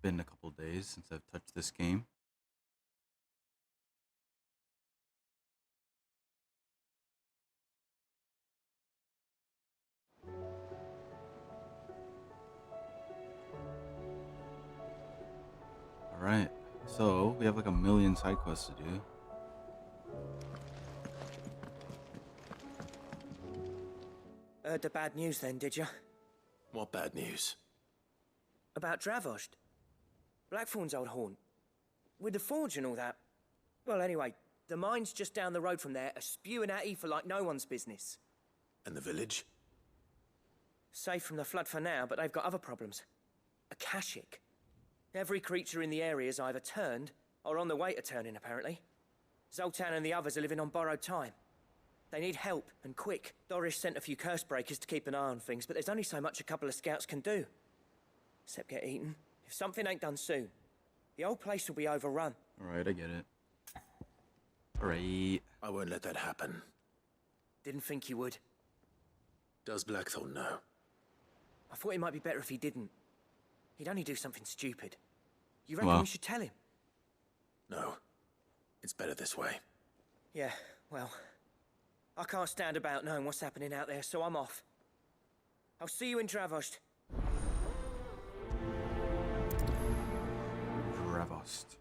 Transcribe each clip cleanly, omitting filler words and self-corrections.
been a couple days since I've touched this game. Alright, so we have like a million side quests to do. Heard the bad news then, did you? What bad news? About Dravost. Blackthorn's old haunt. With the forge and all that. Well, anyway, the mines just down the road from there are spewing out ether like no one's business. And the village? Safe from the flood for now, but they've got other problems. AKASHIC. Every creature in the area is either turned or on the way to turning, apparently. Zoltan and the others are living on borrowed time. They need help, and quick. Doris sent a few curse breakers to keep an eye on things, but there's only so much a couple of scouts can do. Except get eaten. If something ain't done soon, the old place will be overrun. Alright, I get it. Alright. I won't let that happen. Didn't think you would. Does Blackthorn know? I thought it might be better if he didn't. He'd only do something stupid. You reckon we should tell him? No. It's better this way. Yeah, well... I can't stand about knowing what's happening out there, so I'm off. I'll see you in Dravost. Dravost.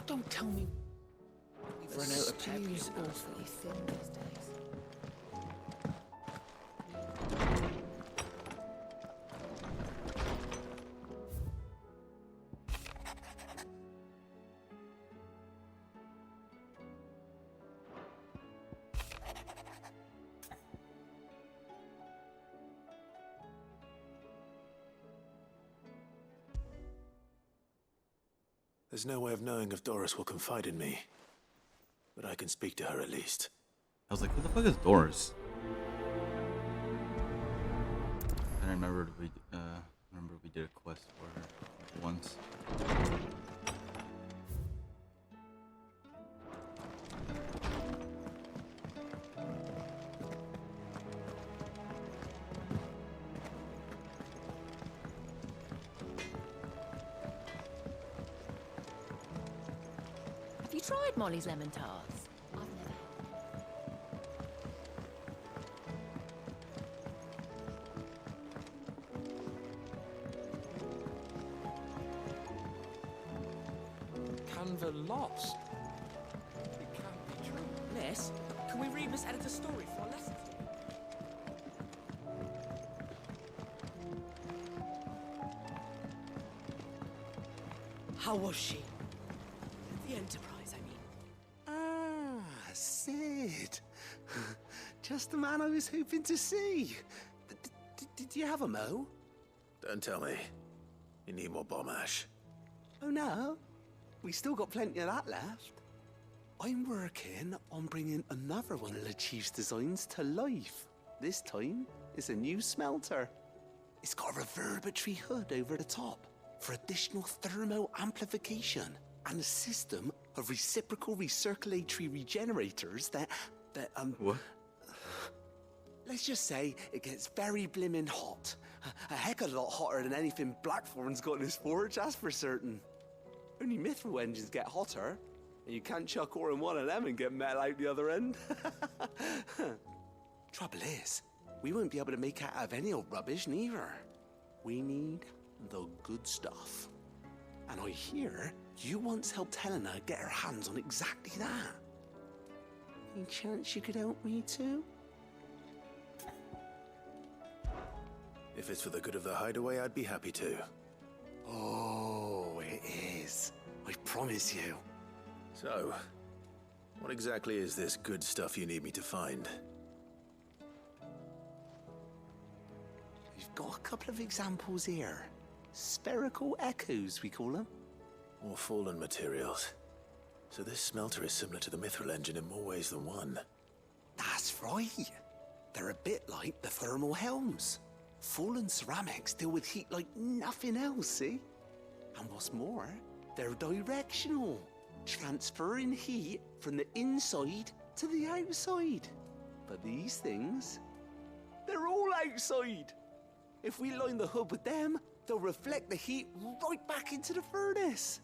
Don't tell me. We've run out of peppies. Awfully thin these days. There's no way of knowing if Doris will confide in me. But I can speak to her at least. I was like, who the fuck is Doris? And I remembered we did a quest for her once. Have you tried Molly's lemon tarts? I've never Canva lost. It can't be true. Miss, can we read Miss Editor's story for our lessons? How was she? The Enterprise, I mean. Ah, Sid. Just the man I was hoping to see. Did you have a mo? Don't tell me. You need more bomb ash. Oh no, we still got plenty of that left. I'm working on bringing another one of the Chief's designs to life. This time, it's a new smelter. It's got a reverberatory hood over the top for additional thermal amplification and a system of reciprocal recirculatory regenerators that What? let's just say it gets very blimmin' hot. A heck of a lot hotter than anything Blackthorn's got in his forge, that's for certain. Only mithril engines get hotter, and you can't chuck ore in one of them and get metal out the other end. Trouble is, we won't be able to make it out of any old rubbish neither. We need the good stuff. And I hear you once helped Helena get her hands on exactly that. Any chance you could help me too? If it's for the good of the hideaway, I'd be happy to. Oh, it is. I promise you. So, what exactly is this good stuff you need me to find? We've got a couple of examples here. Spherical echoes, we call them. More fallen materials. So this smelter is similar to the mithril engine in more ways than one. That's right. They're a bit like the thermal helms. Fallen ceramics deal with heat like nothing else, see? And what's more, they're directional, transferring heat from the inside to the outside. But these things, they're all outside. If we line the hub with them, they'll reflect the heat right back into the furnace.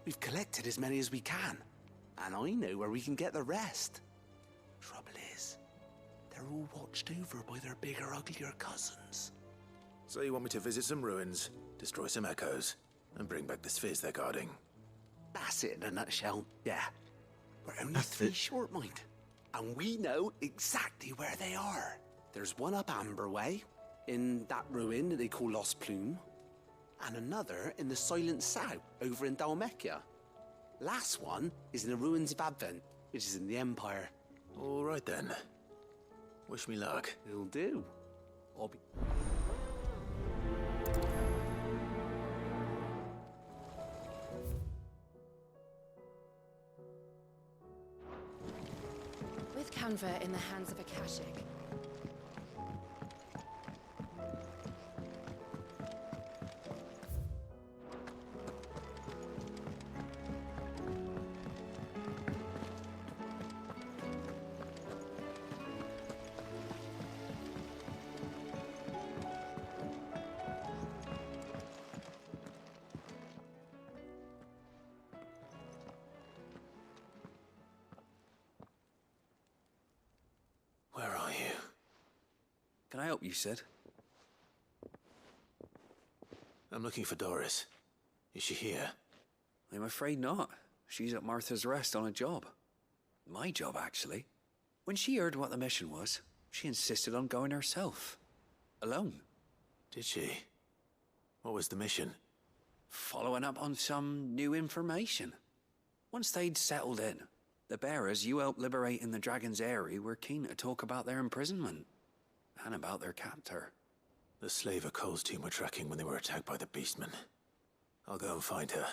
We've collected as many as we can, and I know where we can get the rest. Trouble is, they're all watched over by their bigger, uglier cousins. So you want me to visit some ruins, destroy some echoes, and bring back the spheres they're guarding? That's it in a nutshell, yeah. We're only That's 3 it. short, mind. And we know exactly where they are. There's one up Amber Way, in that ruin that they call Lost Plume, and another in the Silent South, over in Dalmekia. Last one is in the ruins of Advent, which is in the Empire. All right then. Wish me luck. It'll do. I'll be... With Canva in the hands of AKASHIC, Where are you? Can I help you, Sid? I'm looking for Doris. Is she here? I'm afraid not. She's at Martha's Rest on a job. My job, actually. When she heard what the mission was, she insisted on going herself. Alone. Did she? What was the mission? Following up on some new information. Once they'd settled in, the bearers you helped liberate in the Dragon's Eyrie were keen to talk about their imprisonment. And about their captor. The slaver Cole's team were tracking when they were attacked by the Beastmen. I'll go and find her.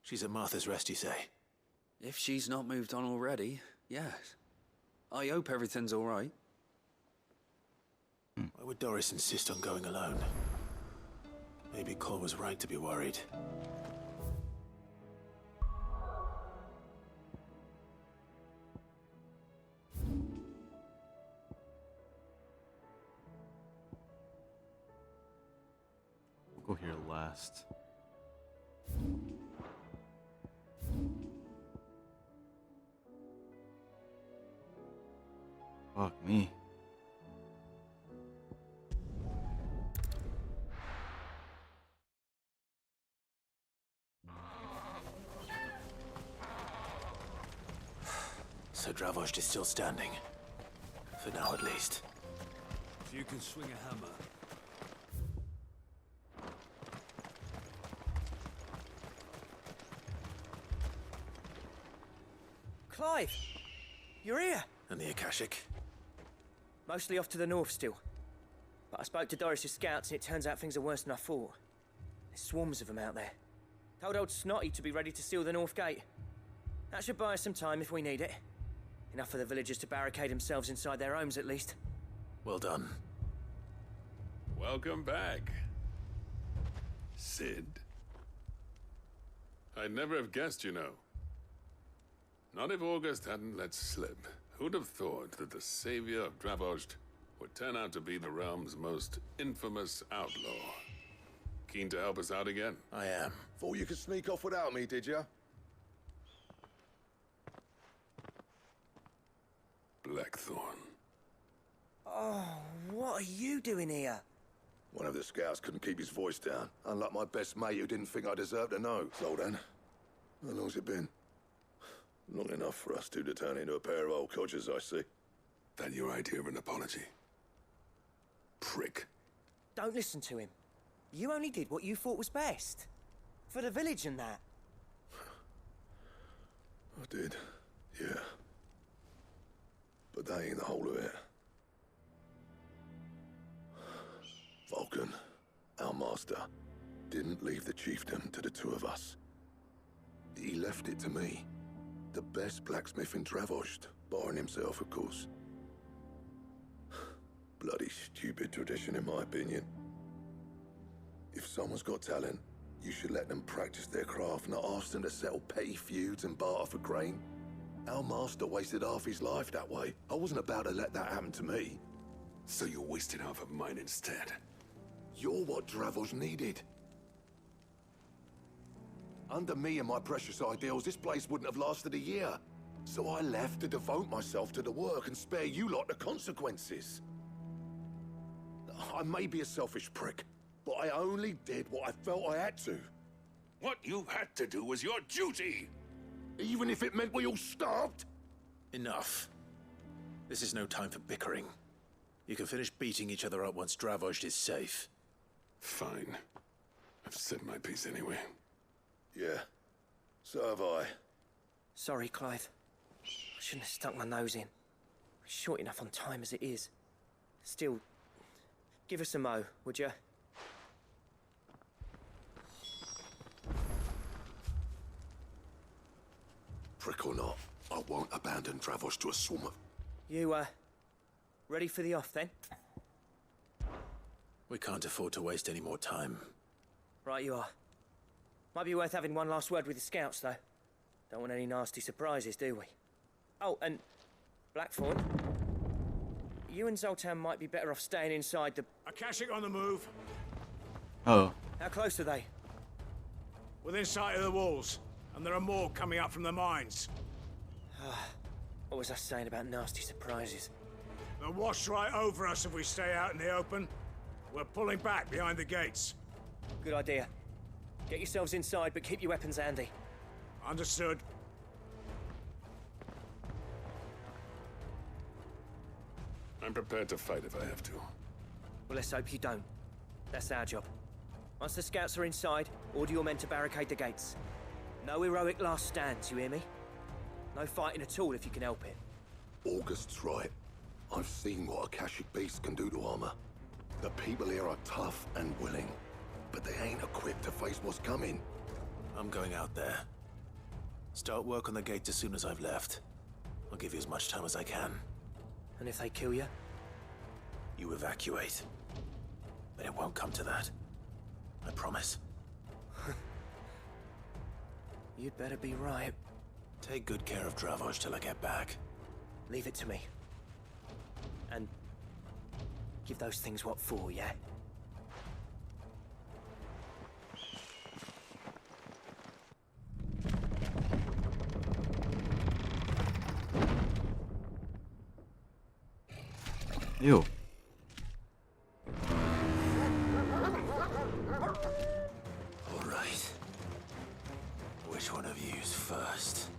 She's at Martha's Rest, you say? If she's not moved on already, yes. I hope everything's all right. Why would Doris insist on going alone? Maybe Cole was right to be worried. We'll go here last. Fuck me. So Dravost is still standing. For now, at least. If you can swing a hammer. Clive! You're here! And the Akashic? Mostly off to the north still. But I spoke to Doris's scouts and it turns out things are worse than I thought. There's swarms of them out there. Told old Snotty to be ready to seal the north gate. That should buy us some time if we need it. Enough for the villagers to barricade themselves inside their homes at least. Well done. Welcome back, Sid. I'd never have guessed, you know. Not if August hadn't let slip. Who'd have thought that the savior of Dravost would turn out to be the realm's most infamous outlaw? Keen to help us out again? I am. Thought you could sneak off without me, did ya? Blackthorn. Oh, what are you doing here? One of the scouts couldn't keep his voice down. Unlike my best mate who didn't think I deserved to know. So then, how long's it been? Long enough for us two to turn into a pair of old codgers, I see. That your idea of an apology? Prick. Don't listen to him. You only did what you thought was best. For the village and that. I did, yeah. But that ain't the whole of it. Vulcan, our master, didn't leave the chiefdom to the two of us. He left it to me the best blacksmith in Dravost, barring himself, of course. Bloody stupid tradition, in my opinion. If someone's got talent, you should let them practice their craft, not ask them to settle petty feuds and barter for grain. Our master wasted half his life that way. I wasn't about to let that happen to me. So you wasted half of mine instead. You're what Dravost needed. Under me and my precious ideals, this place wouldn't have lasted a year. So I left to devote myself to the work and spare you lot the consequences. I may be a selfish prick, but I only did what I felt I had to. What you had to do was your duty! Even if it meant we all starved? Enough. This is no time for bickering. You can finish beating each other up once Dravost is safe. Fine. I've said my piece anyway. Yeah, so have I. Sorry, Clive. I shouldn't have stuck my nose in. We're short enough on time as it is. Still, give us a mo, would you? Prick or not, I won't abandon Dravost to a swarm of... You, ready for the off, then? We can't afford to waste any more time. Right you are. Might be worth having one last word with the scouts, though. Don't want any nasty surprises, do we? Oh, and Blackthorn, you and Zoltan might be better off staying inside the... Akashic on the move. Oh. How close are they? Within sight of the walls. And there are more coming up from the mines. What was I saying about nasty surprises? They'll wash right over us if we stay out in the open. We're pulling back behind the gates. Good idea. Get yourselves inside, but keep your weapons handy. Understood. I'm prepared to fight if I have to. Well, let's hope you don't. That's our job. Once the scouts are inside, order your men to barricade the gates. No heroic last stands, you hear me? No fighting at all if you can help it. August's right. I've seen what Akashic beasts can do to armor. The people here are tough and willing, but they ain't equipped to face what's coming. I'm going out there. Start work on the gate as soon as I've left. I'll give you as much time as I can. And if they kill you? You evacuate. But it won't come to that. I promise. You'd better be right. Take good care of Dravost till I get back. Leave it to me. And give those things what for, yeah? Ew. All right. Which one of you's first?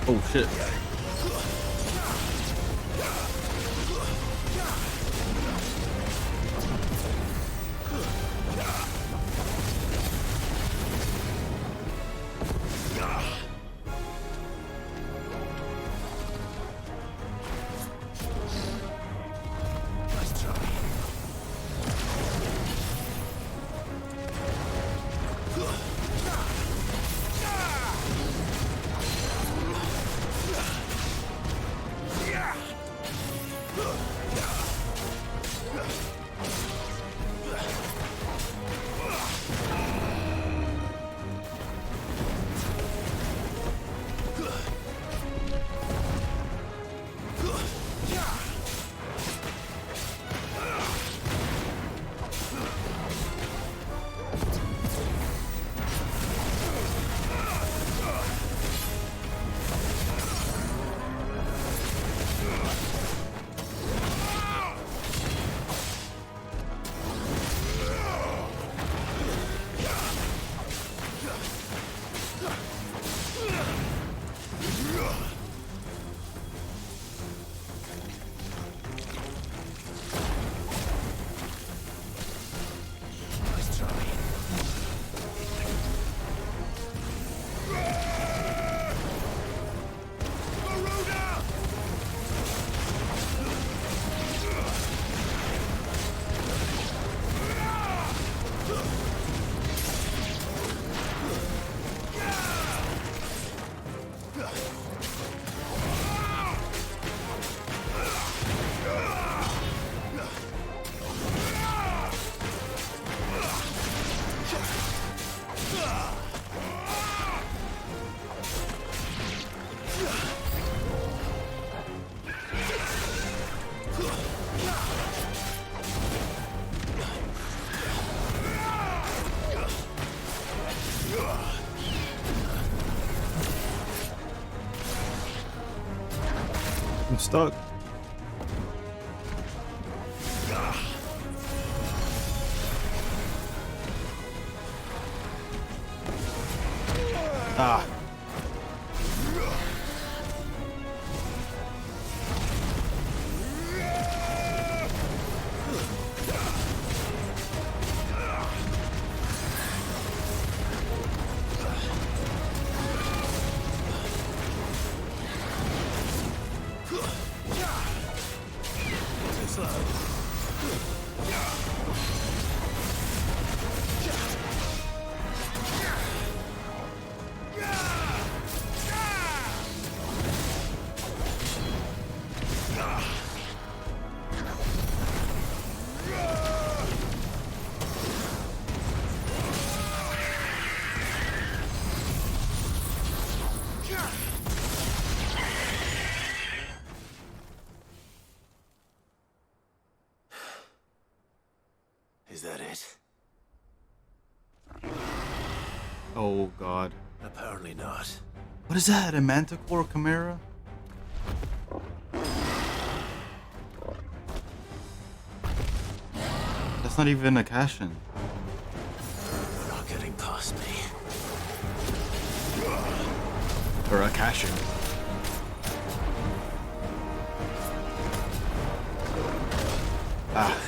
Oh shit. I'm stuck. Ah. Is that it? Oh god. Apparently not. What is that? A manticore chimera? That's not even a Kashin. You're not getting past me. Or a Kashin. Ah.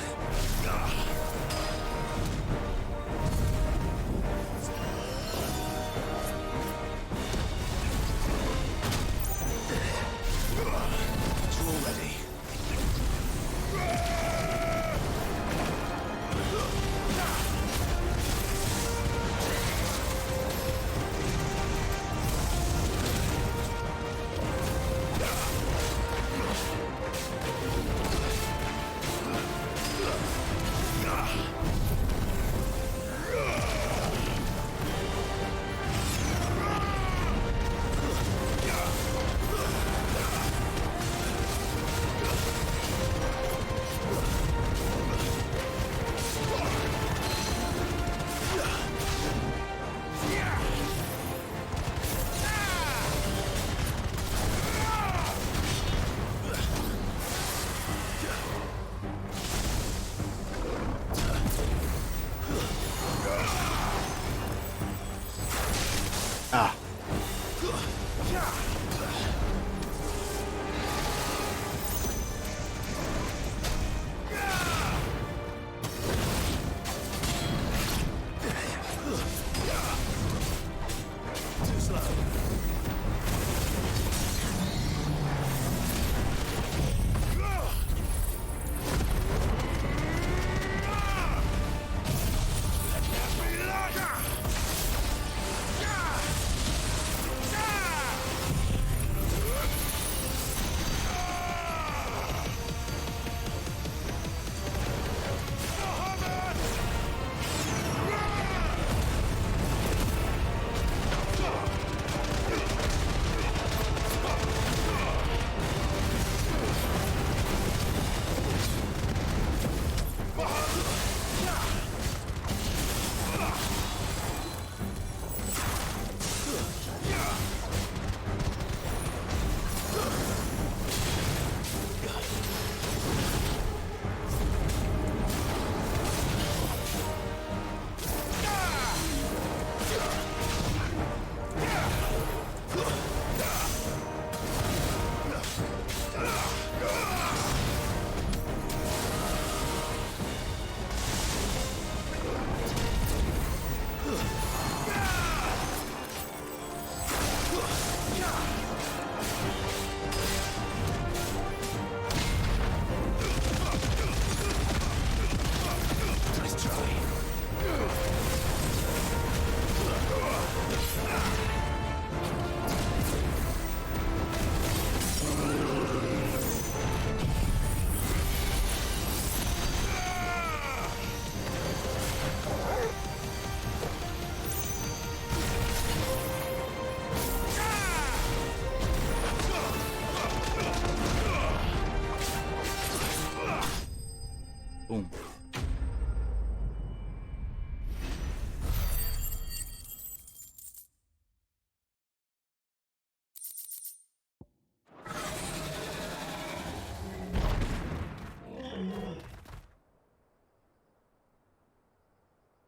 Boom.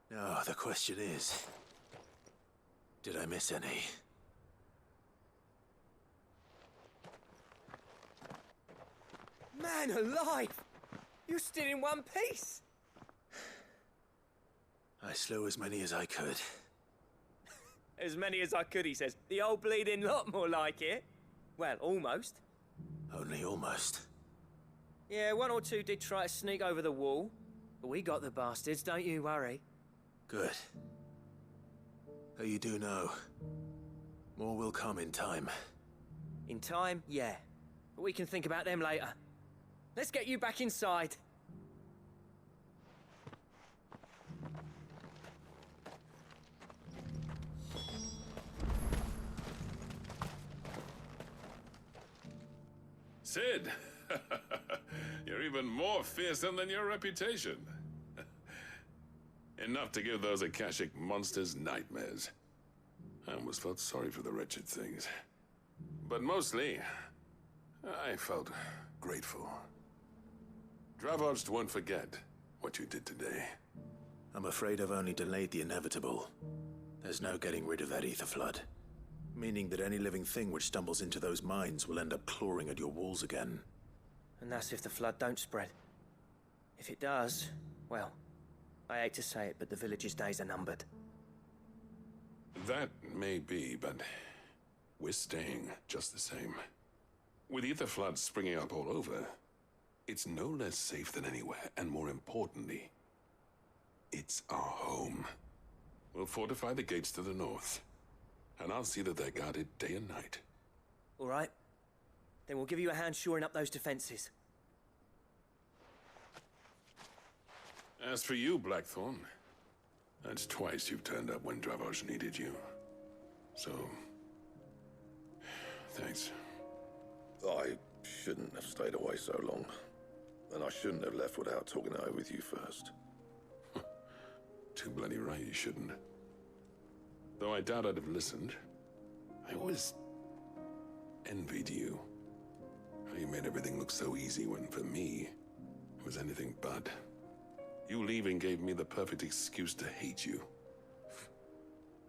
Now, the question is, did I miss any? Man alive! You're still in one piece! I slew as many as I could. As many as I could, he says. The old bleeding lot, more like it. Well, almost. Only almost. Yeah, one or two did try to sneak over the wall. But we got the bastards, don't you worry. Good. Though you do know, more will come in time. In time, yeah. But we can think about them later. Let's get you back inside. Sid! You're even more fearsome than your reputation. Enough to give those Akashic monsters nightmares. I almost felt sorry for the wretched things. But mostly, I felt grateful. Dravoged won't forget what you did today. I'm afraid I've only delayed the inevitable. There's no getting rid of that ether flood. Meaning that any living thing which stumbles into those mines will end up clawing at your walls again. And that's if the flood don't spread. If it does, well, I hate to say it, but the village's days are numbered. That may be, but we're staying just the same. With ether floods springing up all over, it's no less safe than anywhere, and more importantly, it's our home. We'll fortify the gates to the north, and I'll see that they're guarded day and night. All right. Then we'll give you a hand shoring up those defenses. As for you, Blackthorn, that's twice you've turned up when Dravos needed you. So, thanks. I shouldn't have stayed away so long. And I shouldn't have left without talking it over with you first. Too bloody right you shouldn't. Though I doubt I'd have listened. I always envied you. How you made everything look so easy when, for me, it was anything but. You leaving gave me the perfect excuse to hate you.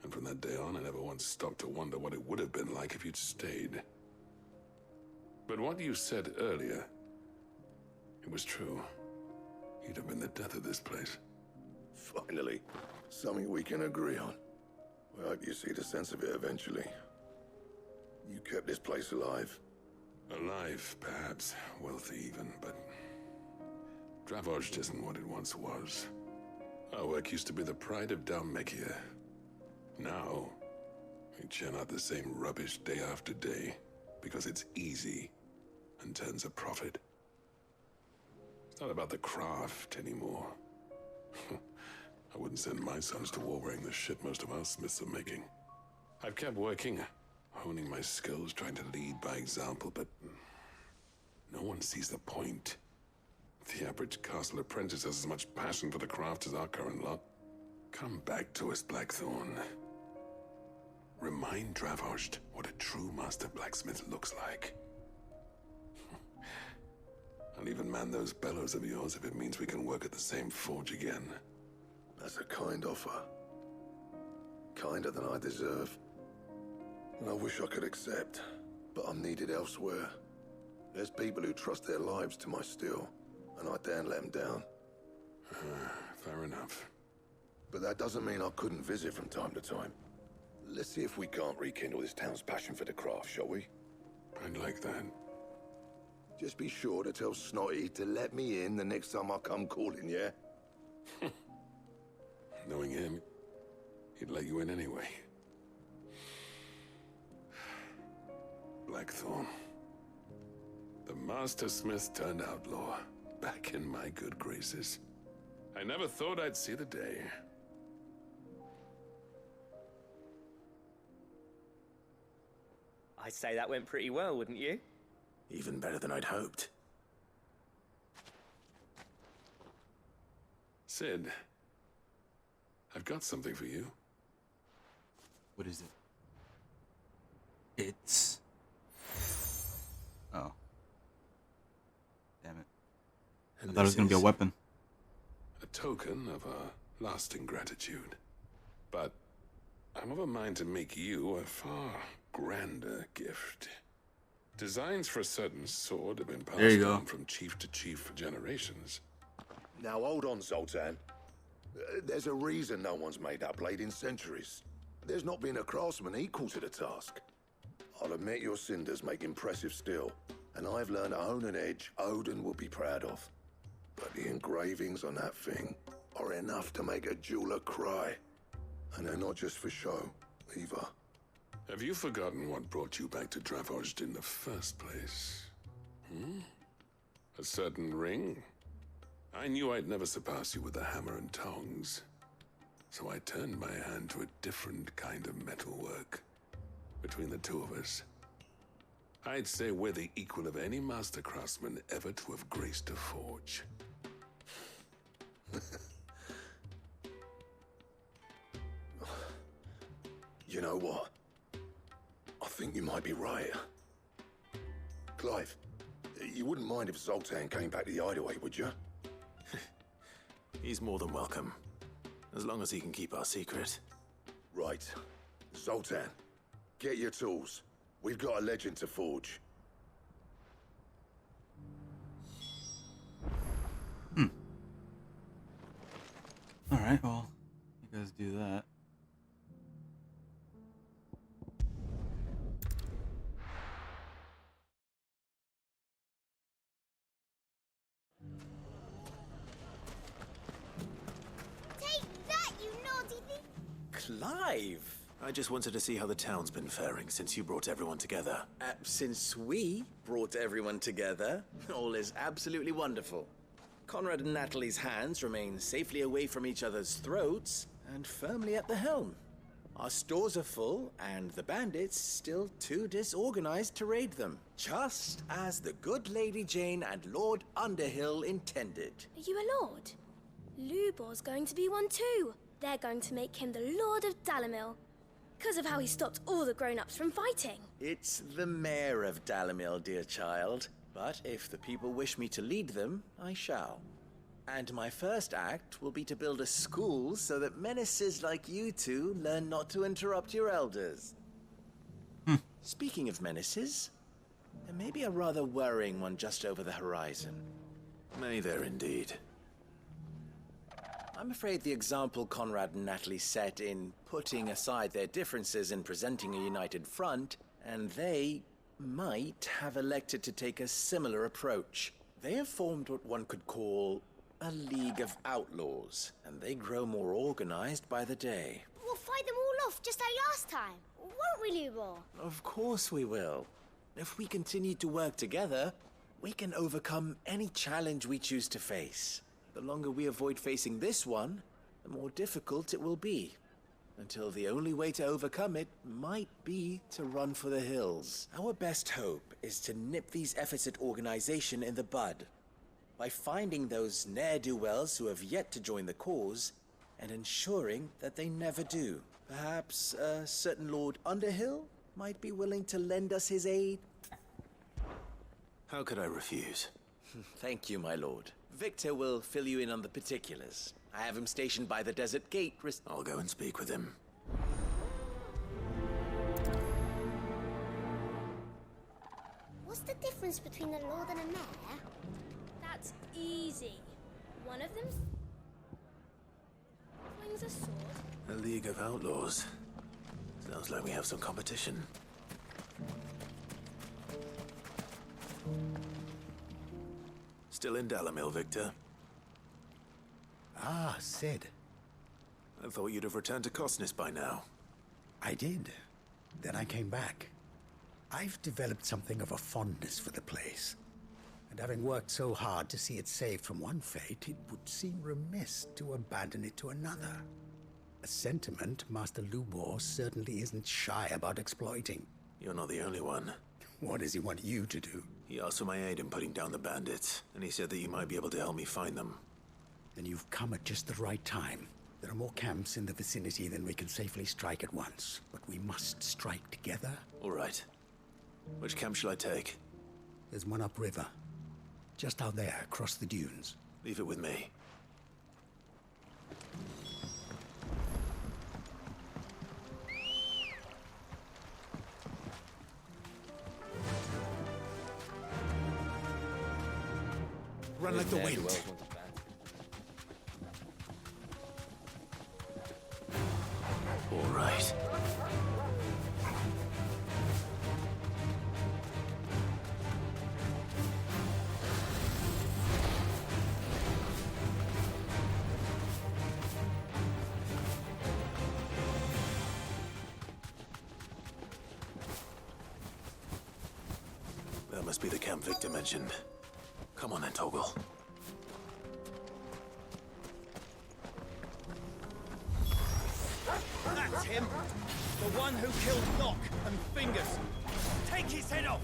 And from that day on, I never once stopped to wonder what it would have been like if you'd stayed. But what you said earlier, it was true. You'd have been the death of this place. Finally, something we can agree on. I hope you see the sense of it eventually. You kept this place alive. Alive, perhaps. Wealthy even, but Dravoged isn't what it once was. Our work used to be the pride of Dalmekia. Now, we churn out the same rubbish day after day because it's easy and turns a profit. It's not about the craft anymore. I wouldn't send my sons to war wearing the shit most of our smiths are making. I've kept working, honing my skills, trying to lead by example, but no one sees the point. The average castle apprentice has as much passion for the craft as our current lot. Come back to us, Blackthorn. Remind Dravoged what a true master blacksmith looks like. I'll even man those bellows of yours if it means we can work at the same forge again. That's a kind offer. Kinder than I deserve. And I wish I could accept, but I'm needed elsewhere. There's people who trust their lives to my steel, and I daren't let them down. Fair enough. But that doesn't mean I couldn't visit from time to time. Let's see if we can't rekindle this town's passion for the craft, shall we? I'd like that. Just be sure to tell Snotty to let me in the next time I come calling, yeah? Knowing him, he'd let you in anyway. Blackthorn. The Master Smith turned outlaw, back in my good graces. I never thought I'd see the day. I'd say that went pretty well, wouldn't you? Even better than I'd hoped. Sid, I've got something for you. What is it? It's... Oh. Damn it. I thought it was gonna be a weapon. A token of our lasting gratitude. But I'm of a mind to make you a far grander gift. Designs for a certain sword have been passed down from chief to chief for generations. Now hold on, Zoltan. There's a reason no one's made that blade in centuries. There's not been a craftsman equal to the task. I'll admit your cinders make impressive steel, and I've learned to own an edge Odin will be proud of. But the engravings on that thing are enough to make a jeweler cry. And they're not just for show, either. Have you forgotten what brought you back to Dravozd in the first place? A certain ring? I knew I'd never surpass you with the hammer and tongs. So I turned my hand to a different kind of metalwork. Between the two of us, I'd say we're the equal of any master craftsman ever to have graced a forge. You know what? I think you might be right. Clive, you wouldn't mind if Zoltan came back to the hideaway, would you? He's more than welcome. As long as he can keep our secret. Right. Zoltan, get your tools. We've got a legend to forge. Alright, well, you guys do that. Take that, you naughty thing! Clive! I just wanted to see how the town's been faring since you brought everyone together. Since we brought everyone together, all is absolutely wonderful. Conrad and Natalie's hands remain safely away from each other's throats and firmly at the helm. Our stores are full, and the bandits still too disorganized to raid them, just as the good Lady Jane and Lord Underhill intended. Are you a lord? Lubor's going to be one too. They're going to make him the Lord of Dalamil, because of how he stopped all the grown-ups from fighting. It's the mayor of Dalamil, dear child. But if the people wish me to lead them, I shall. And my first act will be to build a school so that menaces like you two learn not to interrupt your elders. Speaking of menaces, there may be a rather worrying one just over the horizon. May there indeed. I'm afraid the example Conrad and Natalie set in putting aside their differences and presenting a united front, and they might have elected to take a similar approach. They have formed what one could call a League of Outlaws, and they grow more organized by the day. We'll fight them all off just like last time, won't we, Lubor? Of course we will. If we continue to work together, we can overcome any challenge we choose to face. The longer we avoid facing this one, the more difficult it will be. Until the only way to overcome it might be to run for the hills. Our best hope is to nip these efforts at organization in the bud by finding those ne'er-do-wells who have yet to join the cause and ensuring that they never do. Perhaps a certain Lord Underhill might be willing to lend us his aid? How could I refuse? Thank you, my lord. Victor will fill you in on the particulars. I have him stationed by the desert gate. I'll go and speak with him. What's the difference between a lord and a mayor? That's easy. One of them swings a sword. A League of Outlaws. Sounds like we have some competition. Still in Dalamil, Victor? Ah, Sid. I thought you'd have returned to Cosnis by now. I did. Then I came back. I've developed something of a fondness for the place. And having worked so hard to see it saved from one fate, it would seem remiss to abandon it to another. A sentiment Master Lubor certainly isn't shy about exploiting. You're not the only one. What does he want you to do? He asked for my aid in putting down the bandits, and he said that you might be able to help me find them. Then you've come at just the right time. There are more camps in the vicinity than we can safely strike at once, but we must strike together. All right. Which camp shall I take? There's one upriver. Just out there, across the dunes. Leave it with me. Run like the wind. All right. That must be the camp Victor mentioned. Come on then, Toggle. That's him! The one who killed Locke and Fingers! Take his head off!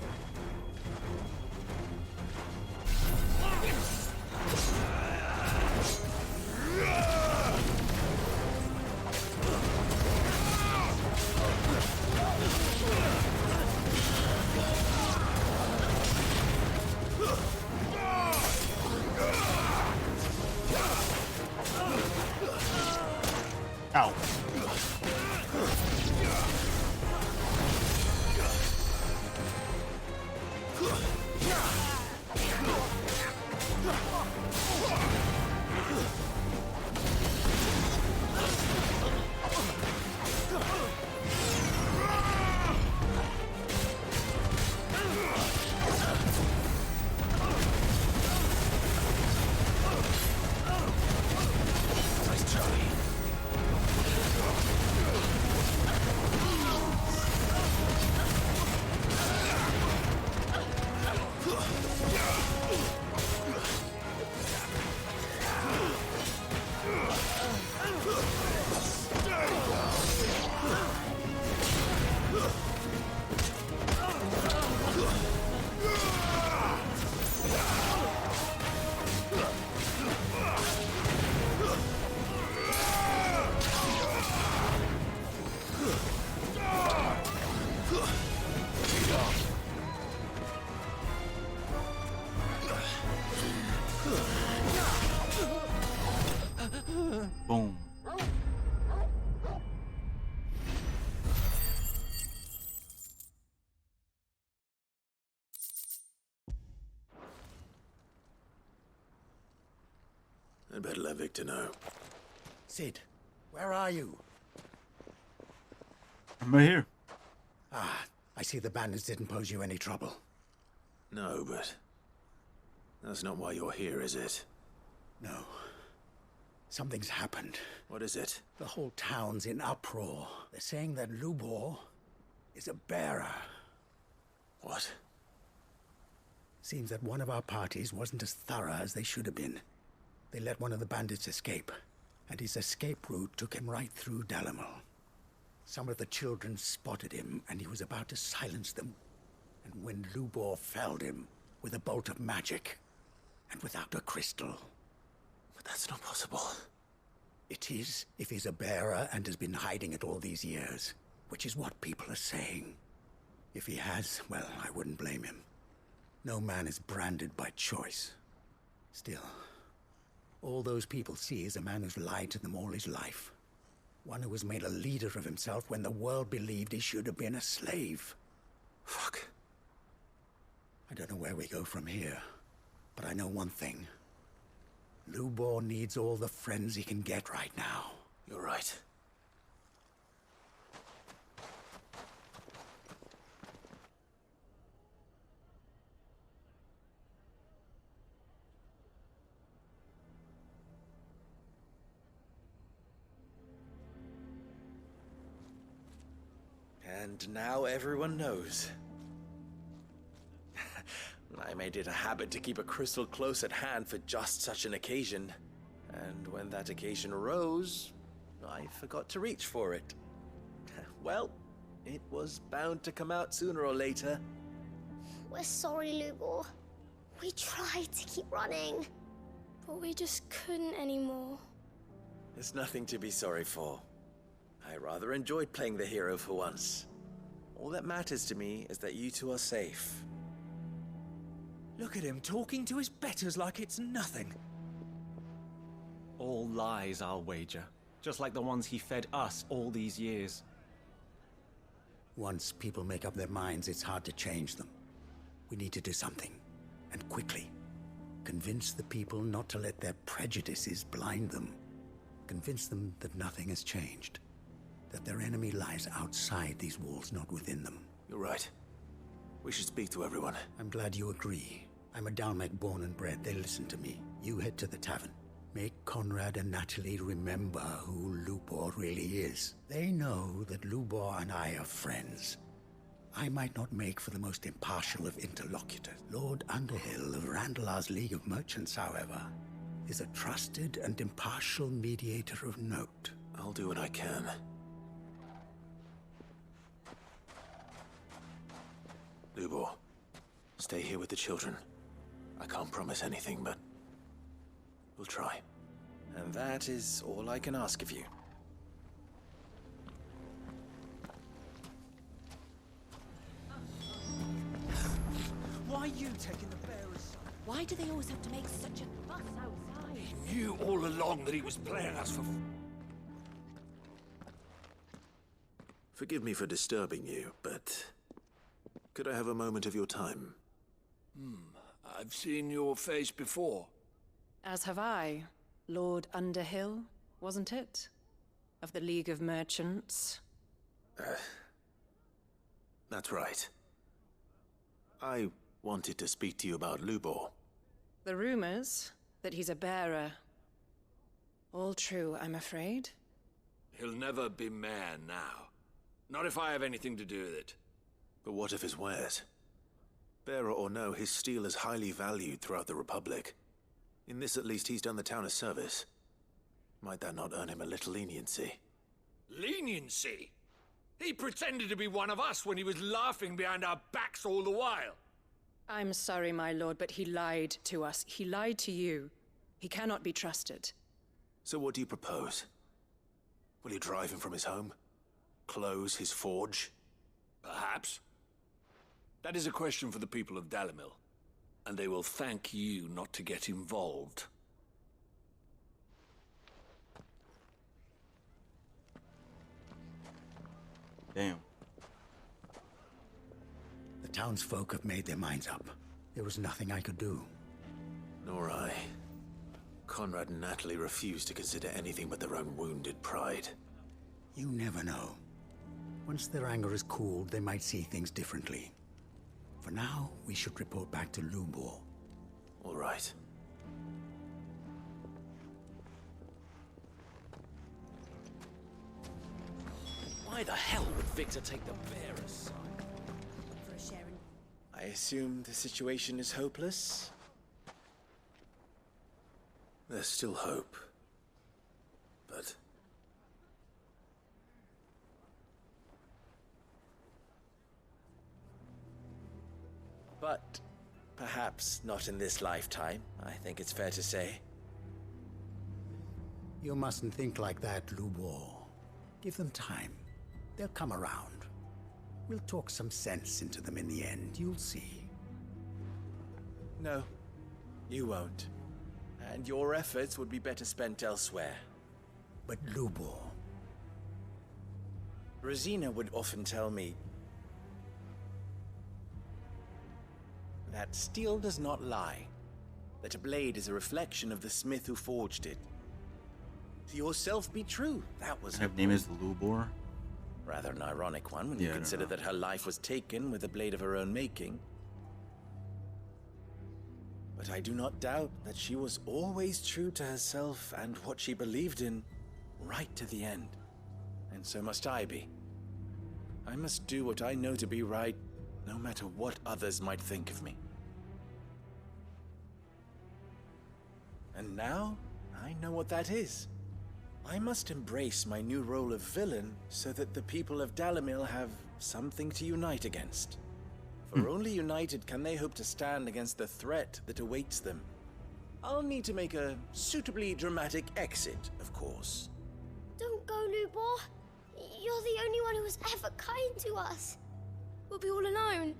Ow. Nice Charlie. Boom. I'd better let Victor know. Sid, where are you? I'm right here. Ah, I see the bandits didn't pose you any trouble. No, but that's not why you're here, is it? No. Something's happened. What is it? The whole town's in uproar. They're saying that Lubor is a bearer. What? Seems that one of our parties wasn't as thorough as they should have been. They let one of the bandits escape, and his escape route took him right through Dalimil. Some of the children spotted him, and he was about to silence them. And when Lubor felled him with a bolt of magic, and without a crystal. But that's not possible. It is, if he's a bearer and has been hiding it all these years, which is what people are saying. If he has, well, I wouldn't blame him. No man is branded by choice. Still, all those people see is a man who's lied to them all his life. One who was made a leader of himself when the world believed he should have been a slave. Fuck. I don't know where we go from here, but I know one thing. Lubor needs all the friends he can get right now. You're right. And now everyone knows. I made it a habit to keep a crystal close at hand for just such an occasion. And when that occasion arose, I forgot to reach for it. Well, it was bound to come out sooner or later. We're sorry, Lubor. We tried to keep running. But we just couldn't anymore. There's nothing to be sorry for. I rather enjoyed playing the hero for once. All that matters to me is that you two are safe. Look at him talking to his betters like it's nothing. All lies, I'll wager. Just like the ones he fed us all these years. Once people make up their minds, it's hard to change them. We need to do something, and quickly. Convince the people not to let their prejudices blind them. Convince them that nothing has changed. That their enemy lies outside these walls, not within them. You're right. We should speak to everyone. I'm glad you agree. I'm a Dalmec born and bred. They listen to me. You head to the tavern. Make Conrad and Natalie remember who Lubor really is. They know that Lubor and I are friends. I might not make for the most impartial of interlocutors. Lord Underhill of Randalar's League of Merchants, however, is a trusted and impartial mediator of note. I'll do what I can. Lubor, stay here with the children. I can't promise anything, but we'll try. And that is all I can ask of you. Why are you taking the bearers' side? Why do they always have to make such a fuss outside? He knew all along that he was playing us for... Forgive me for disturbing you, but could I have a moment of your time? I've seen your face before. As have I. Lord Underhill, wasn't it? Of the League of Merchants. That's right. I wanted to speak to you about Lubor. The rumors that he's a bearer. All true, I'm afraid. He'll never be mayor now. Not if I have anything to do with it. But what of his wares? Bearer or no, his steel is highly valued throughout the Republic. In this, at least, he's done the town a service. Might that not earn him a little leniency? Leniency? He pretended to be one of us when he was laughing behind our backs all the while. I'm sorry, my lord, but he lied to us. He lied to you. He cannot be trusted. So what do you propose? Will you drive him from his home? Close his forge? Perhaps. That is a question for the people of Dalimil. And they will thank you not to get involved. Damn. The townsfolk have made their minds up. There was nothing I could do. Nor I. Conrad and Natalie refused to consider anything but their own wounded pride. You never know. Once their anger is cooled, they might see things differently. For now, we should report back to Lubor. All right. Why the hell would Victor take the bearer's side? For a share in... I assume the situation is hopeless? There's still hope. But... But perhaps not in this lifetime, I think it's fair to say. You mustn't think like that, Lubor. Give them time. They'll come around. We'll talk some sense into them in the end, you'll see. No, you won't. And your efforts would be better spent elsewhere. But Lubor... Rosina would often tell me that steel does not lie, that a blade is a reflection of the smith who forged it. To yourself be true, that was Her name is Lubor. rather an ironic one when you consider that her life was taken with a blade of her own making. But I do not doubt that she was always true to herself and what she believed in, right to the end. And so must I be. I must do what I know to be right, no matter what others might think of me. And now, I know what that is. I must embrace my new role of villain so that the people of Dalimil have something to unite against. For only united can they hope to stand against the threat that awaits them. I'll need to make a suitably dramatic exit, of course. Don't go, Lubor. You're the only one who was ever kind to us. We'll be all alone.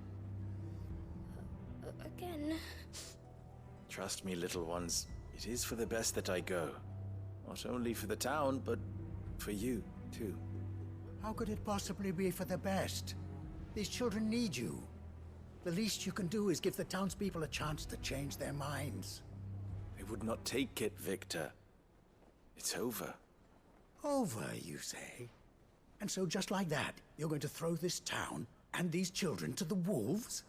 Again. Trust me, little ones. It is for the best that I go. Not only for the town, but for you, too. How could it possibly be for the best? These children need you. The least you can do is give the townspeople a chance to change their minds. I would not take it, Victor. It's over. Over, you say? And so just like that, you're going to throw this town and these children to the wolves?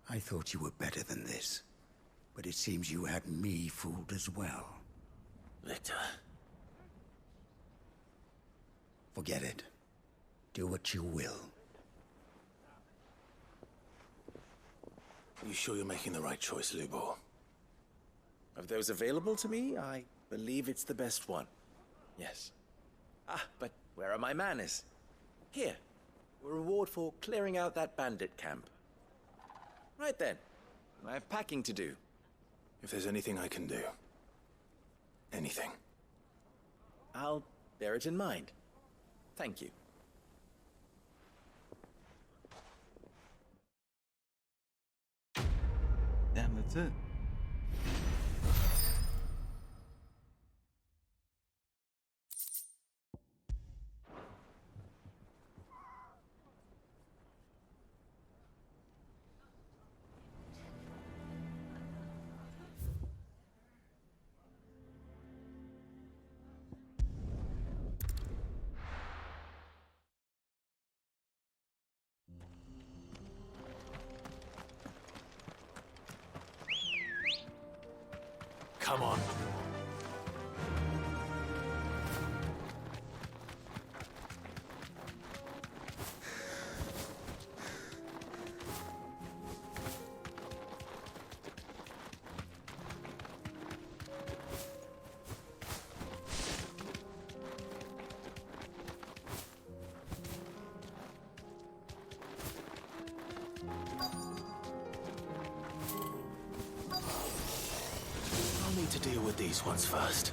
I thought you were better than this. But it seems you had me fooled as well. Victor. Forget it. Do what you will. You sure you're making the right choice, Lubor? Of those available to me, I believe it's the best one. Yes. Ah, but where are my manners? Here. A reward for clearing out that bandit camp. Right then. I have packing to do. If there's anything I can do. Anything. I'll bear it in mind. Thank you. Damn, that's it. Come on. I'll need to deal with these ones first.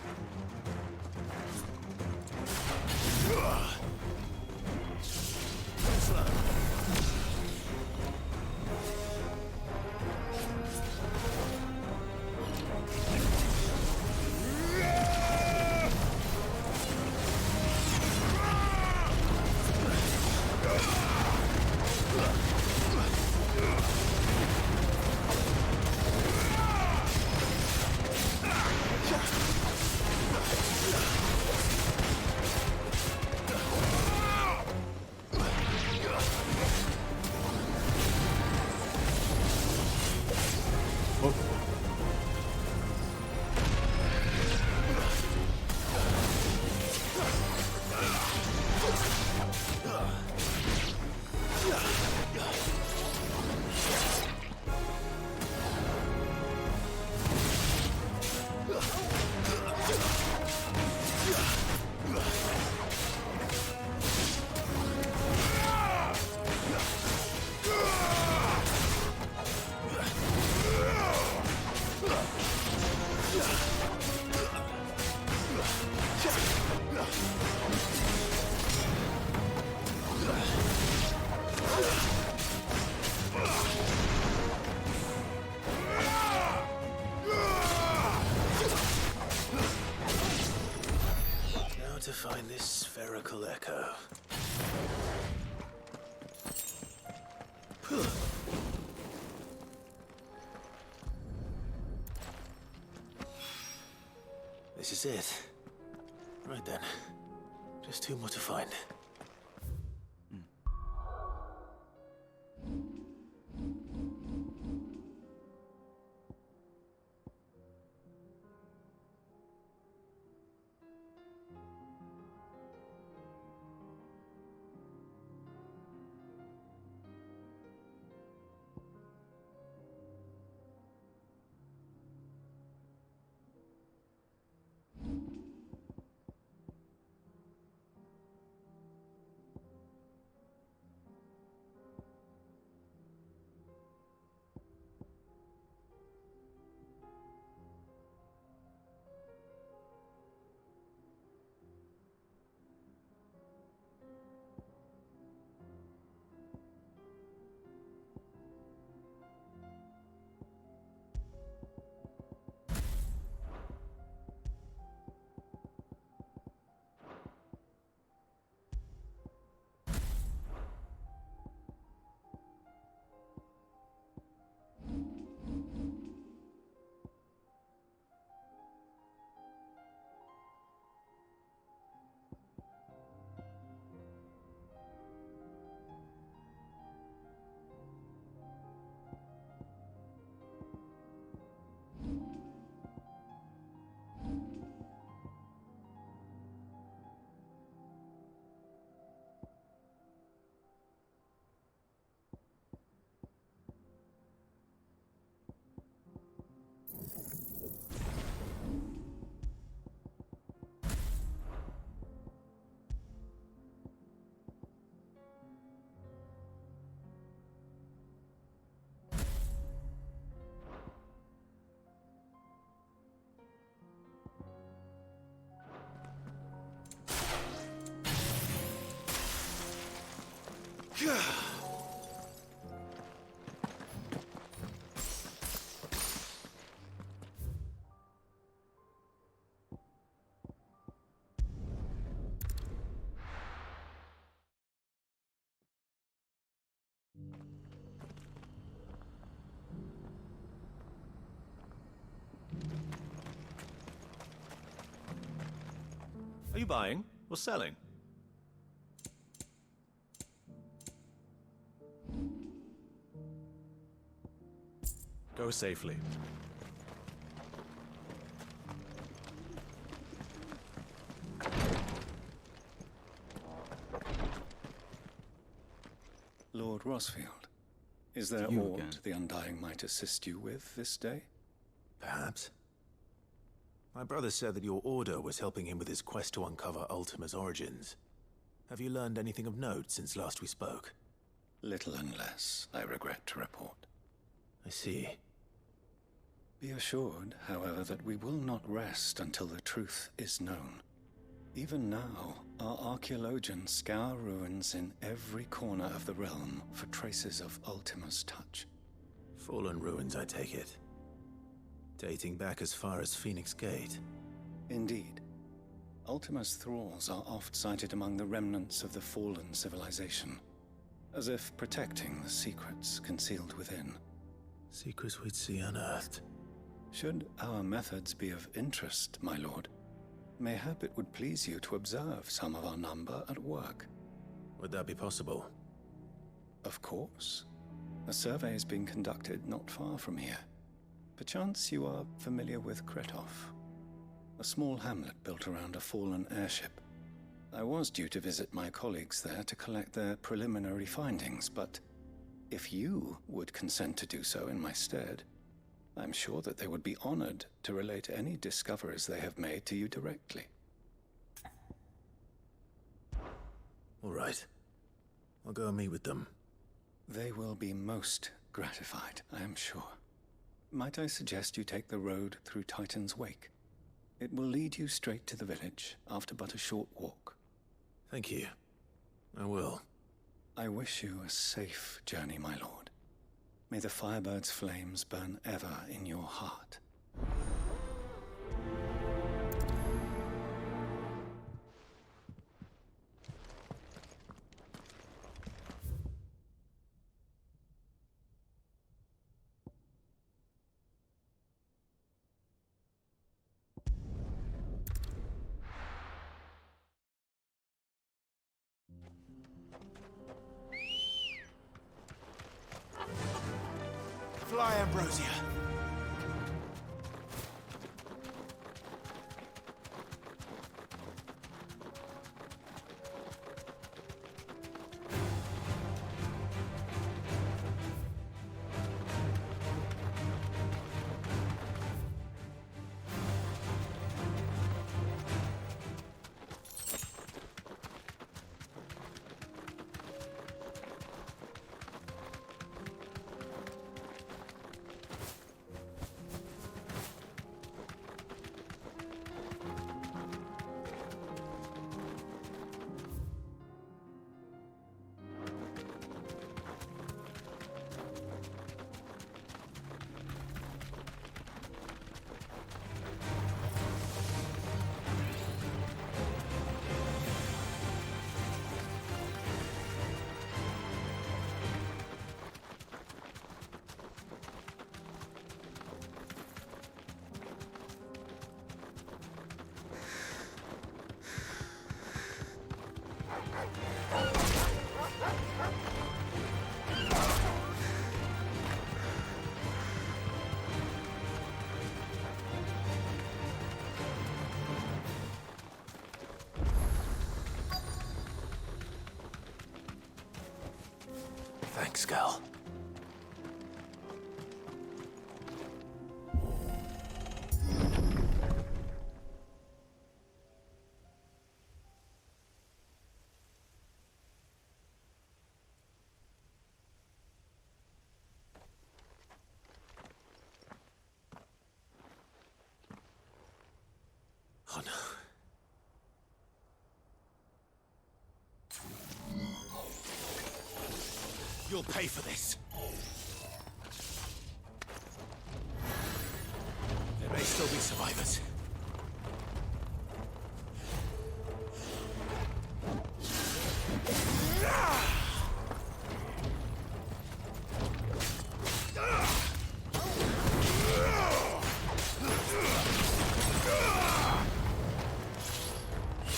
To find this spherical echo. This is it. Right then. Just two more to find. Are you buying or selling? Go safely. Lord Rosfield, is there You aught again. the Undying might assist you with this day? Perhaps. My brother said that your order was helping him with his quest to uncover Ultima's origins. Have you learned anything of note since last we spoke? Little unless, I regret to report. I see. Be assured, however, that we will not rest until the truth is known. Even now, our archaeologians scour ruins in every corner of the realm for traces of Ultima's touch. Fallen ruins, I take it. Dating back as far as Phoenix Gate. Indeed. Ultima's thralls are oft sighted among the remnants of the fallen civilization, as if protecting the secrets concealed within. Secrets we'd see unearthed. Should our methods be of interest, my lord, mayhap it would please you to observe some of our number at work. Would that be possible? Of course. A survey is being conducted not far from here. Perchance you are familiar with Kretov, a small hamlet built around a fallen airship. I was due to visit my colleagues there to collect their preliminary findings, but if you would consent to do so in my stead, I'm sure that they would be honored to relate any discoveries they have made to you directly. All right. I'll go and meet with them. They will be most gratified, I am sure. Might I suggest you take the road through Titan's Wake? It will lead you straight to the village after but a short walk. Thank you. I will. I wish you a safe journey, my lord. May the Firebird's flames burn ever in your heart. Fly, Ambrosia. Thanks, girl. Oh no. You'll pay for this. There may still be survivors.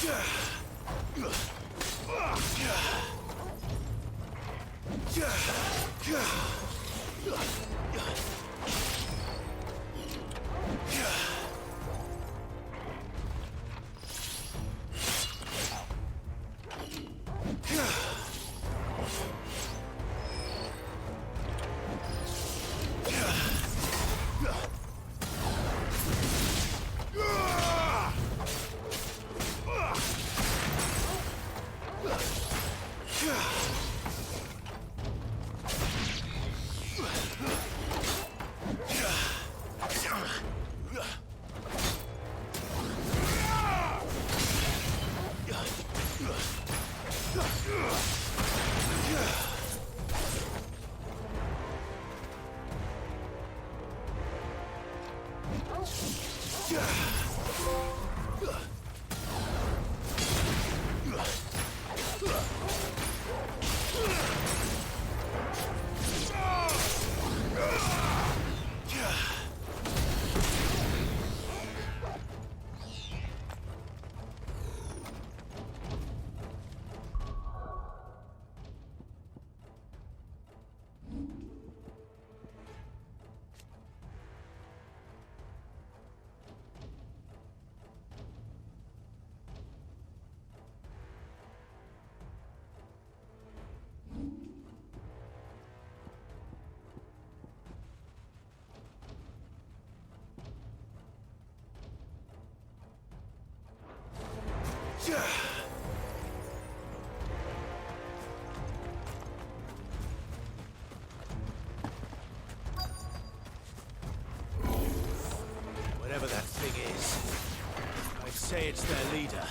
Yeah! say it's their leader.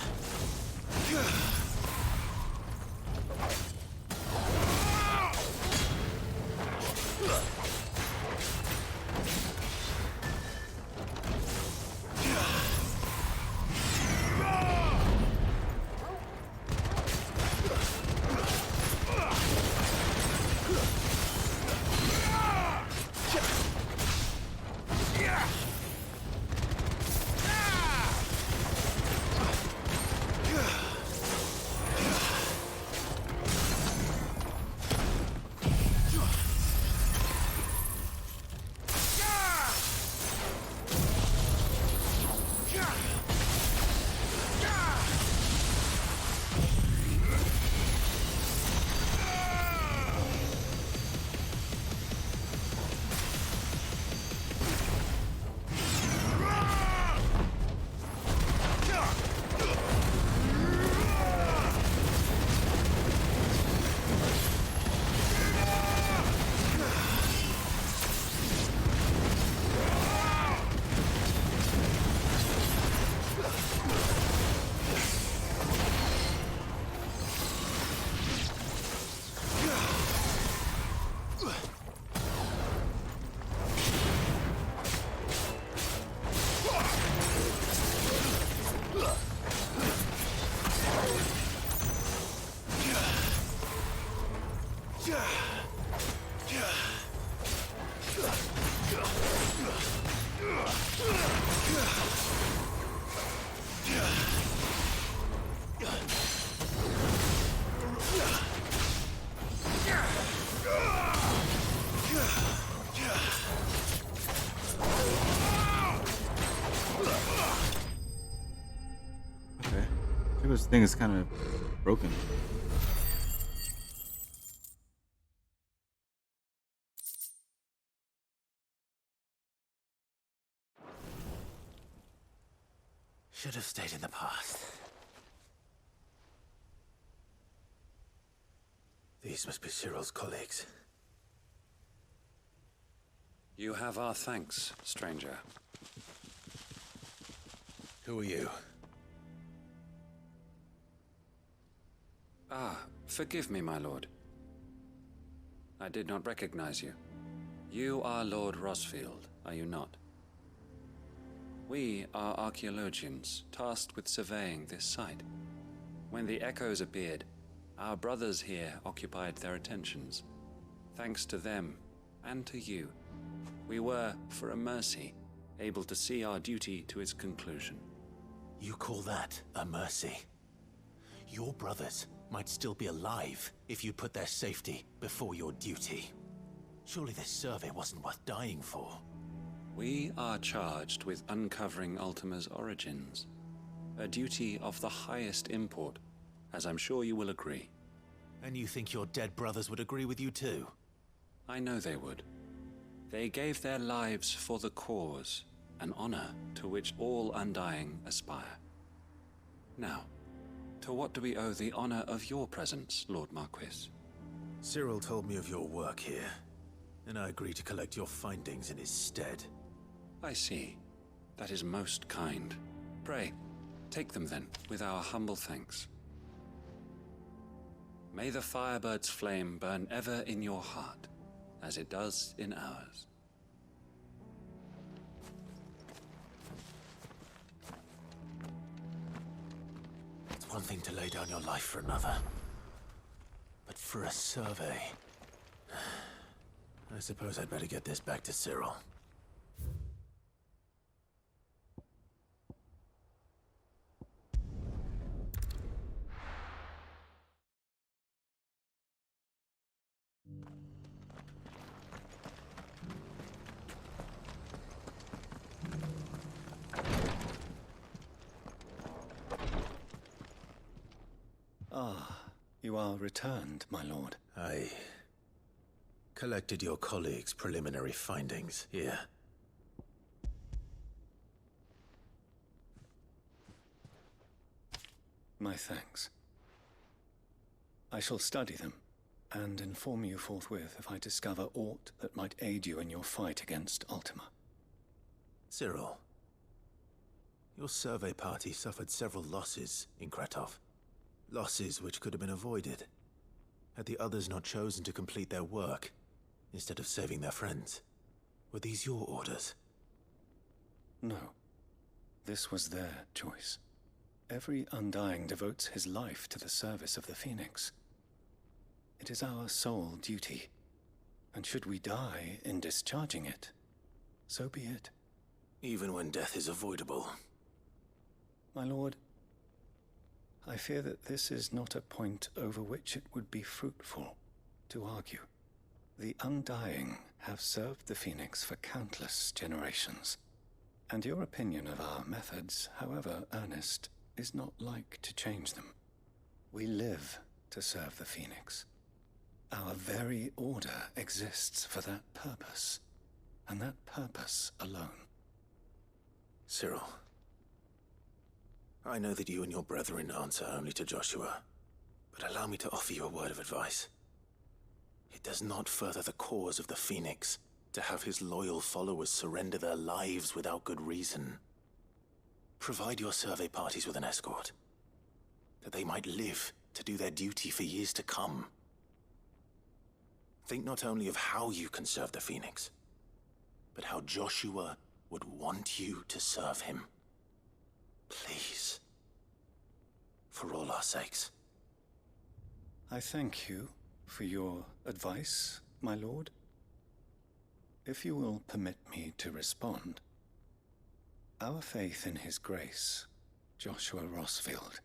This thing is kind of broken. Should have stayed in the past. These must be Cyril's colleagues. You have our thanks, stranger. Who are you? Ah, forgive me, my lord. I did not recognize you. You are Lord Rosfield, are you not? We are archaeologians, tasked with surveying this site. When the echoes appeared, our brothers here occupied their attentions. Thanks to them, and to you, we were, for a mercy, able to see our duty to its conclusion. You call that a mercy? Your brothers might still be alive if you put their safety before your duty. Surely this survey wasn't worth dying for. We are charged with uncovering Ultima's origins. A duty of the highest import, as I'm sure you will agree. And you think your dead brothers would agree with you too? I know they would. They gave their lives for the cause, an honor to which all Undying aspire. Now, to what do we owe the honor of your presence, Lord Marquis? Cyril told me of your work here, and I agreed to collect your findings in his stead. I see. That is most kind. Pray, take them then, with our humble thanks. May the Firebird's flame burn ever in your heart, as it does in ours. It's one thing to lay down your life for another, but for a survey... I suppose I'd better get this back to Cyril. Ah, you are returned, my lord. I collected your colleagues' preliminary findings here. My thanks. I shall study them and inform you forthwith if I discover aught that might aid you in your fight against Ultima. Cyril, Your survey party suffered several losses in Kretov. Losses which could have been avoided, had the others not chosen to complete their work, instead of saving their friends. Were these your orders? No. This was their choice. Every Undying devotes his life to the service of the Phoenix. It is our sole duty, and should we die in discharging it, so be it. Even when death is avoidable. My lord, I fear that this is not a point over which it would be fruitful to argue. The Undying have served the Phoenix for countless generations, and your opinion of our methods, however earnest, is not like to change them. We live to serve the Phoenix. Our very order exists for that purpose, and that purpose alone. Cyril, I know that you and your brethren answer only to Joshua, but allow me to offer you a word of advice. It does not further the cause of the Phoenix to have his loyal followers surrender their lives without good reason. Provide your survey parties with an escort, that they might live to do their duty for years to come. Think not only of how you can serve the Phoenix, but how Joshua would want you to serve him. Please. For all our sakes. I thank you for your advice, my lord. If you will permit me to respond, our faith in his grace, Joshua Rossfield,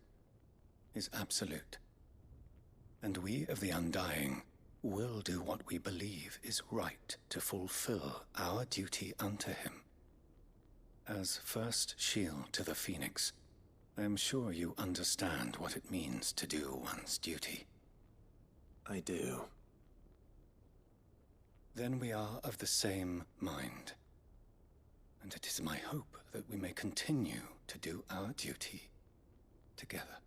is absolute. And we of the Undying will do what we believe is right to fulfill our duty unto him. As first shield to the Phoenix, I am sure you understand what it means to do one's duty. I do. Then we are of the same mind. And it is my hope that we may continue to do our duty together.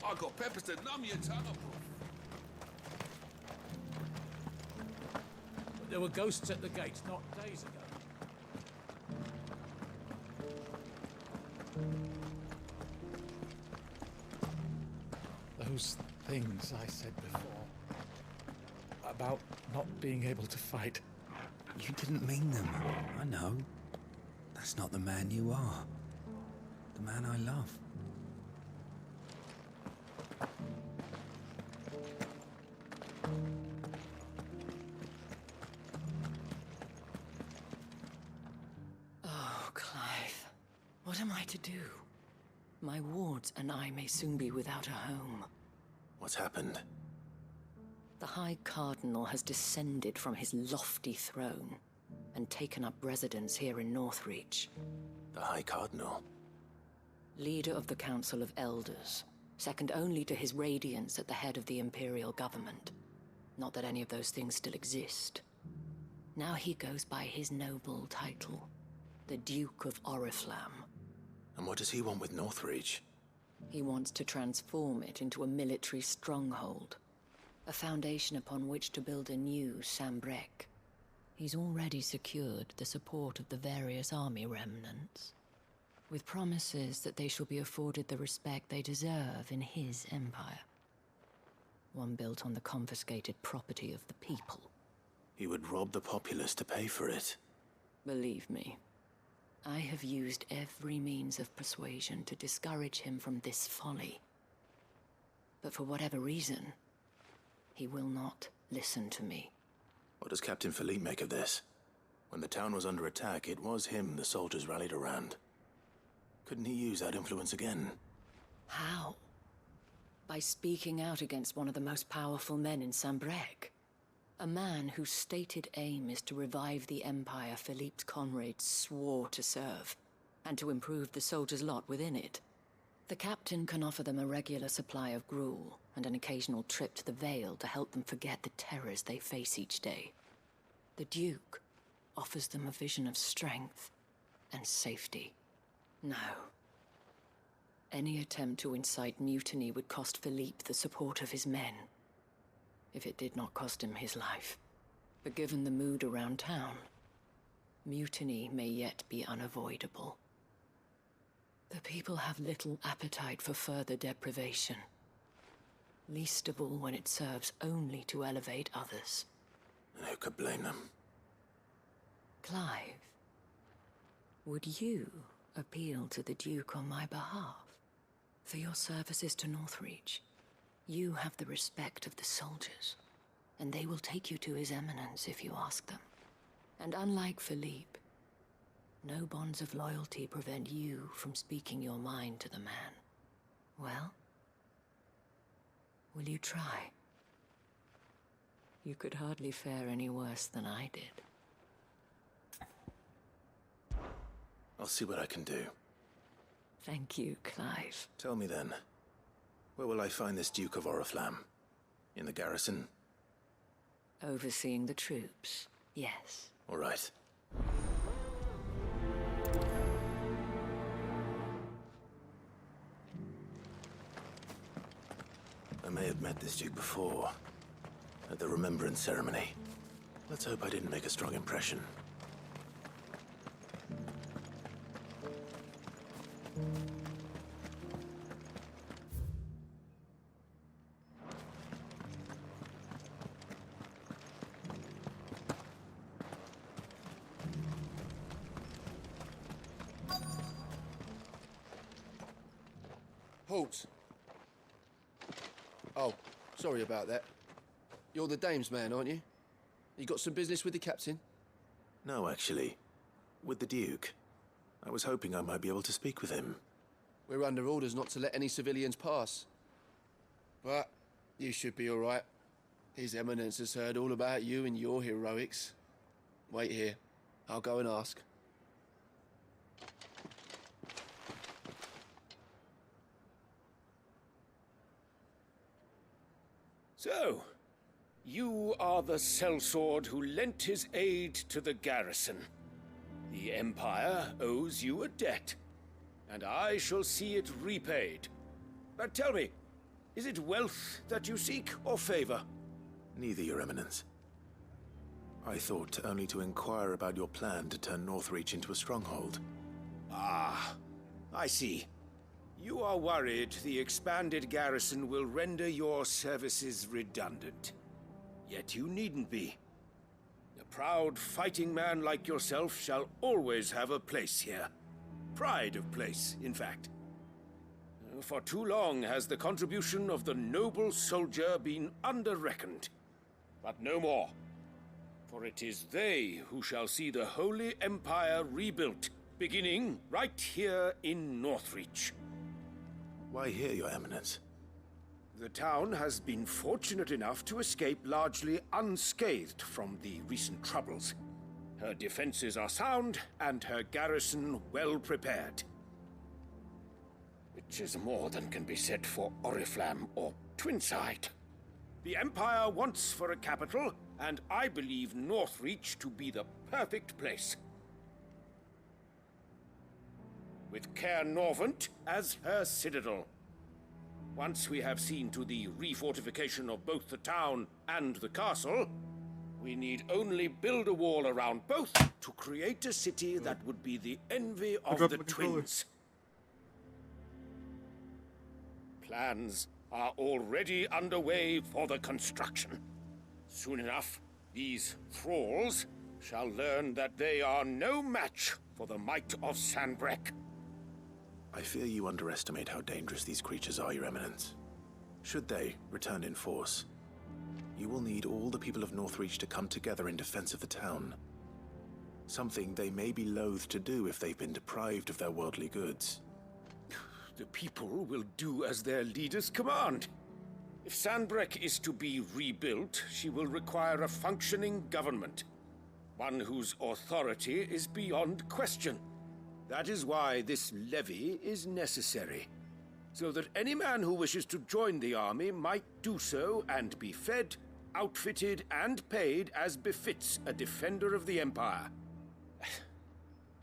I got peppers to numb your tongue up. There were ghosts at the gates not days ago. Those things I said before about not being able to fight. You didn't mean them. I know. That's not the man you are. The man I love. Oh, Clive. What am I to do? My wards and I may soon be without a home. What's happened? The High Cardinal has descended from his lofty throne and taken up residence here in Northreach. The High Cardinal? Leader of the Council of Elders, second only to his Radiance at the head of the Imperial government. Not that any of those things still exist. Now he goes by his noble title, the Duke of Oriflamme. And what does he want with Northreach? He wants to transform it into a military stronghold, a foundation upon which to build a new Sambrek. He's already secured the support of the various army remnants, with promises that they shall be afforded the respect they deserve in his empire. One built on the confiscated property of the people. He would rob the populace to pay for it. Believe me, I have used every means of persuasion to discourage him from this folly. But for whatever reason, he will not listen to me. What does Captain Philippe make of this? When the town was under attack, it was him the soldiers rallied around. Couldn't he use that influence again? How? By speaking out against one of the most powerful men in Sambrec. A man whose stated aim is to revive the empire Philippe's comrades swore to serve, and to improve the soldiers' lot within it. The captain can offer them a regular supply of gruel, and an occasional trip to the Vale to help them forget the terrors they face each day. The Duke offers them a vision of strength and safety. No. Any attempt to incite mutiny would cost Philippe the support of his men, if it did not cost him his life. But given the mood around town, mutiny may yet be unavoidable. The people have little appetite for further deprivation, least of all when it serves only to elevate others. And who could blame them? Clive, would you appeal to the Duke on my behalf? For your services to Northreach, you have the respect of the soldiers, and they will take you to His Eminence if you ask them. And unlike Philippe, no bonds of loyalty prevent you from speaking your mind to the man. Well, will you try? You could hardly fare any worse than I did. I'll see what I can do. Thank you, Clive. Tell me then, where will I find this Duke of Oriflamme? In the garrison? Overseeing the troops, yes. All right. I may have met this Duke before, at the Remembrance Ceremony. Let's hope I didn't make a strong impression. Halt! Oh, sorry about that. You're the dame's man, aren't you? You got some business with the captain? No, actually. With the Duke. I was hoping I might be able to speak with him. We're under orders not to let any civilians pass. But you should be all right. His Eminence has heard all about you and your heroics. Wait here. I'll go and ask. So, you are the sellsword who lent his aid to the garrison. The Empire owes you a debt, and I shall see it repaid. But tell me, is it wealth that you seek, or favor? Neither, Your Eminence. I thought only to inquire about your plan to turn Northreach into a stronghold. Ah, I see. You are worried the expanded garrison will render your services redundant. Yet you needn't be. A proud fighting man like yourself shall always have a place here. Pride of place, in fact. For too long has the contribution of the noble soldier been under-reckoned. But no more. For it is they who shall see the Holy Empire rebuilt, beginning right here in Northreach. Why here, Your Eminence? The town has been fortunate enough to escape largely unscathed from the recent troubles. Her defenses are sound, and her garrison well prepared. Which is more than can be said for Oriflamme or Twinside. The Empire wants for a capital, and I believe Northreach to be the perfect place. With Caer Norvent as her citadel. Once we have seen to the refortification of both the town and the castle, we need only build a wall around both to create a city that would be the envy of the twins. Plans are already underway for the construction. Soon enough, these thralls shall learn that they are no match for the might of Sanbreque. I fear you underestimate how dangerous these creatures are, Your Eminence. Should they return in force, you will need all the people of Northreach to come together in defense of the town. Something they may be loath to do if they've been deprived of their worldly goods. The people will do as their leaders command. If Sanbreque is to be rebuilt, she will require a functioning government. One whose authority is beyond question. That is why this levy is necessary. So that any man who wishes to join the army might do so and be fed, outfitted, and paid as befits a defender of the Empire.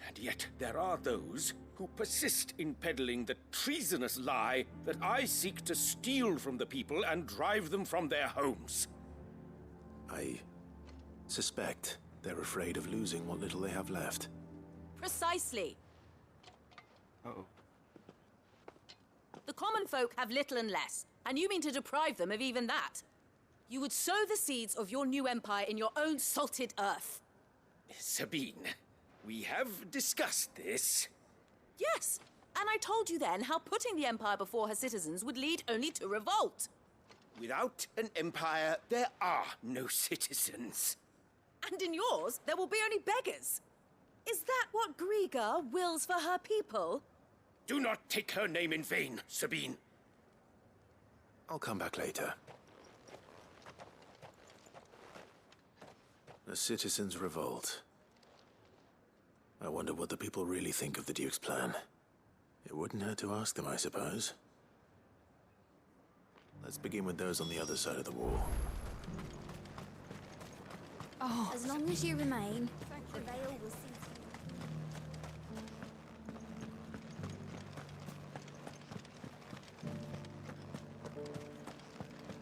And yet there are those who persist in peddling the treasonous lie that I seek to steal from the people and drive them from their homes. I suspect they're afraid of losing what little they have left. Precisely. Uh-oh. The common folk have little and less, and you mean to deprive them of even that. You would sow the seeds of your new empire in your own salted earth. Sabine, we have discussed this. Yes, and I told you then how putting the empire before her citizens would lead only to revolt. Without an empire, there are no citizens. And in yours, there will be only beggars. Is that what Griga wills for her people? Do not take her name in vain, Sabine. I'll come back later. The citizens revolt. I wonder what the people really think of the Duke's plan. It wouldn't hurt to ask them, I suppose. Let's begin with those on the other side of the wall. Oh. As long as you remain, the veil will see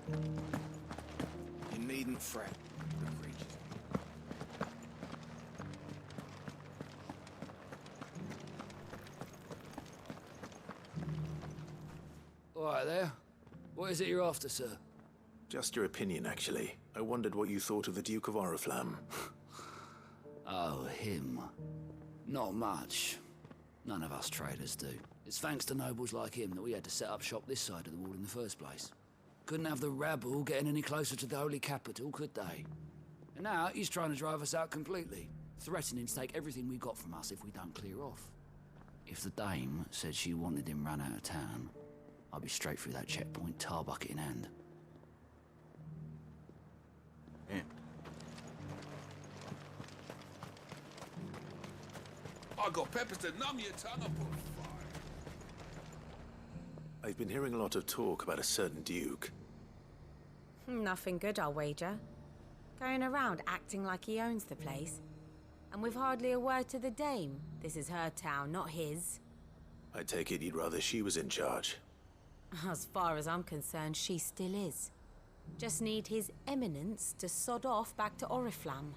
to you. You needn't fret. The creatures. All right there. What is it you're after, sir? Just your opinion, actually. I wondered what you thought of the Duke of Oriflamme. Oh, him. Not much. None of us traders do. It's thanks to nobles like him that we had to set up shop this side of the wall in the first place. Couldn't have the rabble getting any closer to the holy capital, could they? And now he's trying to drive us out completely, threatening to take everything we got from us if we don't clear off. If the dame said she wanted him run out of town, I'd be straight through that checkpoint, tar bucket in hand. Damn. I got peppers to numb your tongue up on fire. I've been hearing a lot of talk about a certain Duke. Nothing good, I'll wager. Going around acting like he owns the place. And with hardly a word to the dame. This is her town, not his. I take it you'd rather she was in charge. As far as I'm concerned, she still is. Just need his eminence to sod off back to Oriflamme.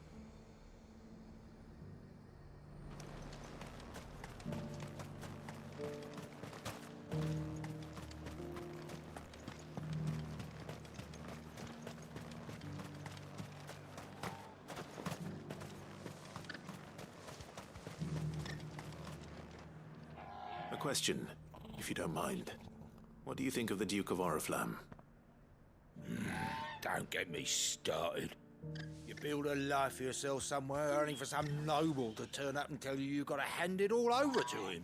A question, if you don't mind. What do you think of the Duke of Oriflamme? Don't get me started. You build a life for yourself somewhere, only for some noble to turn up and tell you you've got to hand it all over to him.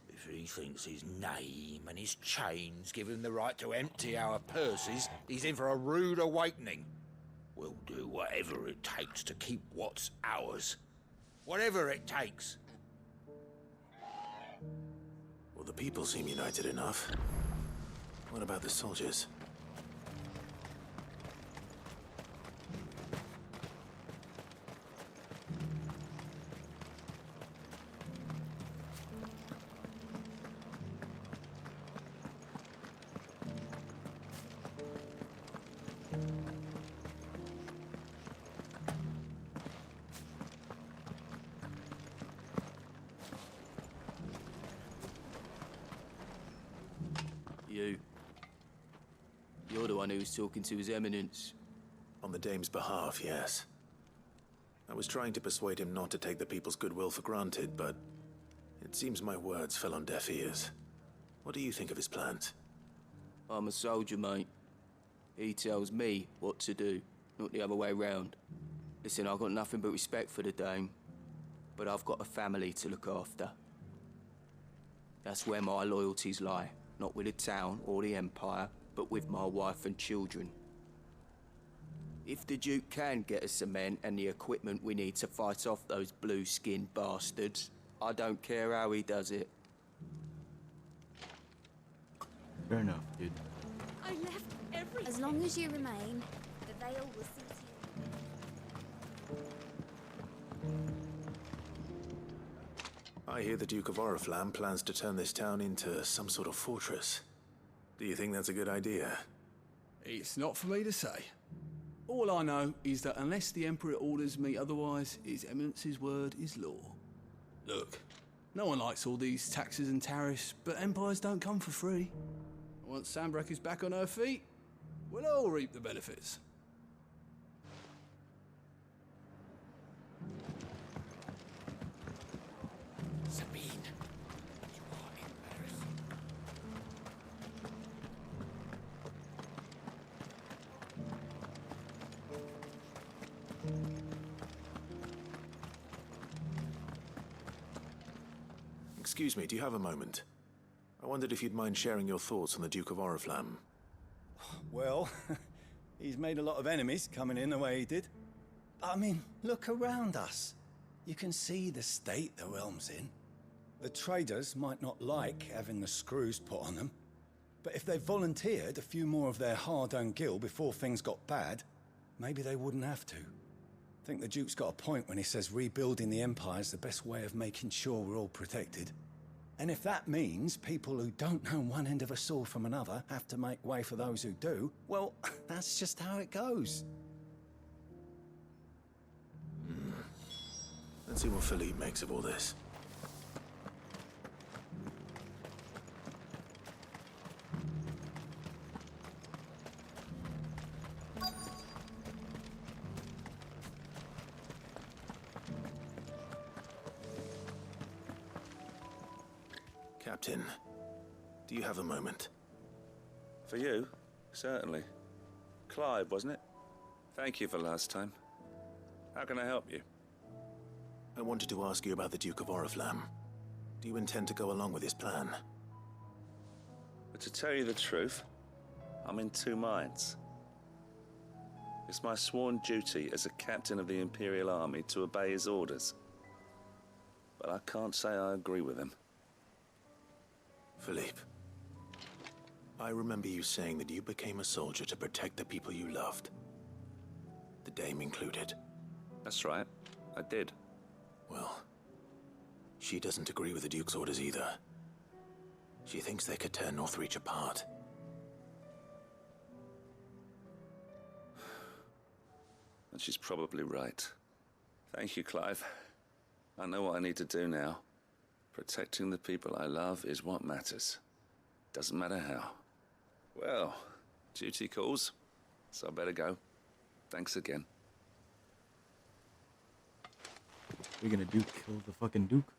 If he thinks his name and his chains give him the right to empty our purses, he's in for a rude awakening. We'll do whatever it takes to keep what's ours. Whatever it takes. Well, the people seem united enough. What about the soldiers? You're the one who was talking to His Eminence. On the dame's behalf, yes. I was trying to persuade him not to take the people's goodwill for granted, but it seems my words fell on deaf ears. What do you think of his plans? I'm a soldier, mate. He tells me what to do, not the other way round. Listen, I've got nothing but respect for the dame. but I've got a family to look after. That's where my loyalties lie, not with the town or the Empire, but with my wife and children. If the Duke can get us cement and the equipment we need to fight off those blue-skinned bastards, I don't care how he does it. Fair enough, dude. I left everything. As long as you remain, the Veil will see to you. I hear the Duke of Oriflamme plans to turn this town into some sort of fortress. Do you think that's a good idea? It's not for me to say. All I know is that unless the Emperor orders me otherwise, His Eminence's word is law. Look, no one likes all these taxes and tariffs, but empires don't come for free. Once Sanbreque is back on her feet, we'll all reap the benefits. Sabine, you are embarrassing. Excuse me, do you have a moment? I wondered if you'd mind sharing your thoughts on the Duke of Oriflamme. Well, he's made a lot of enemies coming in the way he did. I mean, look around us. You can see the state the realm's in. The traders might not like having the screws put on them, but if they volunteered a few more of their hard-earned gil before things got bad, maybe they wouldn't have to. I think the Duke's got a point when he says rebuilding the Empire's the best way of making sure we're all protected. And if that means people who don't know one end of a sword from another have to make way for those who do, well, that's just how it goes. Let's see what Philippe makes of all this. Captain, do you have a moment? For you? Certainly. Clive, wasn't it? Thank you for last time. How can I help you? I wanted to ask you about the Duke of Oriflamme. Do you intend to go along with his plan? But to tell you the truth, I'm in two minds. It's my sworn duty as a captain of the Imperial Army to obey his orders. But I can't say I agree with him. Philippe, I remember you saying that you became a soldier to protect the people you loved. The Dame included. That's right, I did. Well, she doesn't agree with the Duke's orders either. She thinks they could tear Northreach apart. And she's probably right. Thank you, Clive. I know what I need to do now. Protecting the people I love is what matters. Doesn't matter how. Well, duty calls, so I better go. Thanks again. We're gonna do kill the fucking Duke.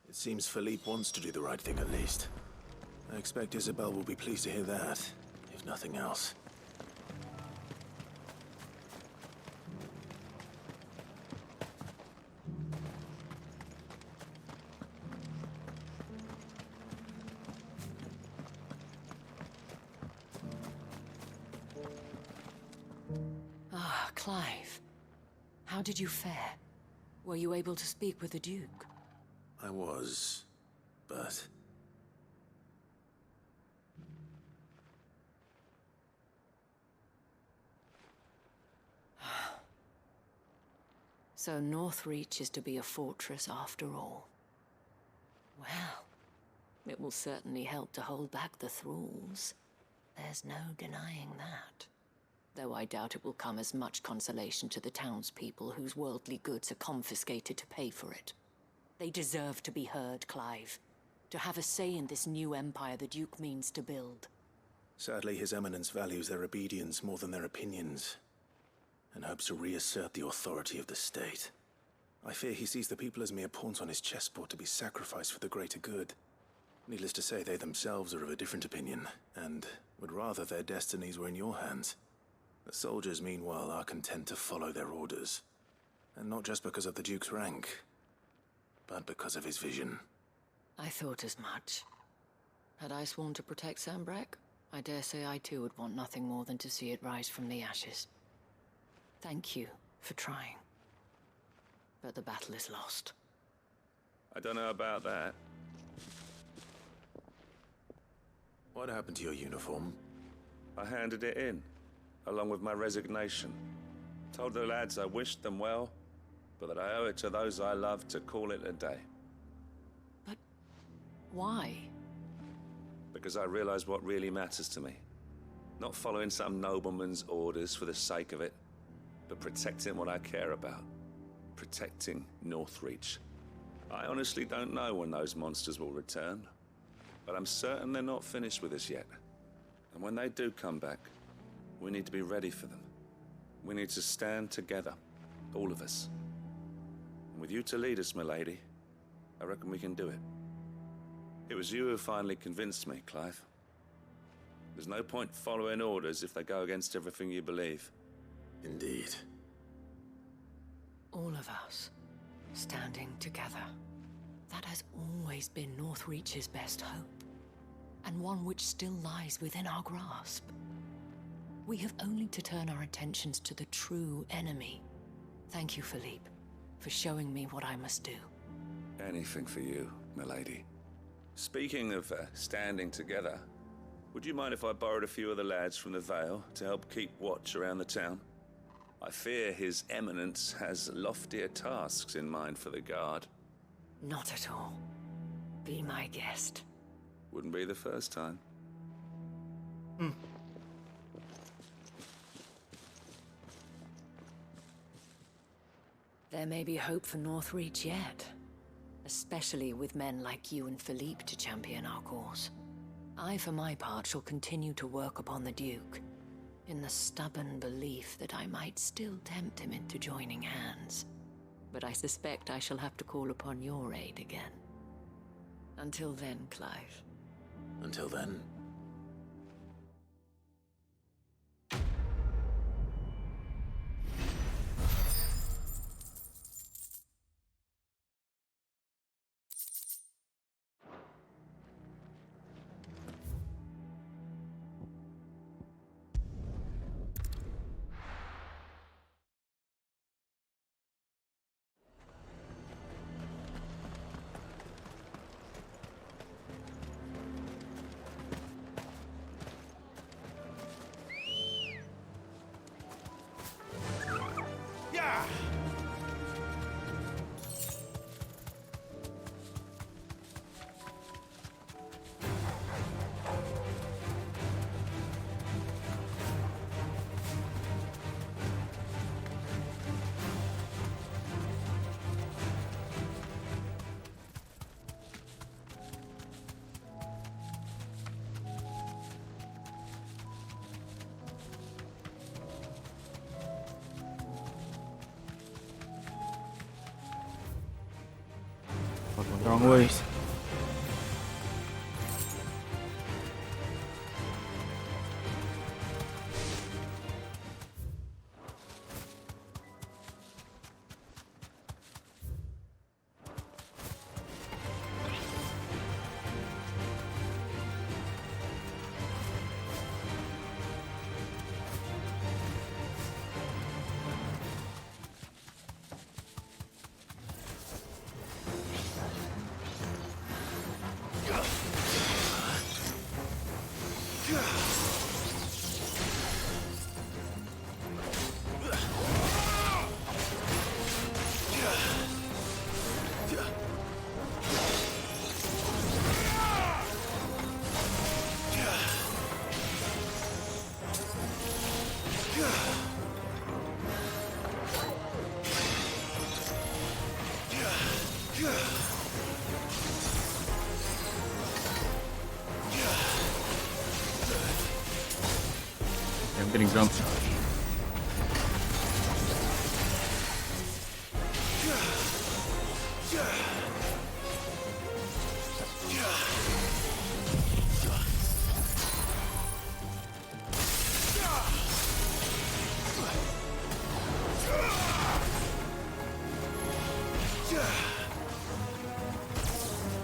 It seems Philippe wants to do the right thing at least. I expect Isabel will be pleased to hear that, if nothing else. Clive, how did you fare? Were you able to speak with the Duke? I was, but... So Northreach is to be a fortress after all. Well, it will certainly help to hold back the thralls. There's no denying that. Though I doubt it will come as much consolation to the townspeople whose worldly goods are confiscated to pay for it. They deserve to be heard, Clive. To have a say in this new empire the Duke means to build. Sadly, His Eminence values their obedience more than their opinions, and hopes to reassert the authority of the state. I fear he sees the people as mere pawns on his chessboard to be sacrificed for the greater good. Needless to say, they themselves are of a different opinion, and would rather their destinies were in your hands. The soldiers, meanwhile, are content to follow their orders. And not just because of the Duke's rank, but because of his vision. I thought as much. Had I sworn to protect Sambrek, I dare say I too would want nothing more than to see it rise from the ashes. Thank you for trying. But the battle is lost. I don't know about that. What happened to your uniform? I handed it in, along with my resignation. Told the lads I wished them well, but that I owe it to those I love to call it a day. But why? Because I realize what really matters to me. Not following some nobleman's orders for the sake of it, but protecting what I care about. Protecting Northreach. I honestly don't know when those monsters will return, but I'm certain they're not finished with us yet. And when they do come back, we need to be ready for them. We need to stand together, all of us. And with you to lead us, milady, I reckon we can do it. It was you who finally convinced me, Clive. There's no point following orders if they go against everything you believe. Indeed. All of us, standing together. That has always been Northreach's best hope, and one which still lies within our grasp. We have only to turn our attentions to the true enemy. Thank you, Philippe, for showing me what I must do. Anything for you, milady. Speaking of standing together, would you mind if I borrowed a few of the lads from the Vale to help keep watch around the town? I fear His Eminence has loftier tasks in mind for the guard. Not at all. Be my guest. Wouldn't be the first time. There may be hope for Northreach yet. Especially with men like you and Philippe to champion our cause. I, for my part, shall continue to work upon the Duke, in the stubborn belief that I might still tempt him into joining hands. But I suspect I shall have to call upon your aid again. Until then, Clive. Until then. Wrong way. I'm getting jumped.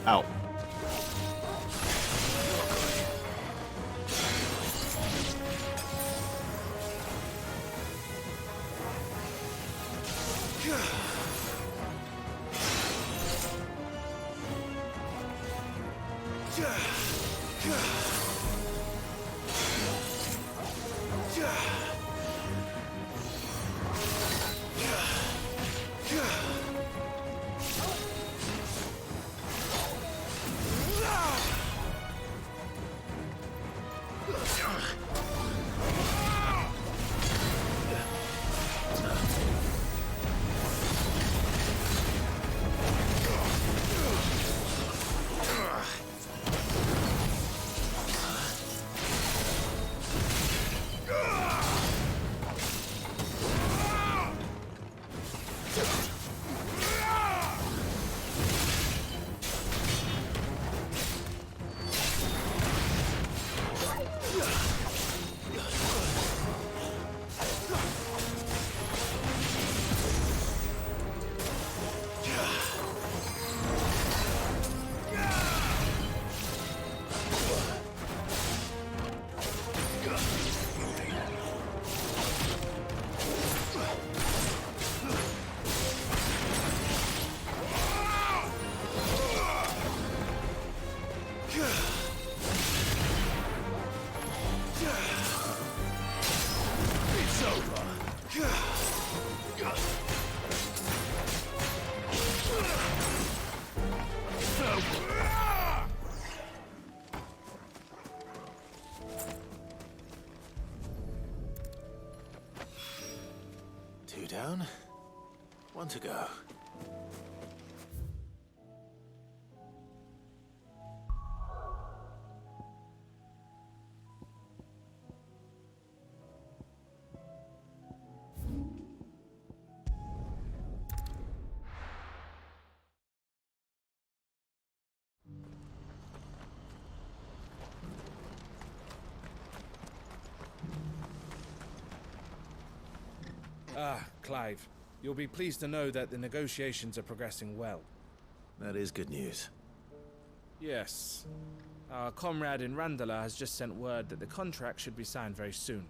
Ow. Two down, one to go. Ah, Clive. You'll be pleased to know that the negotiations are progressing well. That is good news. Yes. Our comrade in Randala has just sent word that the contract should be signed very soon.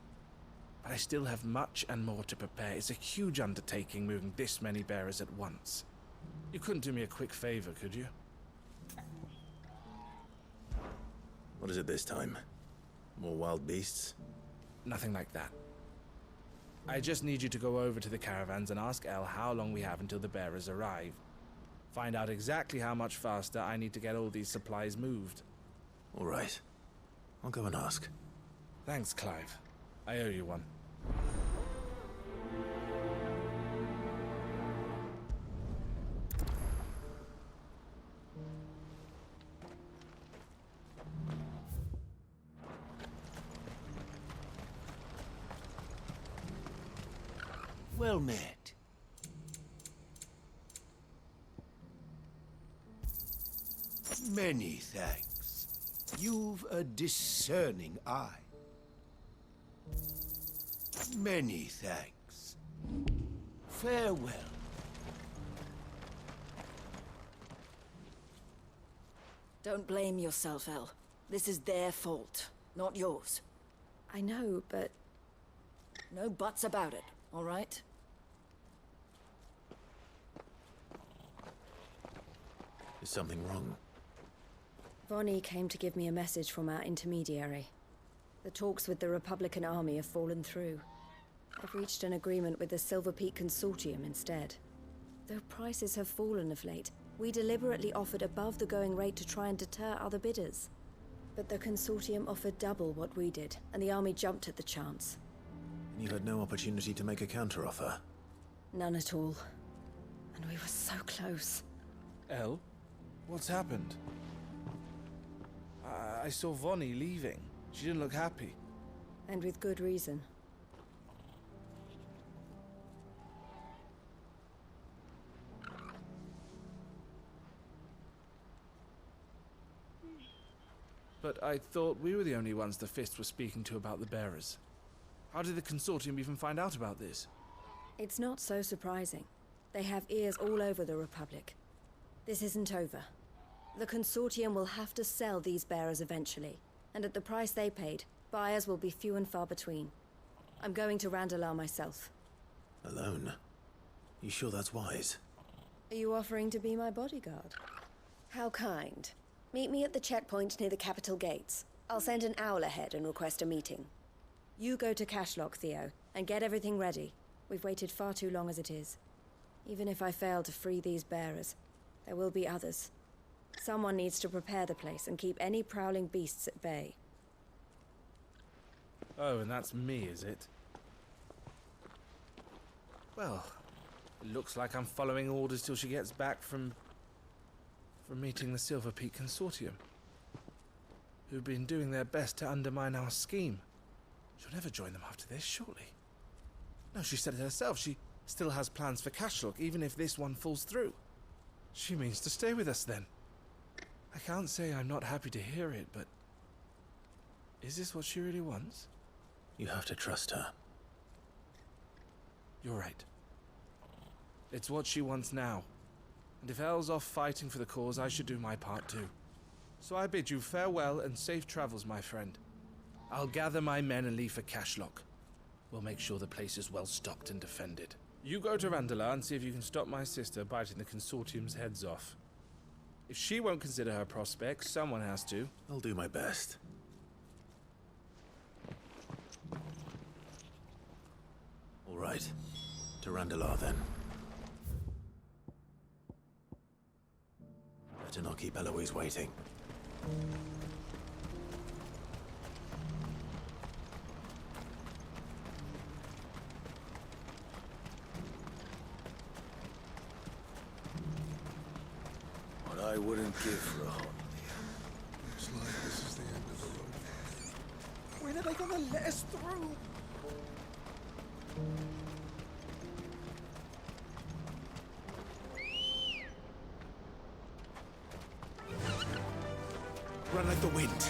But I still have much and more to prepare. It's a huge undertaking moving this many bearers at once. You couldn't do me a quick favor, could you? What is it this time? More wild beasts? Nothing like that. I just need you to go over to the caravans and ask El how long we have until the bearers arrive. Find out exactly how much faster I need to get all these supplies moved. All right. I'll go and ask. Thanks, Clive. I owe you one. Well met. Many thanks. You've a discerning eye. Many thanks. Farewell. Don't blame yourself, El. This is their fault, not yours. I know, but... No buts about it, all right? Is something wrong? Vonnie came to give me a message from our intermediary. The talks with the Republican army have fallen through. I've reached an agreement with the Silver Peak Consortium instead. Though prices have fallen of late, we deliberately offered above the going rate to try and deter other bidders. But the Consortium offered double what we did, and the army jumped at the chance. And you had no opportunity to make a counteroffer? None at all. And we were so close. El? What's happened? I saw Vonnie leaving. She didn't look happy. And with good reason. But I thought we were the only ones the Fist were speaking to about the bearers. How did the Consortium even find out about this? It's not so surprising. They have ears all over the Republic. This isn't over. The Consortium will have to sell these bearers eventually, and at the price they paid, buyers will be few and far between. I'm going to Randalar myself. Alone? You sure that's wise? Are you offering to be my bodyguard? How kind. Meet me at the checkpoint near the capital gates. I'll send an owl ahead and request a meeting. You go to Cashlock, Theo, and get everything ready. We've waited far too long as it is. Even if I fail to free these bearers, there will be others. Someone needs to prepare the place and keep any prowling beasts at bay. Oh, and that's me, is it? Well, it looks like I'm following orders till she gets back from meeting the Silver Peak Consortium, who've been doing their best to undermine our scheme. She'll never join them after this, surely. No, she said it herself. She still has plans for Cashlock, even if this one falls through. She means to stay with us, then. I can't say I'm not happy to hear it, but... is this what she really wants? You have to trust her. You're right. It's what she wants now. And if Elle's off fighting for the cause, I should do my part too. So I bid you farewell and safe travels, my friend. I'll gather my men and leave for Cashlock. We'll make sure the place is well stocked and defended. You go to Randalar and see if you can stop my sister biting the Consortium's heads off. If she won't consider her prospects, someone has to. I'll do my best. All right. To Randalar, then. Better not keep Eloise waiting. What I wouldn't give for a hot meal. Looks like this is the end of the road. When are they gonna let us through? Run like the wind.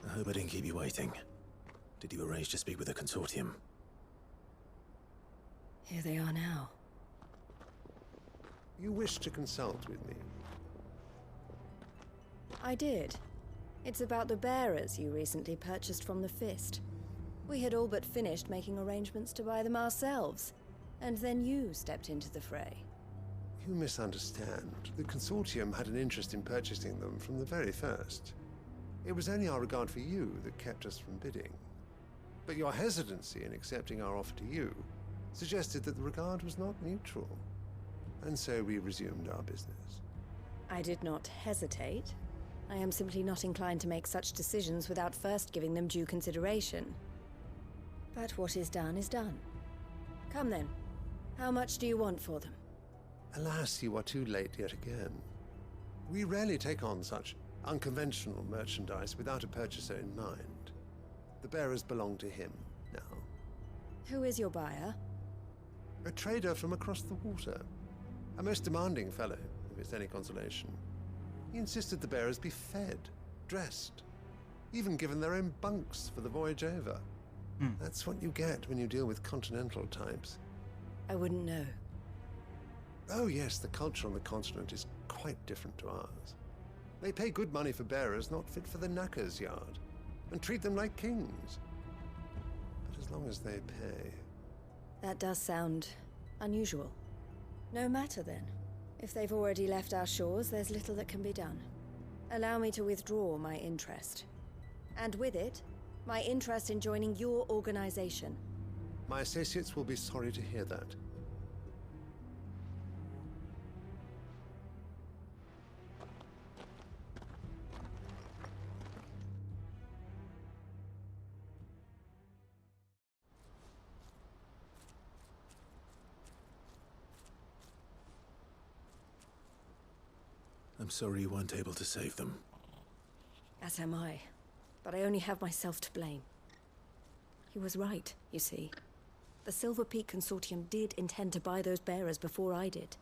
I hope I didn't keep you waiting. Did you arrange to speak with the Consortium? Here they are now. You wish to consult with me? I did. It's about the bearers you recently purchased from the Fist. We had all but finished making arrangements to buy them ourselves, and then you stepped into the fray. You misunderstand. The Consortium had an interest in purchasing them from the very first. It was only our regard for you that kept us from bidding. But your hesitancy in accepting our offer to you suggested that the regard was not mutual. And so we resumed our business. I did not hesitate. I am simply not inclined to make such decisions without first giving them due consideration. But what is done is done. Come then. How much do you want for them? Alas, you are too late yet again. We rarely take on such unconventional merchandise without a purchaser in mind. The bearers belong to him now. Who is your buyer? A trader from across the water. A most demanding fellow, if it's any consolation. He insisted the bearers be fed, dressed, even given their own bunks for the voyage over. That's what you get when you deal with continental types. I wouldn't know. Oh yes, the culture on the continent is quite different to ours. They pay good money for bearers not fit for the knacker's yard, and treat them like kings. But as long as they pay... That does sound unusual. No matter then. If they've already left our shores, there's little that can be done. Allow me to withdraw my interest. And with it, my interest in joining your organization. My associates will be sorry to hear that. I'm sorry you weren't able to save them. As am I. But I only have myself to blame. He was right, you see. The Silver Peak Consortium did intend to buy those bearers before I did.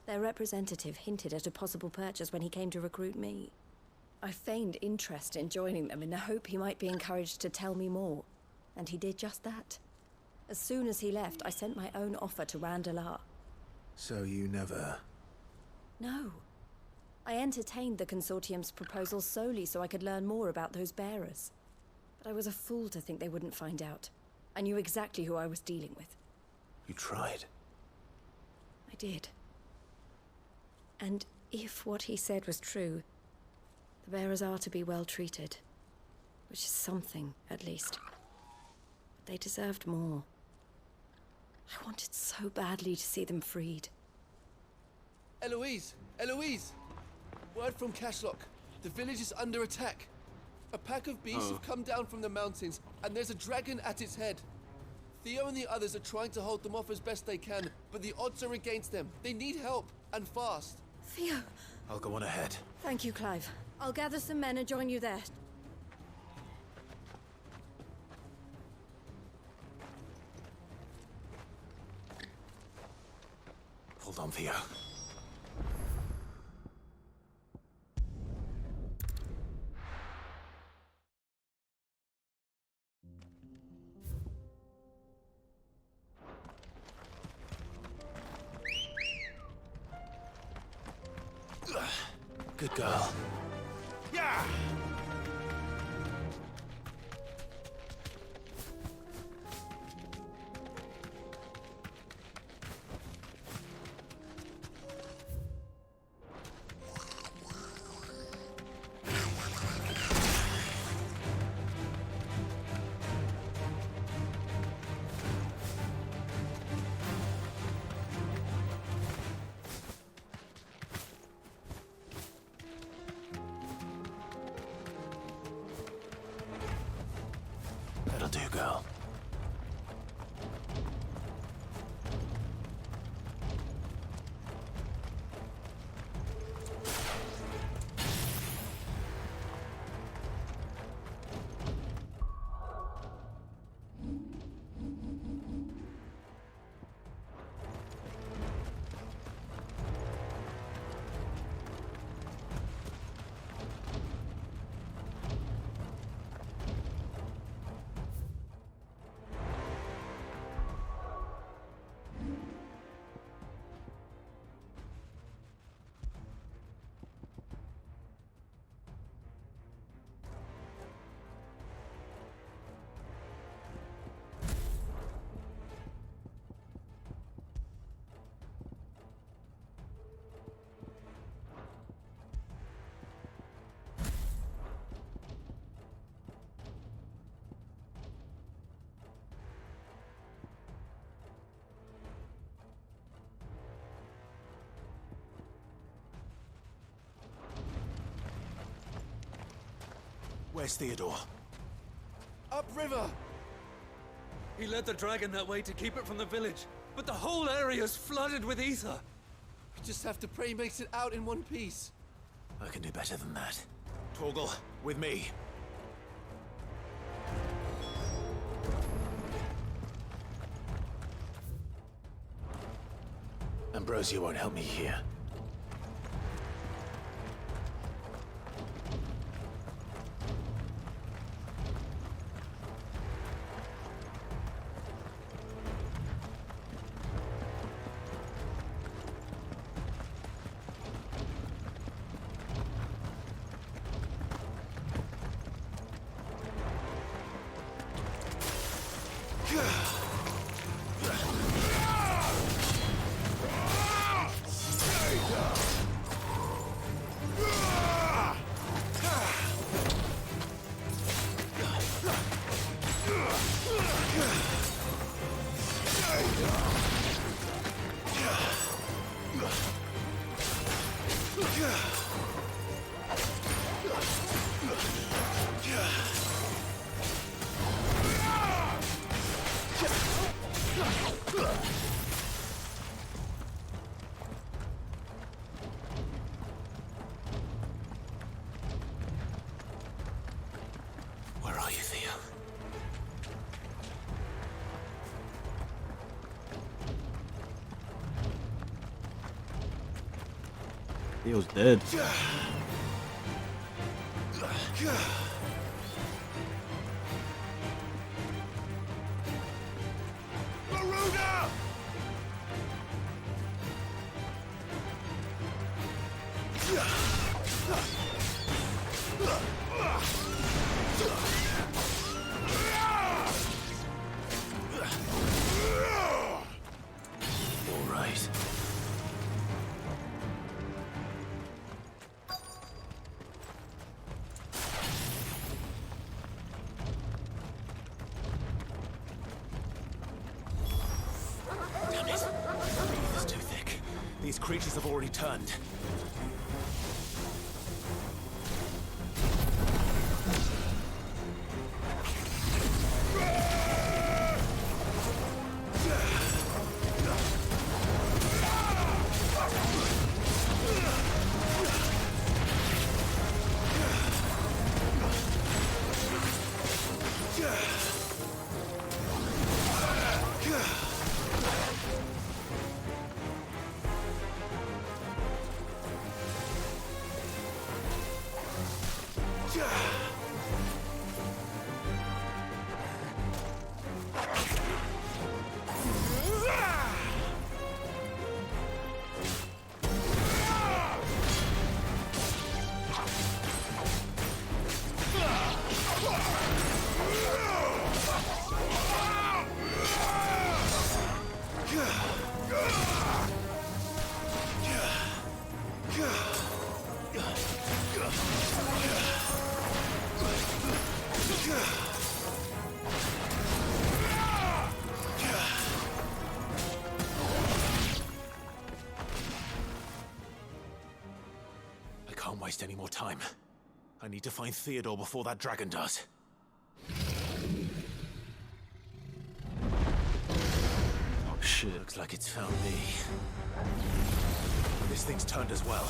Their representative hinted at a possible purchase when he came to recruit me. I feigned interest in joining them in the hope he might be encouraged to tell me more. And he did just that. As soon as he left, I sent my own offer to Randalar. So you never... No. I entertained the Consortium's proposal solely so I could learn more about those bearers. But I was a fool to think they wouldn't find out. I knew exactly who I was dealing with. You tried. I did. And if what he said was true, the bearers are to be well treated. Which is something, at least. But they deserved more. I wanted so badly to see them freed. Eloise! Eloise! Word from Cashlock. The village is under attack. A pack of beasts have come down from the mountains, and there's a dragon at its head. Theo and the others are trying to hold them off as best they can, but the odds are against them. They need help, and fast. Theo! I'll go on ahead. Thank you, Clive. I'll gather some men and join you there. Hold on, Theo. Good girl. Yeah! That'll do, girl. Where's Theodore? Upriver! He led the dragon that way to keep it from the village, but the whole area's flooded with ether. We just have to pray he makes it out in one piece. I can do better than that. Torgal, with me. Ambrosia won't help me here. Theo's dead. All right. Damn it. Breathe is too thick. These creatures have already turned. I can't waste any more time. I need to find Theodore before that dragon does. Oh shit. Looks like it's found me. This thing's turned as well.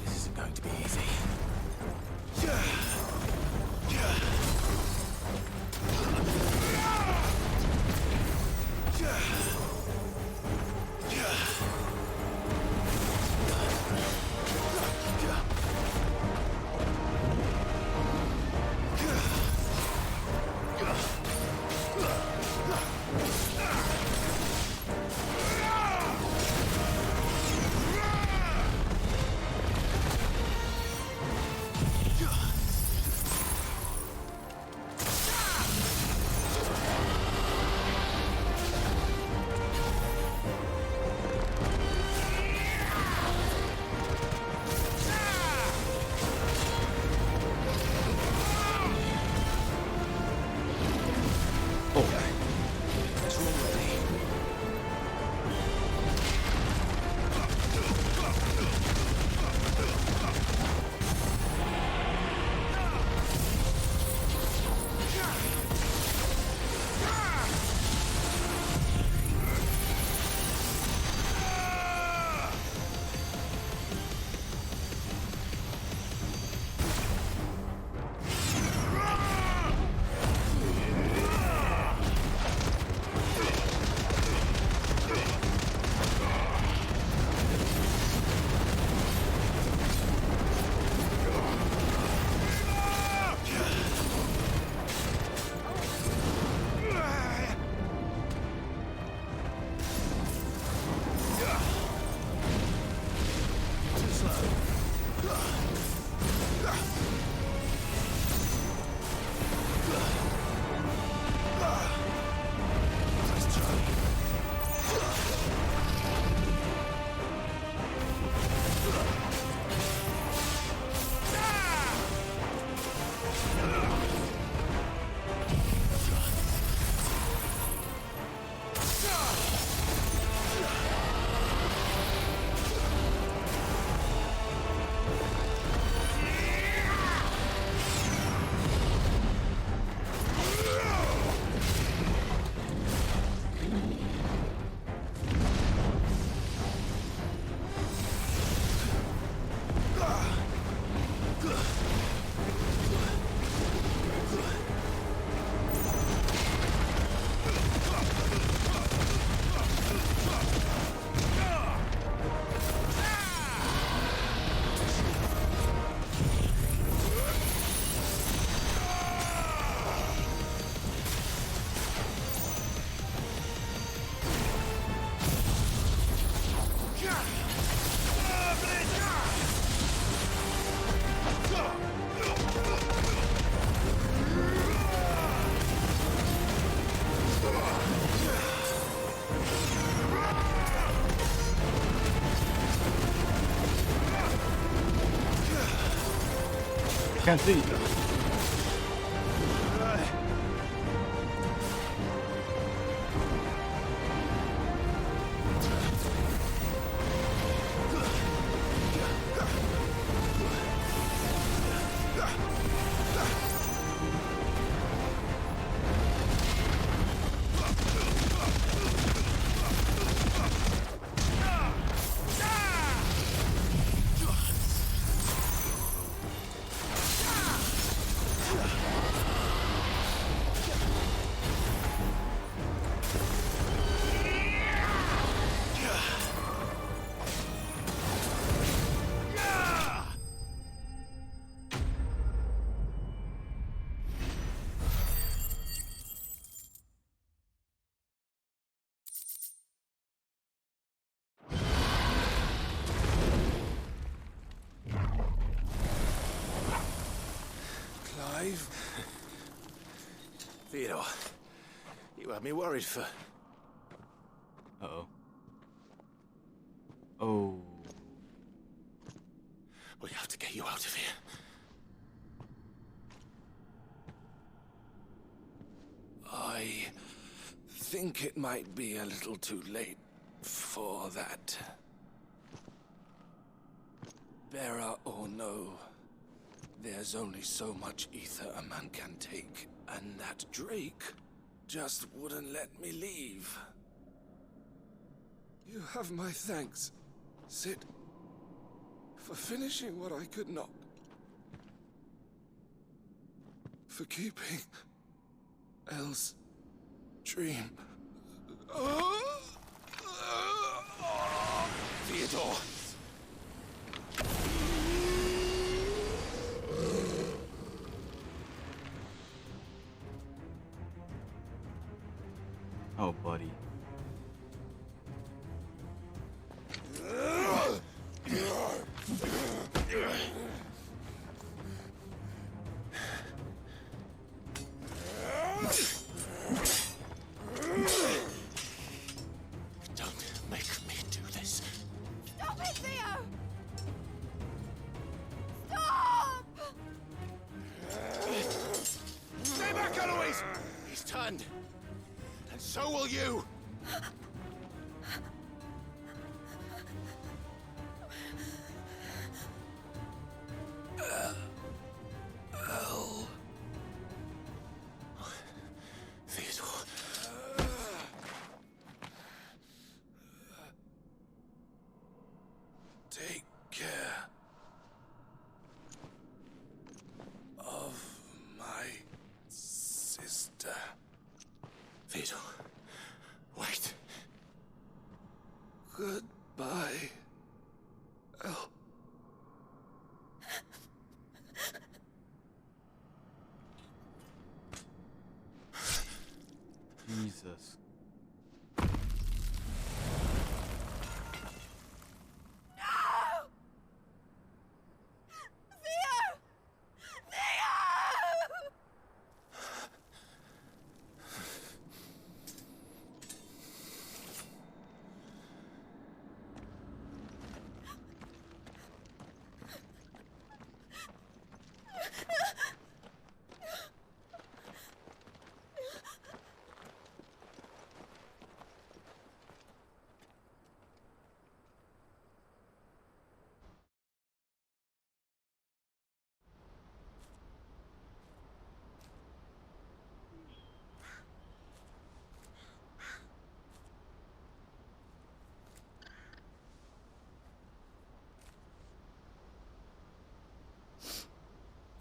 This isn't going to be easy. can't see. Theodore, you had me worried for... Uh-oh. Oh. We have to get you out of here. I think it might be a little too late for that. Bearer or no, there's only so much ether a man can take, and that Drake just wouldn't let me leave. You have my thanks, Sid, for finishing what I could not. For keeping Elle's dream. Theodore! Oh, buddy. Don't make me do this. Stop it, Theo! Stop! Stay back, Eloise! He's turned. And so will you! Elle. Theodore. Take care of my sister. Theodore, wait. Goodbye, Elle. Jesus. No! Theo! Theo!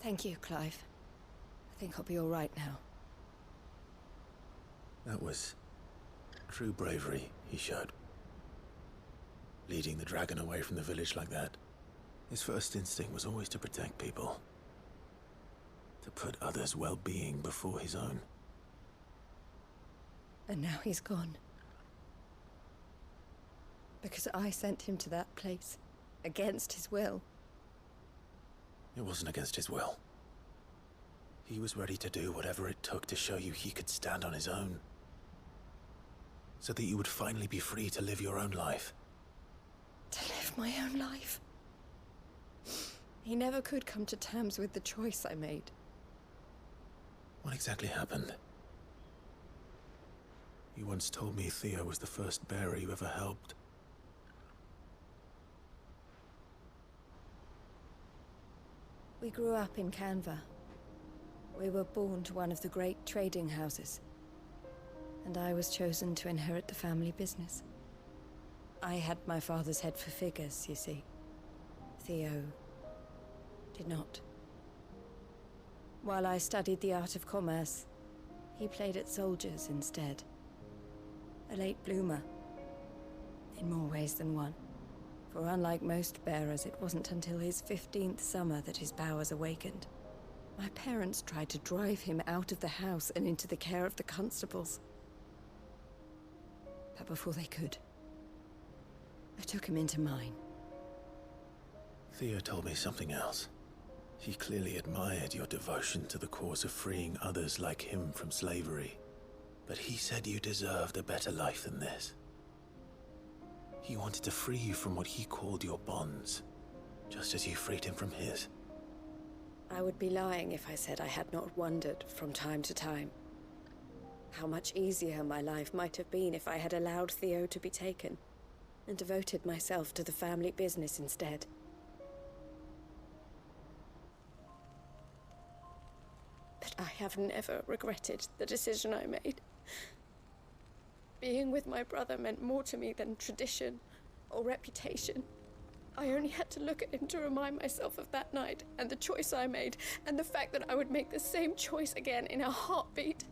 Thank you, Clive. I think I'll be all right now. That was true bravery he showed. Leading the dragon away from the village like that. His first instinct was always to protect people. To put others' well-being before his own. And now he's gone. Because I sent him to that place, against his will. It wasn't against his will. He was ready to do whatever it took to show you he could stand on his own. So that you would finally be free to live your own life. To live my own life? He never could come to terms with the choice I made. What exactly happened? You once told me Theo was the first bearer you ever helped. We grew up in Canva. We were born to one of the great trading houses. And I was chosen to inherit the family business. I had my father's head for figures, you see. Theo did not. While I studied the art of commerce, he played at soldiers instead. A late bloomer, in more ways than one. For unlike most bearers, it wasn't until his 15th summer that his powers awakened. My parents tried to drive him out of the house and into the care of the constables. But before they could, I took him into mine. Theo told me something else. He clearly admired your devotion to the cause of freeing others like him from slavery. But he said you deserved a better life than this. He wanted to free you from what he called your bonds, just as you freed him from his. I would be lying if I said I had not wondered from time to time how much easier my life might have been if I had allowed Theo to be taken and devoted myself to the family business instead. But I have never regretted the decision I made. Being with my brother meant more to me than tradition or reputation. I only had to look at him to remind myself of that night and the choice I made, and the fact that I would make the same choice again in a heartbeat.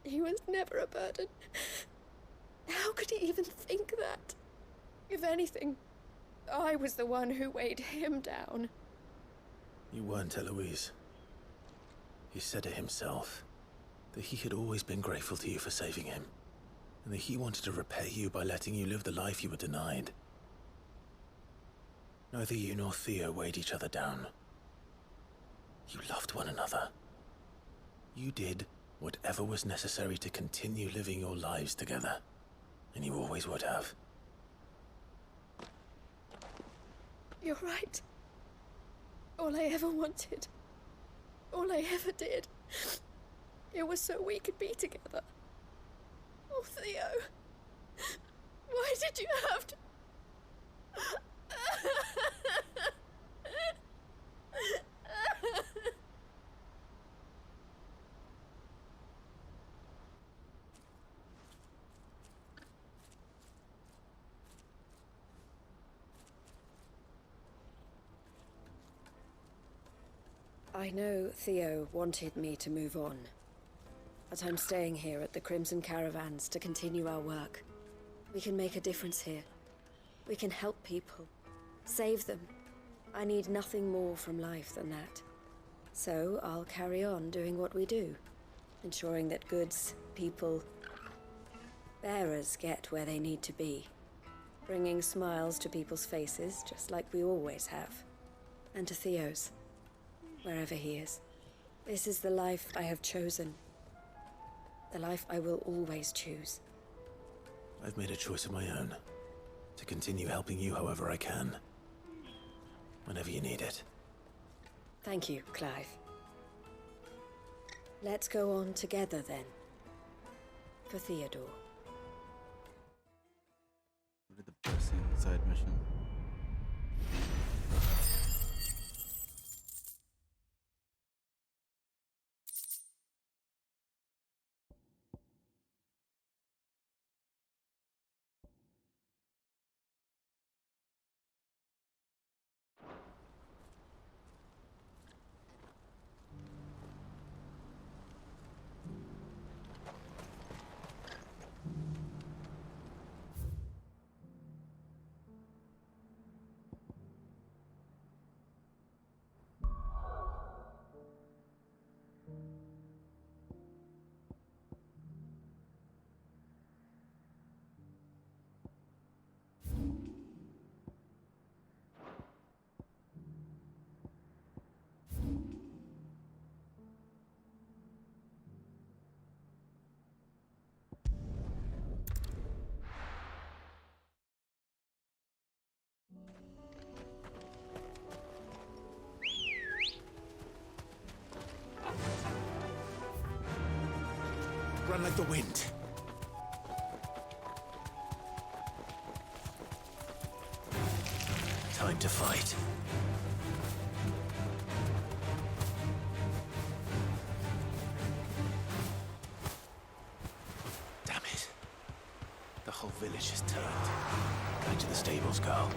He was never a burden. How could he even think that? If anything, I was the one who weighed him down. You weren't, Eloise. He said it himself, that he had always been grateful to you for saving him, and that he wanted to repay you by letting you live the life you were denied. Neither you nor Theo weighed each other down. You loved one another. You did whatever was necessary to continue living your lives together, and you always would have. You're right. All I ever wanted, all I ever did, it was so we could be together. Oh, Theo, why did you have to... I know Theo wanted me to move on, but I'm staying here at the Crimson Caravans to continue our work. We can make a difference here. We can help people, save them. I need nothing more from life than that. So I'll carry on doing what we do, ensuring that goods, people, bearers get where they need to be, bringing smiles to people's faces just like we always have, and to Theo's. Wherever he is. This is the life I have chosen. The life I will always choose. I've made a choice of my own, to continue helping you however I can, whenever you need it. Thank you, Clive. Let's go on together then. For Theodore. What are the blessing side mission? run like the wind. Time to fight. Damn it. The whole village has turned. Back to the stables, go.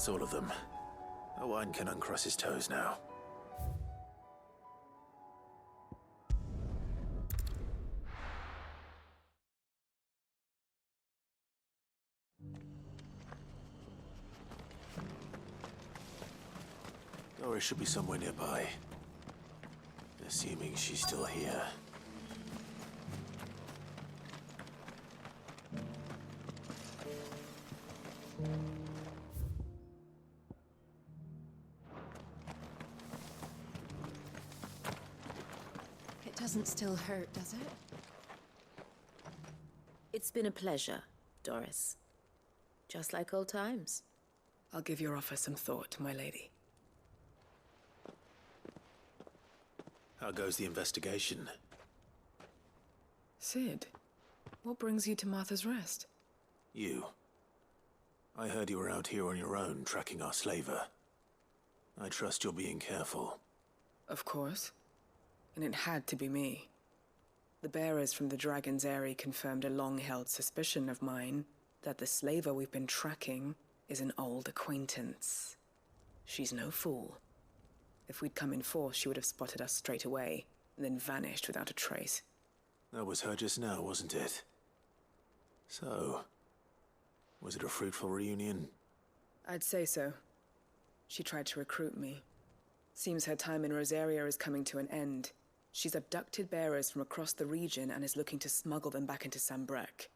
That's all of them. Owen can uncross his toes now. Doris should be somewhere nearby. Assuming she's still here. It doesn't still hurt, does it? It's been a pleasure. Doris. Just like old times. I'll give your offer some thought, my lady. How goes the investigation? Sid, what brings you to Martha's Rest? You. I heard you were out here on your own, tracking our slaver. I trust you're being careful. Of course. And it had to be me. The bearers from the Dragon's Eyrie confirmed a long-held suspicion of mine that the slaver we've been tracking is an old acquaintance. She's no fool. If we'd come in force, she would have spotted us straight away, and then vanished without a trace. That was her just now, wasn't it? So, was it a fruitful reunion? I'd say so. She tried to recruit me. Seems her time in Rosaria is coming to an end. She's abducted bearers from across the region and is looking to smuggle them back into Sambrek.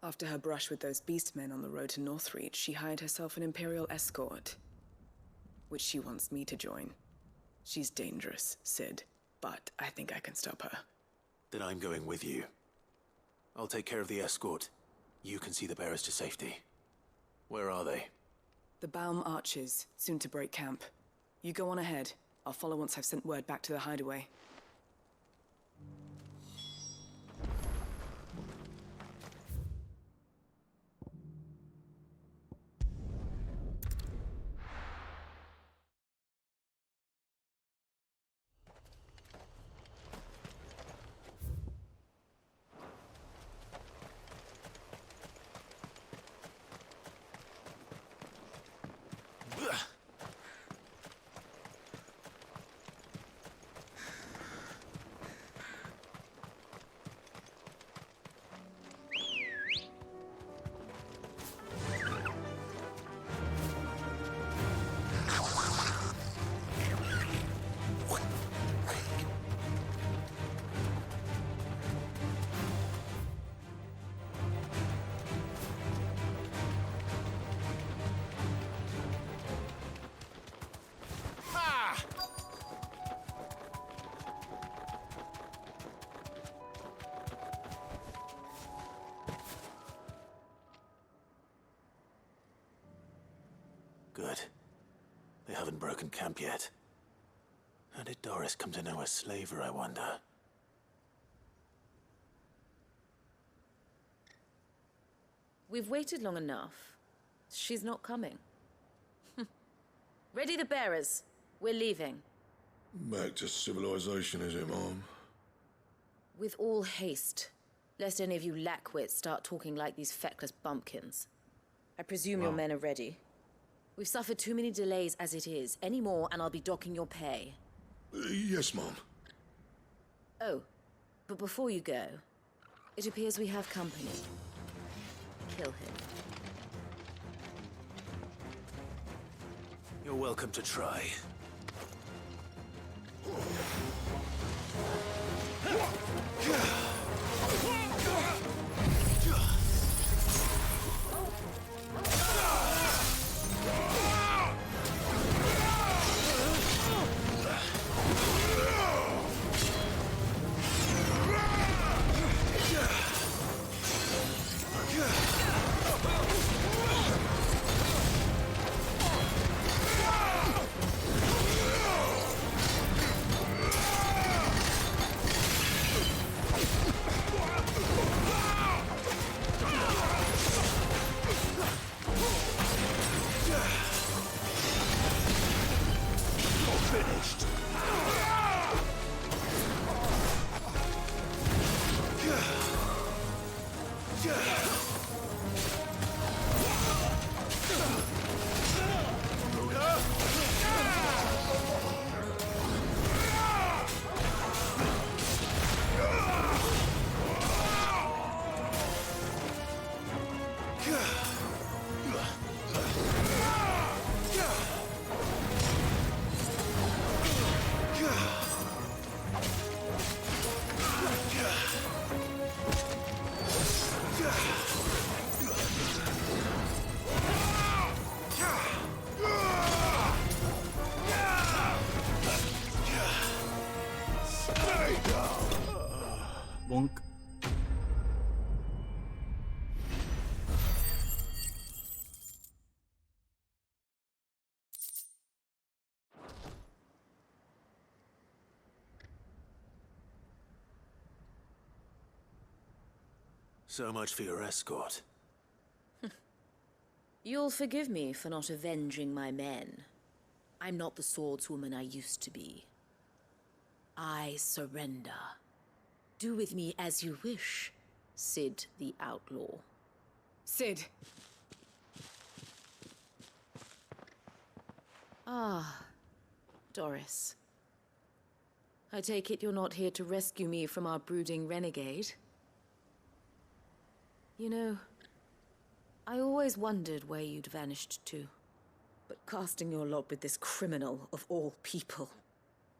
After her brush with those beastmen on the road to Northreach, she hired herself an Imperial escort, which she wants me to join. She's dangerous, Sid, but I think I can stop her. Then I'm going with you. I'll take care of the escort. You can see the bearers to safety. Where are they? The Baum Archers, soon to break camp. You go on ahead. I'll follow once I've sent word back to the hideaway. Good. They haven't broken camp yet. How did Doris come to know a slaver, I wonder? We've waited long enough. She's not coming. Ready the bearers. We're leaving. Back to civilization, is it, Mom? With all haste, lest any of you lackwits start talking like these feckless bumpkins. I presume your men are ready. We've suffered too many delays as it is. Any more, and I'll be docking your pay. Yes, Mom. Oh, but before you go, it appears we have company. Kill him. You're welcome to try. Bonk. So much for your escort. You'll forgive me for not avenging my men. I'm not the swordswoman I used to be. I surrender. Do with me as you wish, Sid the Outlaw. Sid! Ah, Doris. I take it you're not here to rescue me from our brooding renegade? You know, I always wondered where you'd vanished to. But casting your lot with this criminal of all people...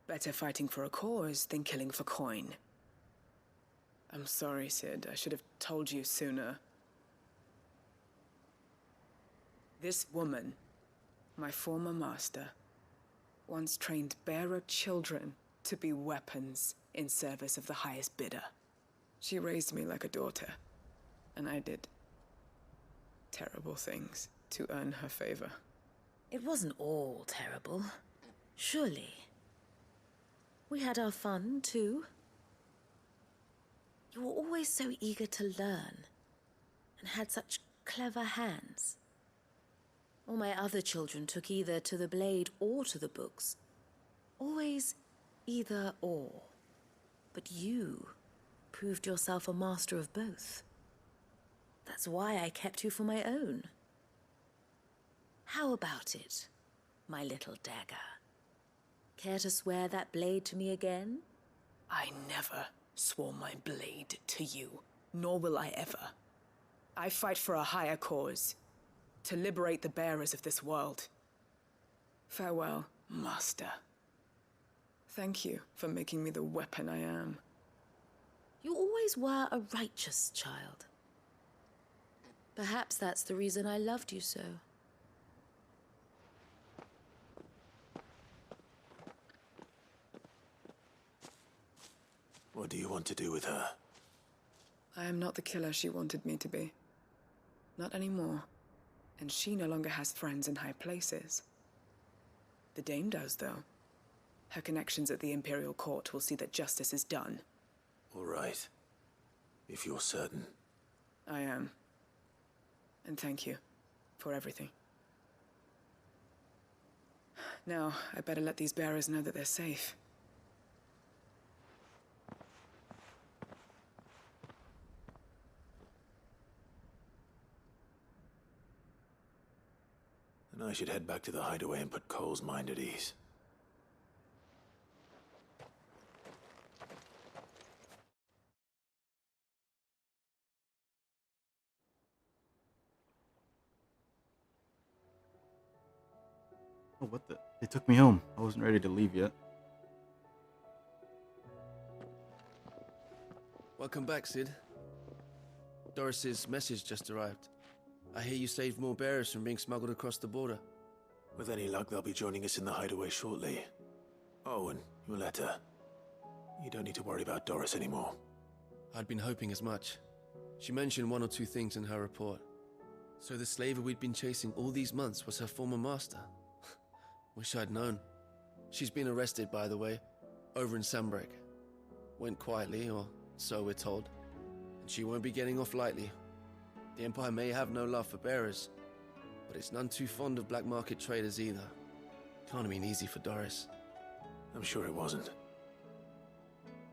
Better fighting for a cause than killing for coin. I'm sorry, Sid. I should have told you sooner. This woman, my former master, once trained bearer children to be weapons in service of the highest bidder. She raised me like a daughter, and I did terrible things to earn her favor. It wasn't all terrible, surely. We had our fun, too. You were always so eager to learn, and had such clever hands. All my other children took either to the blade or to the books. Always either or. But you proved yourself a master of both. That's why I kept you for my own. How about it, my little dagger? Care to swear that blade to me again? I never swore my blade to you, nor will I ever. I fight for a higher cause, to liberate the bearers of this world. Farewell, Master. Thank you for making me the weapon I am. You always were a righteous child. Perhaps that's the reason I loved you so. What do you want to do with her? I am not the killer she wanted me to be. Not anymore. And she no longer has friends in high places. The Dame does, though. Her connections at the Imperial Court will see that justice is done. All right. If you're certain. I am. And thank you for everything. Now, I better let these bearers know that they're safe. And I should head back to the hideaway and put Cole's mind at ease. Oh, what the? They took me home. I wasn't ready to leave yet. Welcome back, Sid. Doris's message just arrived. I hear you saved more bearers from being smuggled across the border. With any luck, they'll be joining us in the hideaway shortly. Oh, and your letter. You don't need to worry about Doris anymore. I'd been hoping as much. She mentioned one or two things in her report. So the slaver we'd been chasing all these months was her former master. Wish I'd known. She's been arrested, by the way, over in Sambrek. Went quietly, or so we're told. And she won't be getting off lightly. The Empire may have no love for bearers, but it's none too fond of black market traders either. Can't have been easy for Doris. I'm sure it wasn't.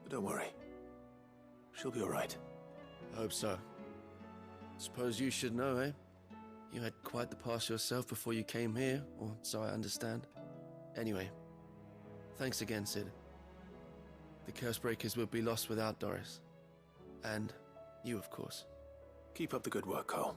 But don't worry. She'll be all right. I hope so. Suppose you should know, eh? You had quite the past yourself before you came here, or so I understand. Anyway, thanks again, Sid. The Cursebreakers would be lost without Doris. And you, of course. Keep up the good work, Cole.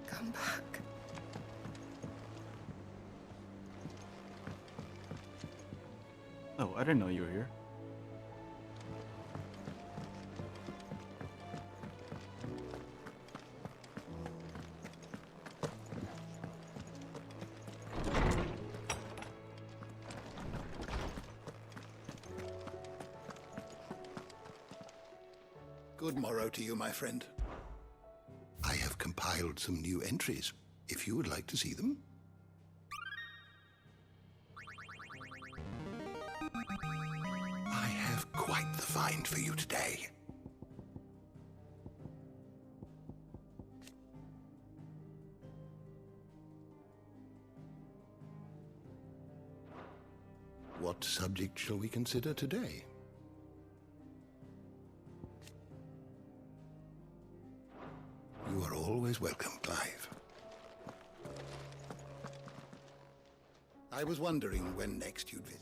Come back. Oh, I didn't know you were here. Good morrow to you, my friend. I have compiled some new entries, if you would like to see them. I have quite the find for you today. What subject shall we consider today? You are always welcome, Clive. I was wondering when next you'd visit.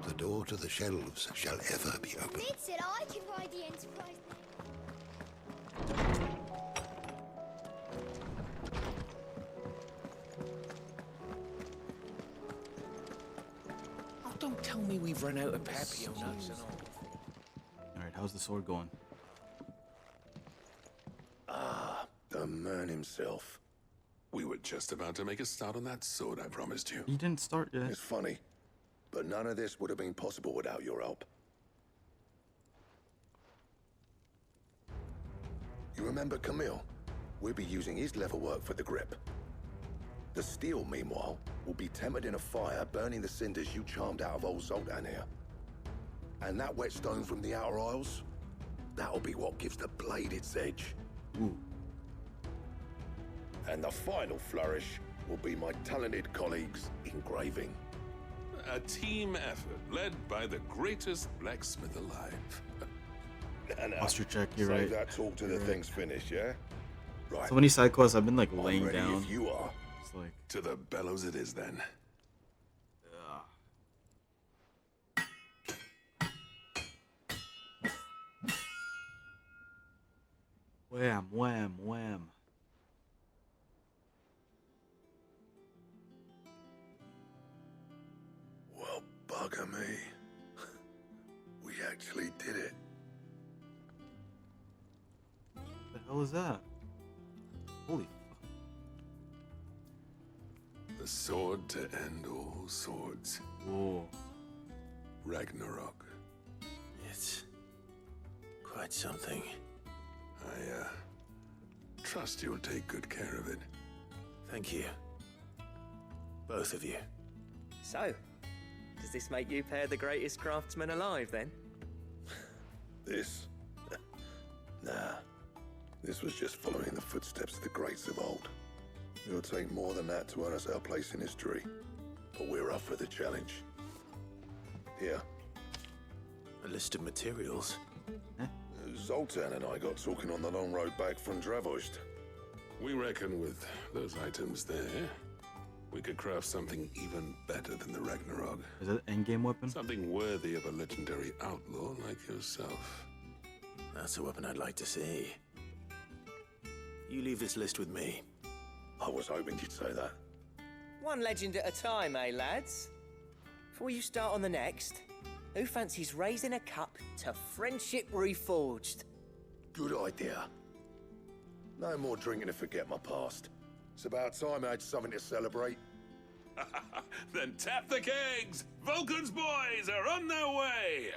The door to the shelves shall ever be open. Sid said I could ride the Enterprise. Oh, don't tell me we've run out of Papio nuts and all. Alright, how's the sword going? Ah, the man himself. We were just about to make a start on that sword I promised you. You didn't start yet. It's funny, but none of this would have been possible without your help. You remember Camille? We'll be using his leather work for the grip. The steel, meanwhile, will be tempered in a fire, burning the cinders you charmed out of old Zoltan here. And that whetstone from the Outer Isles, that'll be what gives the blade its edge. Ooh. And the final flourish will be my talented colleagues' engraving. A team effort led by the greatest blacksmith alive. Posture check, you're Save right. that talk to the thing's finished, yeah? Right. So many side quests, I've been like I'm laying ready down. if you are. It's like To the bellows it is then. wham, wham, wham. Well, bugger me. We actually did it. The hell is that? Holy The sword to end all swords. Whoa. Ragnarok. It's quite something. I, trust you'll take good care of it. Thank you. Both of you. So, does this make you pair the greatest craftsmen alive, then? This? Nah. This was just following the footsteps of the greats of old. It'll take more than that to earn us our place in history. But we're up for the challenge. Here. A list of materials. Zoltan and I got talking on the long road back from Dravost. We reckon with those items there, we could craft something even better than the Ragnarok. Is that an endgame weapon? Something worthy of a legendary outlaw like yourself. That's a weapon I'd like to see. You leave this list with me. I was hoping you'd say that. One legend at a time, eh, lads? Before you start on the next, who fancies raising a cup to friendship reforged? Good idea. No more drinking to forget my past. It's about time I had something to celebrate. Then tap the kegs! Vulcan's boys are on their way!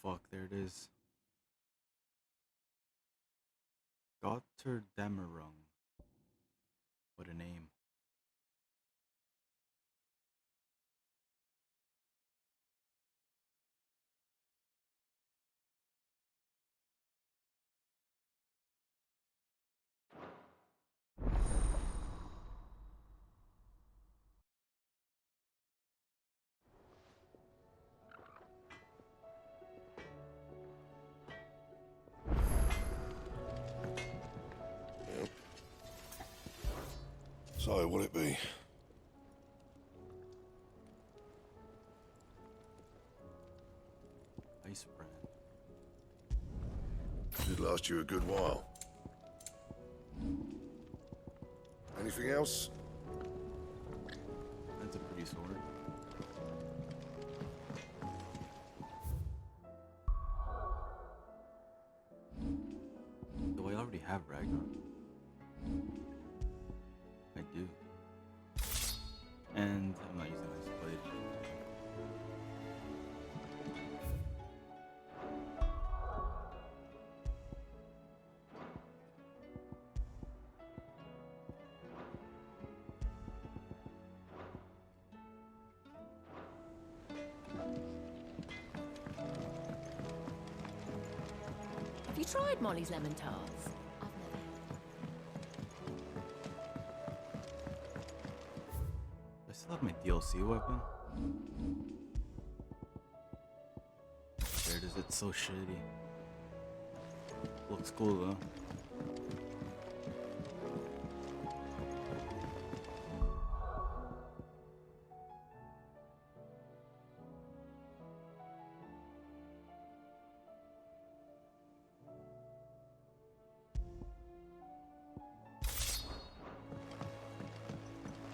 Fuck, there it is. Gotterdamerung. What a name. So, what'll it be? Ice brand. last you a good while. Anything else? That's a pretty sword. Do I already have Ragnar? I do. And I'm not using Ice Blade. Have you tried Molly's lemon tarts? I still have my DLC weapon. Where does it so shitty? Looks cool though.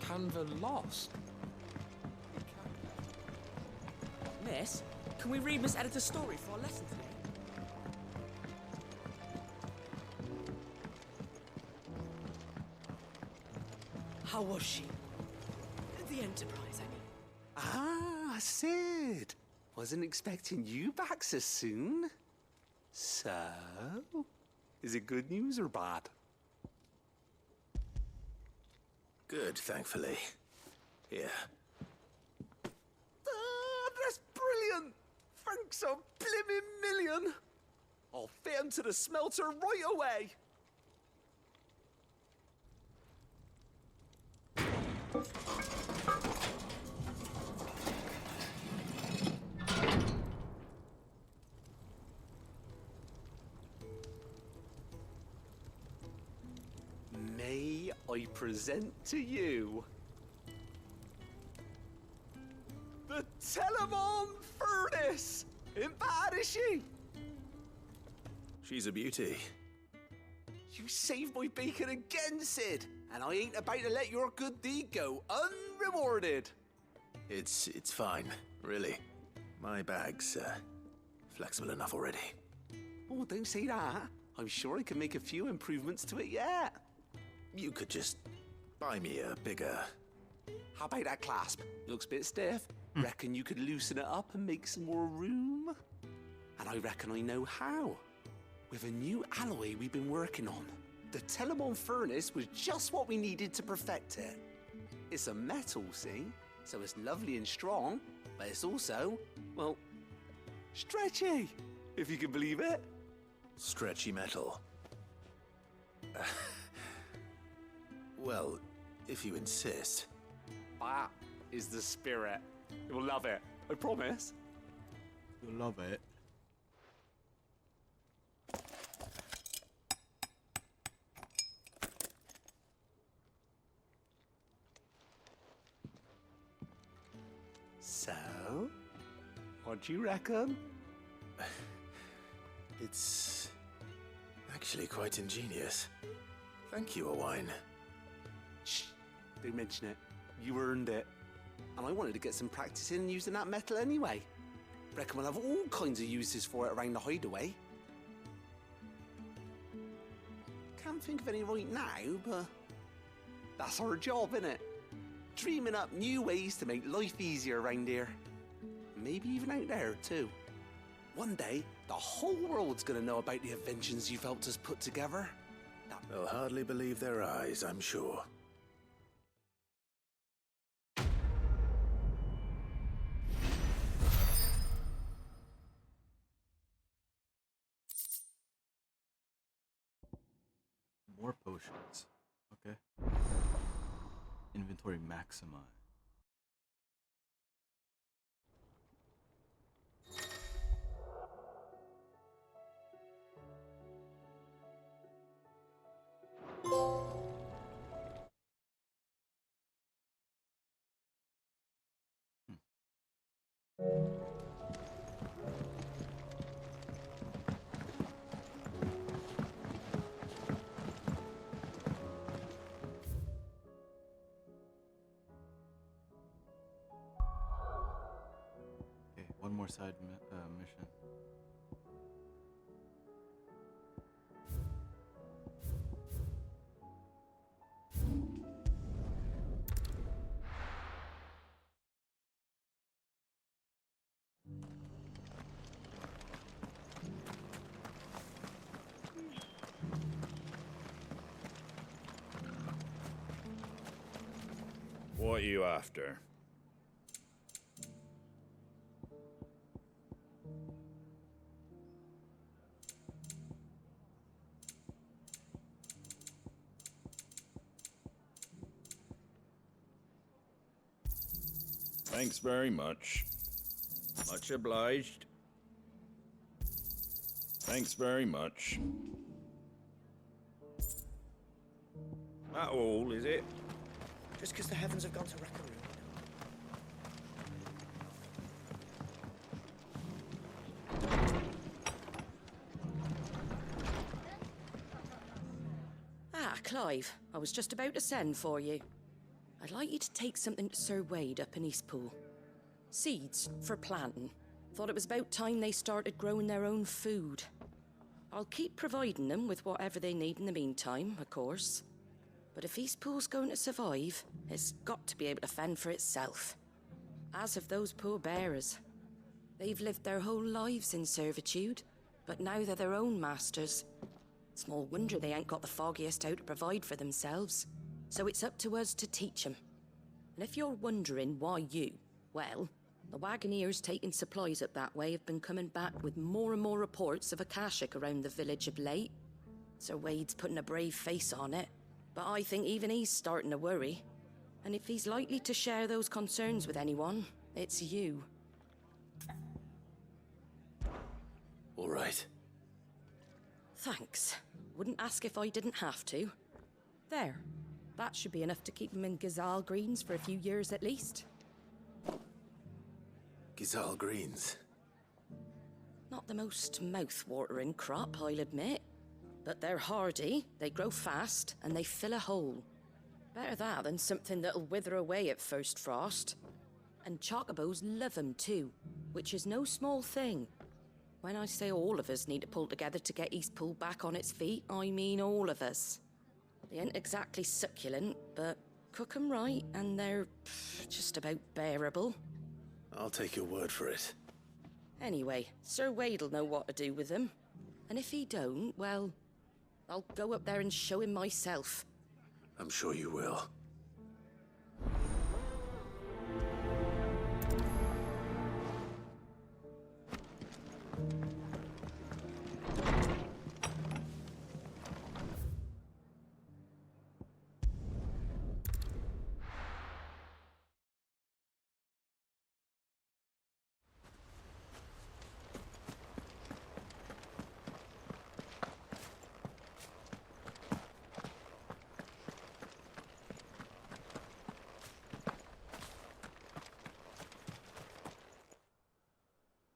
Canva lost. Miss, can we read Miss Editor's story for our lesson today? How was she? The Enterprise, I mean. Ah, Sid. Wasn't expecting you back so soon. So, is it good news or bad? Good, thankfully. Here. Ah, that's brilliant. Thanks a blimmin' million. I'll fit 'em to the smelter right away. May I present to you the Telemon Furnace? Ain't bad, is she? She's a beauty. You saved my bacon again, Sid, and I ain't about to let your good deed go unrewarded. It's fine, really. My bag's flexible enough already. Oh, don't say that. I'm sure I can make a few improvements to it yet. You could just buy me a bigger... How about that clasp? Looks a bit stiff. Reckon you could loosen it up and make some more room? And I reckon I know how. With a new alloy we've been working on. The Telemon Furnace was just what we needed to perfect it. It's a metal, see? So it's lovely and strong, but it's also, well, stretchy, if you can believe it. Stretchy metal. Well, if you insist. That is the spirit. You'll love it, I promise. You'll love it. So, what do you reckon? It's actually quite ingenious. Thank you, Owain. Shh, don't mention it. You earned it. And I wanted to get some practice in using that metal anyway. Reckon we'll have all kinds of uses for it around the hideaway. Can't think of any right now, but that's our job, innit? Dreaming up new ways to make life easier around here. Maybe even out there, too. One day, the whole world's gonna know about the inventions you've helped us put together. They'll hardly believe their eyes, I'm sure. More potions. Okay. Inventory maximize. more side mission. What are you after? Thanks very much. Much obliged. Thanks very much. That all, is it? Just because the heavens have gone to Rackaroo. Ah, Clive, I was just about to send for you. I'd like you to take something to Sir Wade up in Eastpool. Seeds for planting. Thought it was about time they started growing their own food. I'll keep providing them with whatever they need in the meantime, of course. But if Eastpool's going to survive, it's got to be able to fend for itself. As have those poor bearers. They've lived their whole lives in servitude, but now they're their own masters. Small wonder they ain't got the foggiest how to provide for themselves. So it's up to us to teach them. And if you're wondering why you, well, the Wagoneers taking supplies up that way have been coming back with more and more reports of AKASHIC around the village of late. Sir Wade's putting a brave face on it, but I think even he's starting to worry. And if he's likely to share those concerns with anyone, it's you. All right. Thanks. Wouldn't ask if I didn't have to. There. That should be enough to keep him in Gazal Greens for a few years at least. Gazal Greens. Not the most mouth-watering crop, I'll admit. But they're hardy, they grow fast, and they fill a hole. Better that than something that'll wither away at first frost. And chocobos love 'em too, which is no small thing. When I say all of us need to pull together to get Eastpool back on its feet, I mean all of us. They ain't exactly succulent, but cook 'em right, and they're just about bearable. I'll take your word for it. Anyway, Sir Wade'll know what to do with them. And if he don't, well, I'll go up there and show him myself. I'm sure you will.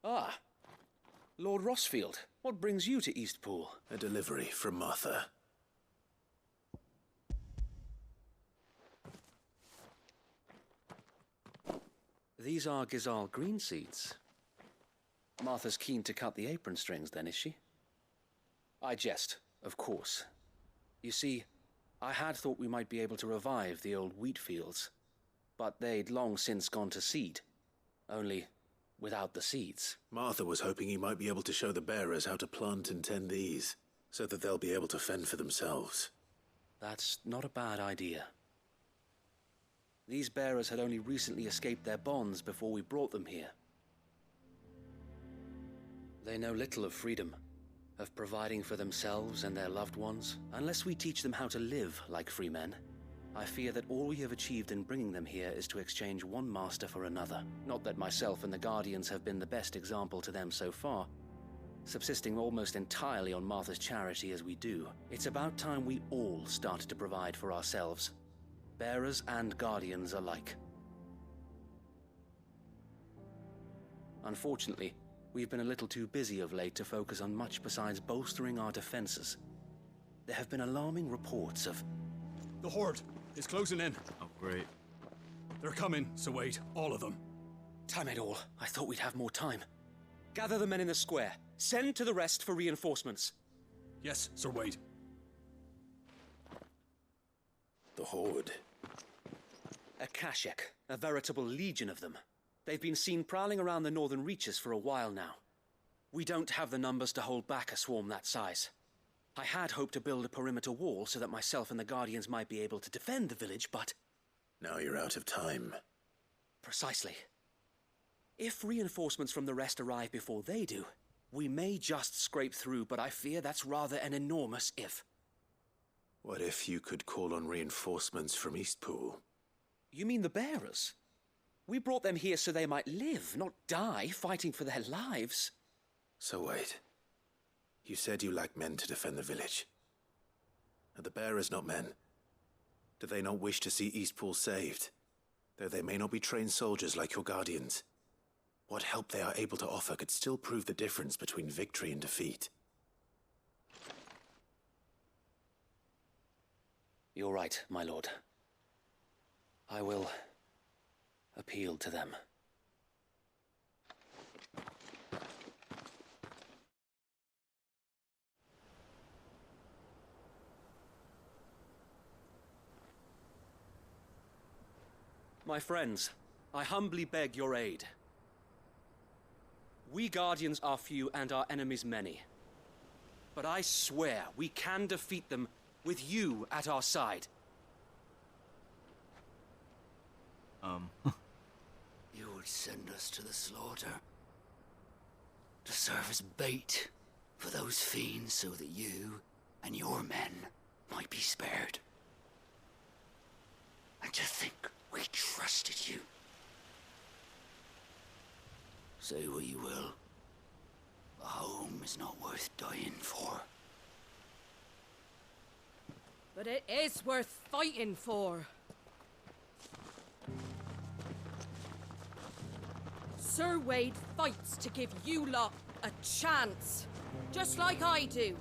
Ah, Lord Rossfield, what brings you to Eastpool? A delivery from Martha. These are Gazal green seeds. Martha's keen to cut the apron strings then, is she? I jest, of course. You see, I had thought we might be able to revive the old wheat fields, but they'd long since gone to seed. Only without the seeds. Martha was hoping you might be able to show the bearers how to plant and tend these, so that they'll be able to fend for themselves. That's not a bad idea. These bearers had only recently escaped their bonds before we brought them here. They know little of freedom, of providing for themselves and their loved ones. Unless we teach them how to live like free men, I fear that all we have achieved in bringing them here is to exchange one master for another. Not that myself and the Guardians have been the best example to them so far, subsisting almost entirely on Martha's charity as we do. It's about time we all started to provide for ourselves, bearers and Guardians alike. Unfortunately, we've been a little too busy of late to focus on much besides bolstering our defenses. There have been alarming reports of... The Horde is closing in. Oh, great. They're coming, so wait, all of them. Damn it all. I thought we'd have more time. Gather the men in the square. Send to the rest for reinforcements. Yes, Sir Wade. The Horde. AKASHIC, a veritable legion of them. They've been seen prowling around the northern reaches for a while now. We don't have the numbers to hold back a swarm that size. I had hoped to build a perimeter wall so that myself and the Guardians might be able to defend the village, but... Now you're out of time. Precisely. If reinforcements from the rest arrive before they do, we may just scrape through, but I fear that's rather an enormous if. What if you could call on reinforcements from Eastpool? You mean the bearers? We brought them here so they might live, not die fighting for their lives. So wait. You said you lack men to defend the village. Are the bearers not men? Do they not wish to see Eastpool saved? Though they may not be trained soldiers like your Guardians. What help they are able to offer could still prove the difference between victory and defeat. You're right, my lord. I will appeal to them. My friends, I humbly beg your aid. We Guardians are few and our enemies many. But I swear we can defeat them with you at our side. You would send us to the slaughter. To serve as bait for those fiends so that you and your men might be spared. And to think we trusted you. Say what you will. A home is not worth dying for. But it is worth fighting for. Sir Wade fights to give you lot a chance. Just like I do.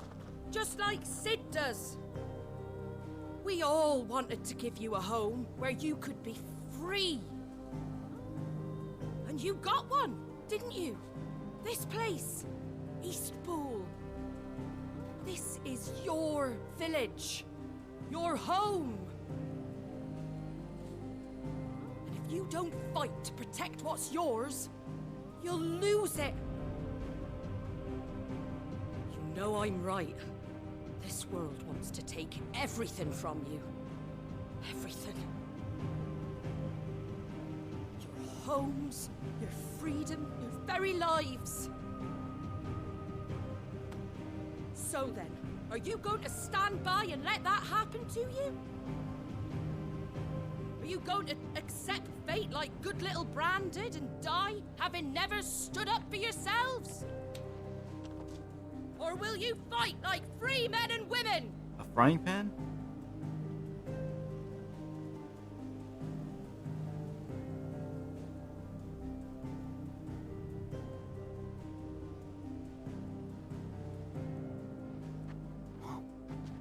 Just like Sid does. We all wanted to give you a home where you could be free. And you got one, didn't you? This place, Eastpool. This is your village. Your home. And if you don't fight to protect what's yours, you'll lose it. You know I'm right. This world wants to take everything from you. Everything. Your homes, your freedom, your very lives. So then, are you going to stand by and let that happen to you? Are you going to accept fate like good little Bran did and die, having never stood up for yourselves? Or will you fight like free men and women? A frying pan?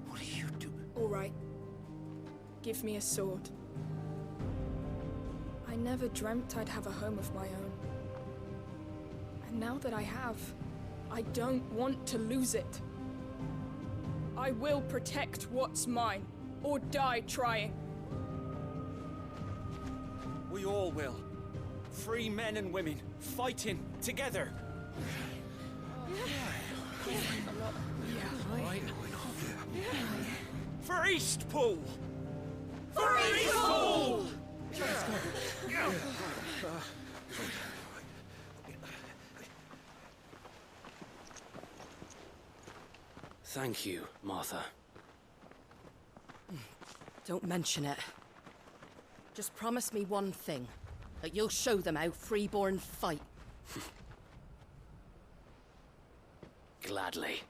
What do you do? All right. Give me a sword. I never dreamt I'd have a home of my own. And now that I have, I don't want to lose it. I will protect what's mine, or die trying. We all will. Free men and women, fighting together. For Eastpool! For Eastpool! Thank you, Martha. Don't mention it. Just promise me one thing. That you'll show them how freeborn fight. Gladly.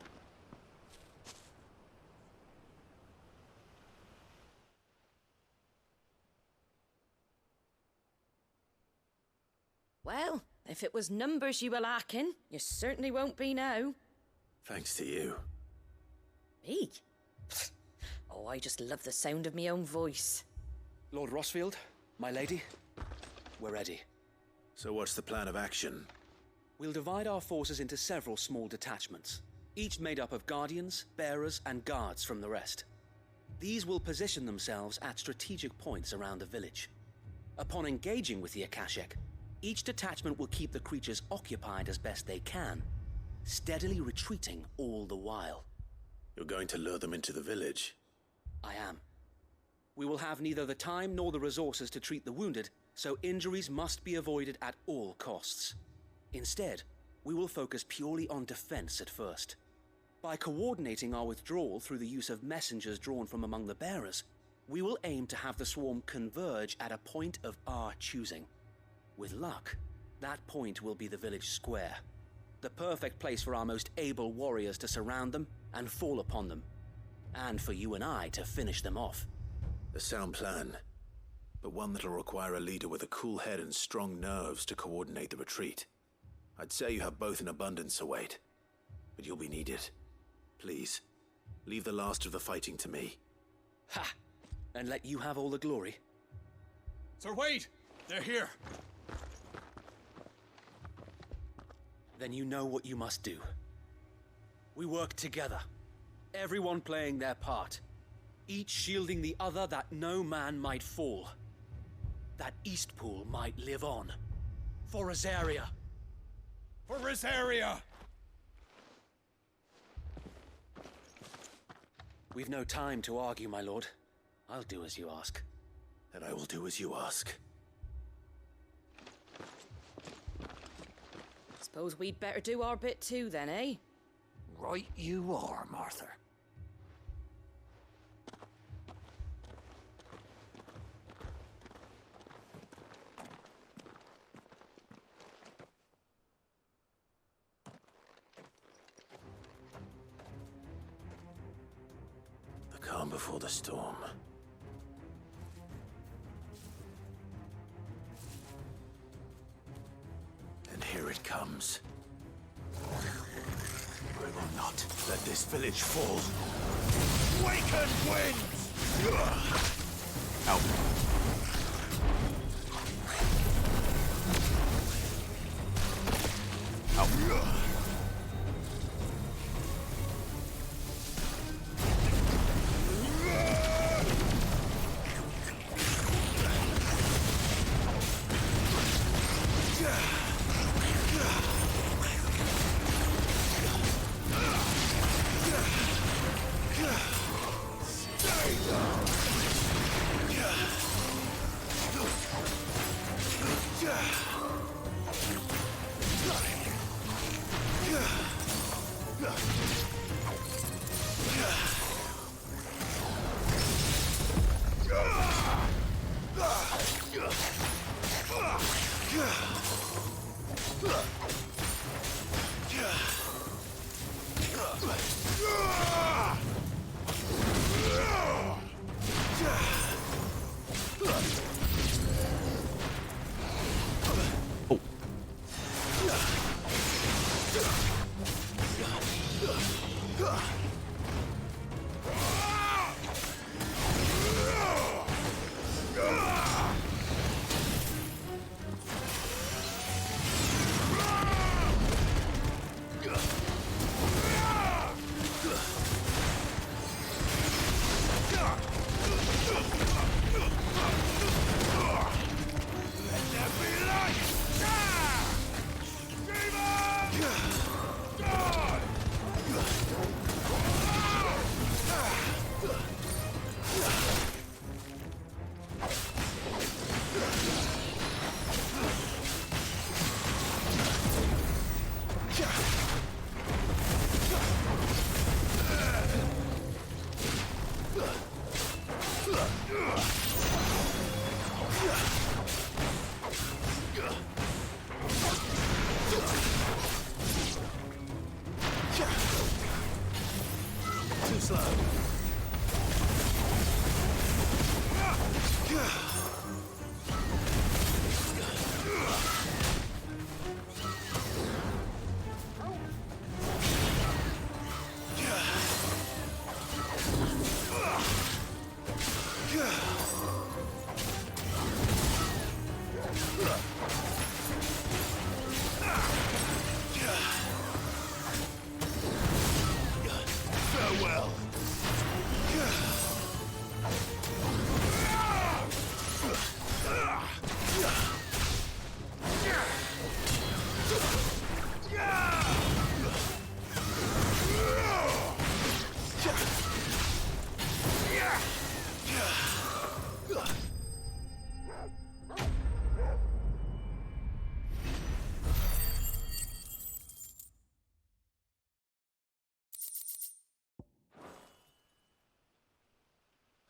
Well, if it was numbers you were lacking, you certainly won't be now. Thanks to you. Me? Oh, I just love the sound of my own voice. Lord Rossfield, my lady, we're ready. So what's the plan of action? We'll divide our forces into several small detachments, each made up of guardians, bearers, and guards from the rest. These will position themselves at strategic points around the village. Upon engaging with the Akashic, each detachment will keep the creatures occupied as best they can, steadily retreating all the while. You're going to lure them into the village? I am. We will have neither the time nor the resources to treat the wounded, so injuries must be avoided at all costs. Instead, we will focus purely on defense at first. By coordinating our withdrawal through the use of messengers drawn from among the bearers, we will aim to have the swarm converge at a point of our choosing. With luck, that point will be the village square, the perfect place for our most able warriors to surround them and fall upon them, and for you and I to finish them off. A sound plan, but one that'll require a leader with a cool head and strong nerves to coordinate the retreat. I'd say you have both in abundance, Await, but you'll be needed. Please, leave the last of the fighting to me. Ha! And let you have all the glory. Sir Wade! They're here! Then you know what you must do. We work together, everyone playing their part, each shielding the other that no man might fall, that Eastpool might live on. For Rosaria! For Rosaria! We've no time to argue, my lord. I'll do as you ask. And I will do as you ask. Suppose we'd better do our bit too, then, eh? Right you are, Martha. The calm before the storm. And here it comes. I will not let this village fall. Waken winds! Out.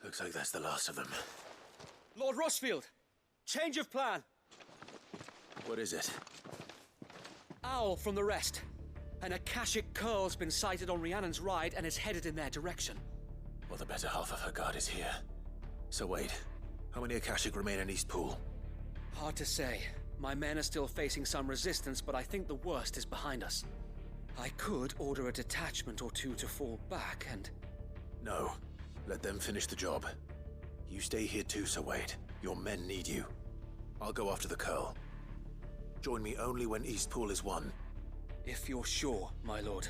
Looks like that's the last of them. Lord Rossfield, change of plan. What is it? Owl from the rest. An Akashic curl's been sighted on Rhiannon's ride and is headed in their direction. Well, the better half of her guard is here. So wait, how many Akashic remain in East Pool? Hard to say. My men are still facing some resistance, but I think the worst is behind us. I could order a detachment or two to fall back and... No. Let them finish the job. You stay here too, Sir Wade. Your men need you. I'll go after the curl. Join me only when East Pool is won. If you're sure, my lord.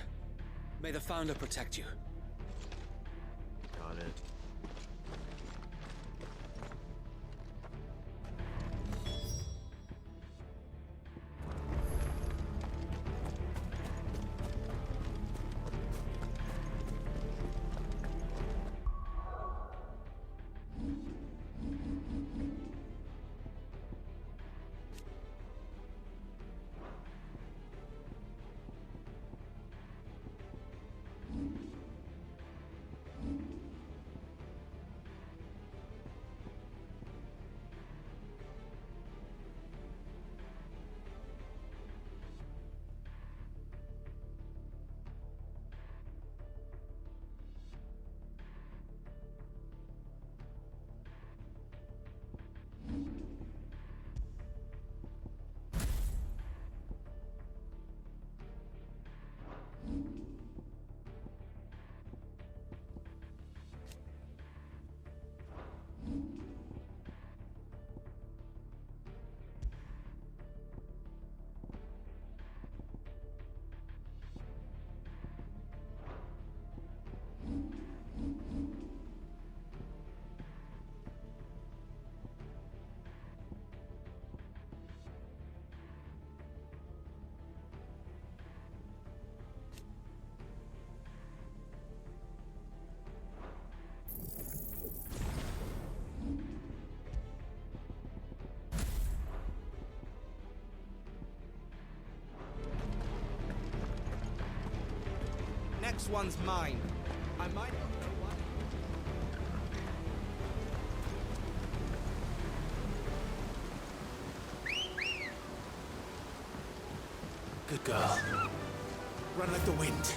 May the Founder protect you. Got it. Next one's mine. I might not know why. Good girl. Run like the wind.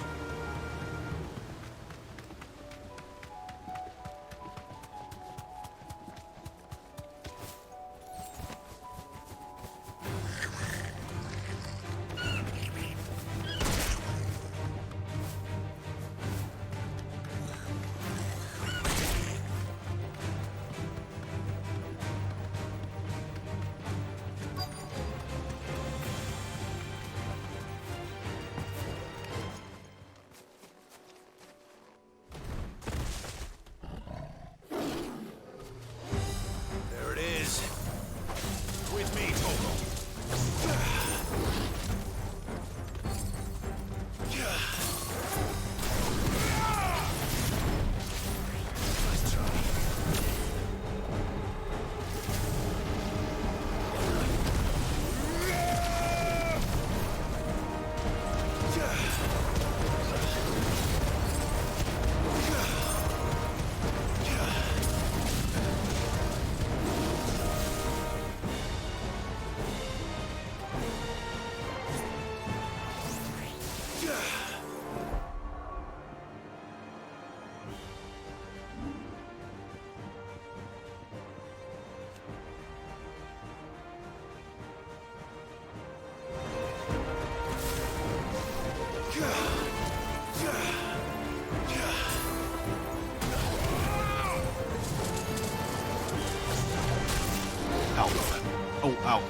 Oh, ow.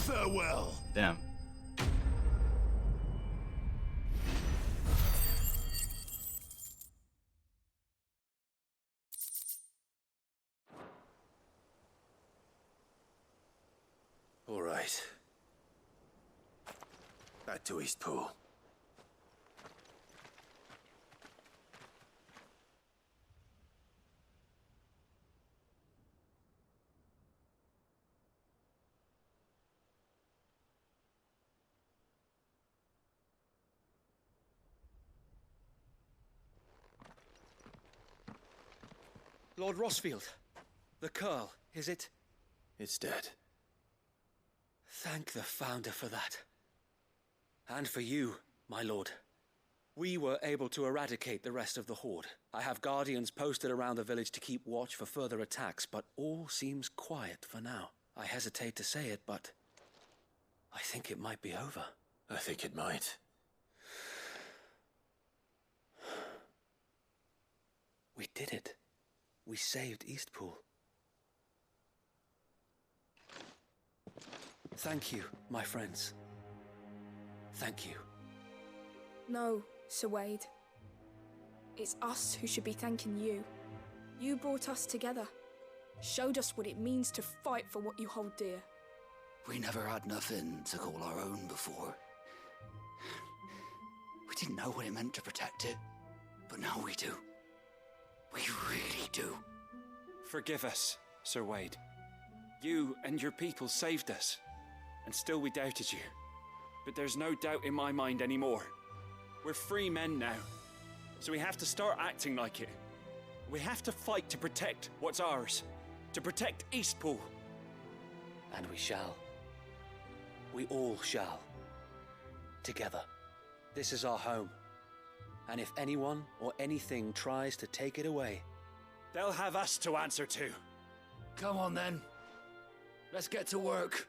Farewell. Damn. Back to Eastpool. Lord Rossfield, the Curl, is it? It's dead. Thank the Founder for that. And for you, my lord. We were able to eradicate the rest of the Horde. I have guardians posted around the village to keep watch for further attacks, but all seems quiet for now. I hesitate to say it, but I think it might be over. I think it might. We did it. We saved Eastpool. Thank you, my friends. Thank you. No, Sir Wade. It's us who should be thanking you. You brought us together. Showed us what it means to fight for what you hold dear. We never had nothing to call our own before. We didn't know what it meant to protect it, but now we do. We really do. Forgive us, Sir Wade. You and your people saved us, and still we doubted you. But there's no doubt in my mind anymore. We're free men now, so we have to start acting like it. We have to fight to protect what's ours, to protect Eastpool. And we shall. We all shall. Together. This is our home. And if anyone or anything tries to take it away, they'll have us to answer to. Come on then. Let's get to work.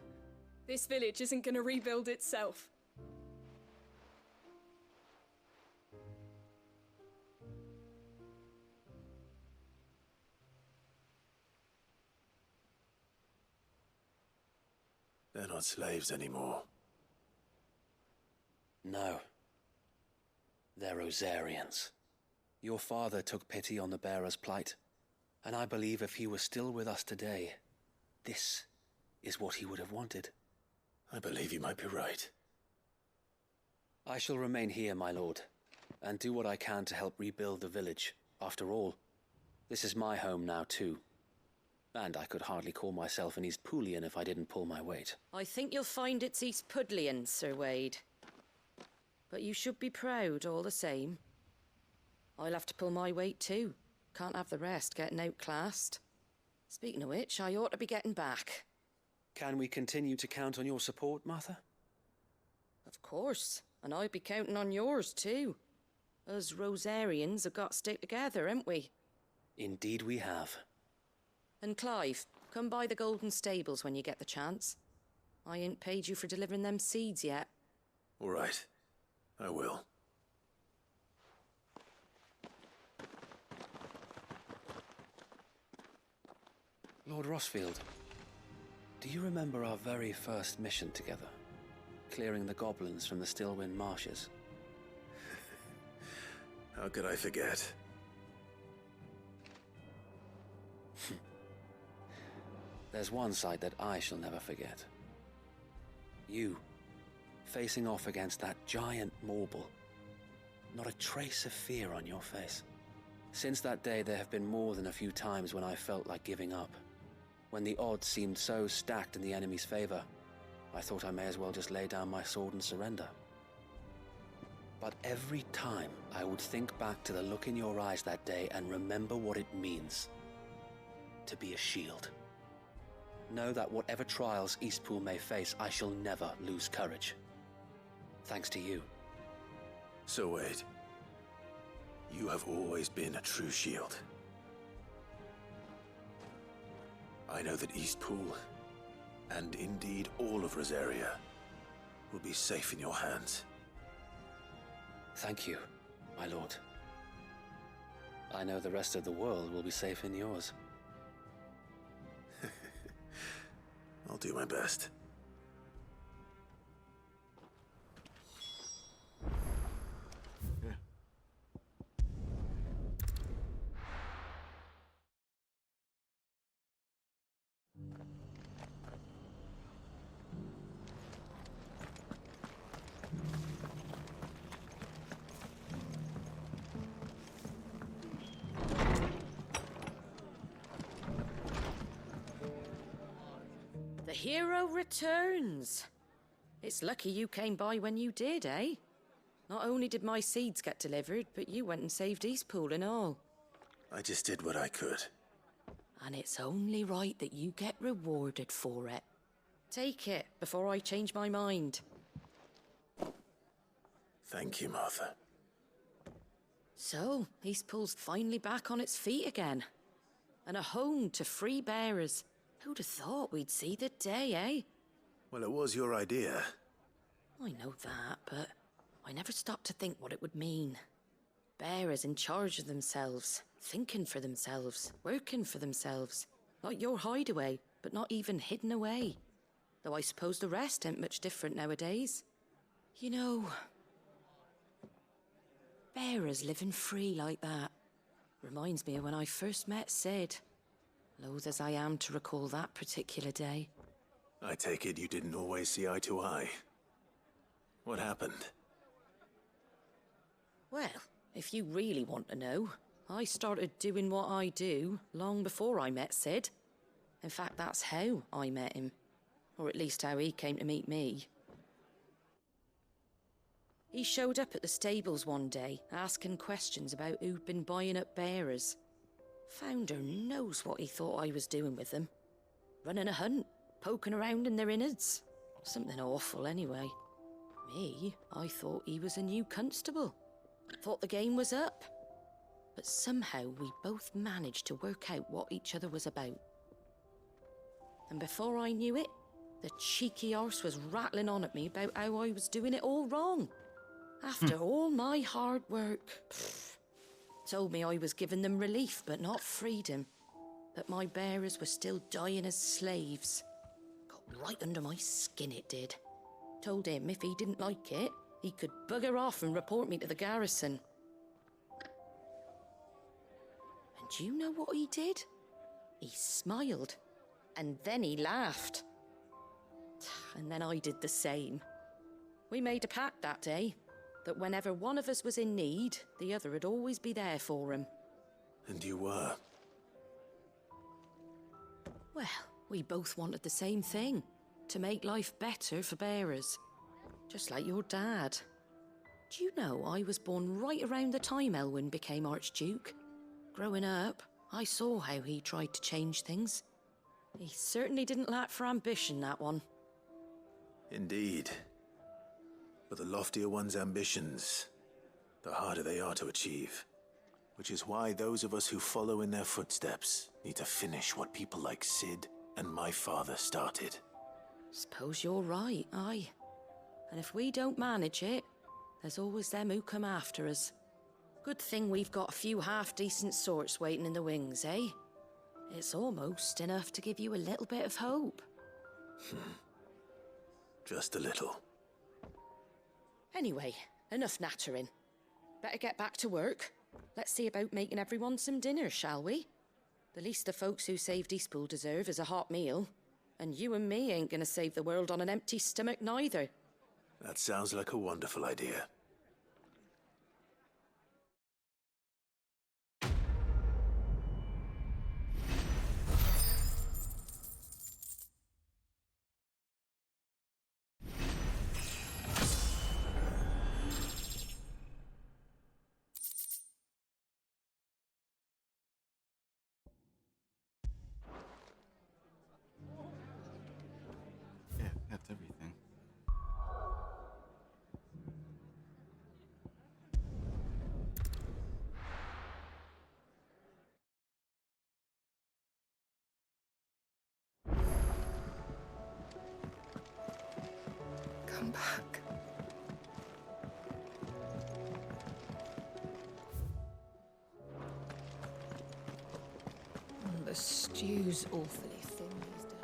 This village isn't gonna rebuild itself. They're not slaves anymore. no. They're Rosarians. Your father took pity on the bearer's plight, and I believe if he were still with us today, this is what he would have wanted. I believe you might be right. I shall remain here, my lord, and do what I can to help rebuild the village. After all, this is my home now too. And I could hardly call myself an Eastpoolian if I didn't pull my weight. I think you'll find it's Eastpudlian, Sir Wade. But you should be proud all the same. I'll have to pull my weight too. Can't have the rest getting outclassed. Speaking of which, I ought to be getting back. Can we continue to count on your support, Martha? Of course, and I'll be counting on yours too. Us Rosarians have got to stick together, haven't we? Indeed we have. And Clive, come by the Golden Stables when you get the chance. I ain't paid you for delivering them seeds yet. All right, I will. Lord Rossfield, do you remember our very first mission together? Clearing the goblins from the Stillwind marshes? How could I forget? There's one sight that I shall never forget. You, facing off against that giant Morble. Not a trace of fear on your face. Since that day, there have been more than a few times when I felt like giving up. When the odds seemed so stacked in the enemy's favor, I thought I may as well just lay down my sword and surrender. But every time, I would think back to the look in your eyes that day and remember what it means to be a shield. Know that whatever trials Eastpool may face, I shall never lose courage. Thanks to you. So Wade, you have always been a true shield. I know that Eastpool, and indeed all of Rosaria, will be safe in your hands. Thank you, my lord. I know the rest of the world will be safe in yours. I'll do my best. hero returns. It's lucky you came by when you did, eh? Not only did my seeds get delivered, but you went and saved Eastpool and all. I just did what I could. And it's only right that you get rewarded for it. Take it before I change my mind. Thank you, Martha. So, Eastpool's finally back on its feet again. And a home to free bearers. Who'd have thought we'd see the day, eh? Well, it was your idea. I know that, but I never stopped to think what it would mean. Bearers in charge of themselves, thinking for themselves, working for themselves. Not your hideaway, but not even hidden away. Though I suppose the rest ain't much different nowadays. You know, bearers living free like that reminds me of when I first met Sid. Loath as I am to recall that particular day. I take it you didn't always see eye to eye. What happened? Well, if you really want to know, I started doing what I do long before I met Sid. In fact, that's how I met him. Or at least how he came to meet me. He showed up at the stables one day, asking questions about who'd been buying up bearers. Founder knows what he thought I was doing with them. Running a hunt, poking around in their innards. Something awful anyway. Me, I thought he was a new constable. Thought the game was up. But somehow we both managed to work out what each other was about. And before I knew it, the cheeky arse was rattling on at me about how I was doing it all wrong. After all my hard work. Told me I was giving them relief, but not freedom. That my bearers were still dying as slaves. Got right under my skin, it did. Told him if he didn't like it, he could bugger off and report me to the garrison. And do you know what he did? He smiled. And then he laughed. And then I did the same. We made a pact that day, that whenever one of us was in need, the other would always be there for him. And you were? Well, we both wanted the same thing. To make life better for bearers. Just like your dad. Do you know I was born right around the time Elwyn became Archduke? Growing up, I saw how he tried to change things. He certainly didn't lack for ambition, that one. Indeed. But the loftier one's ambitions, the harder they are to achieve. Which is why those of us who follow in their footsteps need to finish what people like Sid and my father started. Suppose you're right, aye. And if we don't manage it, there's always them who come after us. Good thing we've got a few half-decent sorts waiting in the wings, eh? It's almost enough to give you a little bit of hope. Just a little. Anyway, enough nattering. Better get back to work. Let's see about making everyone some dinner, shall we? The least the folks who saved Eastpool deserve is a hot meal. And you and me ain't gonna save the world on an empty stomach neither. That sounds like a wonderful idea. Yeah, that's everything. Come back. The stew's awfully thin these days.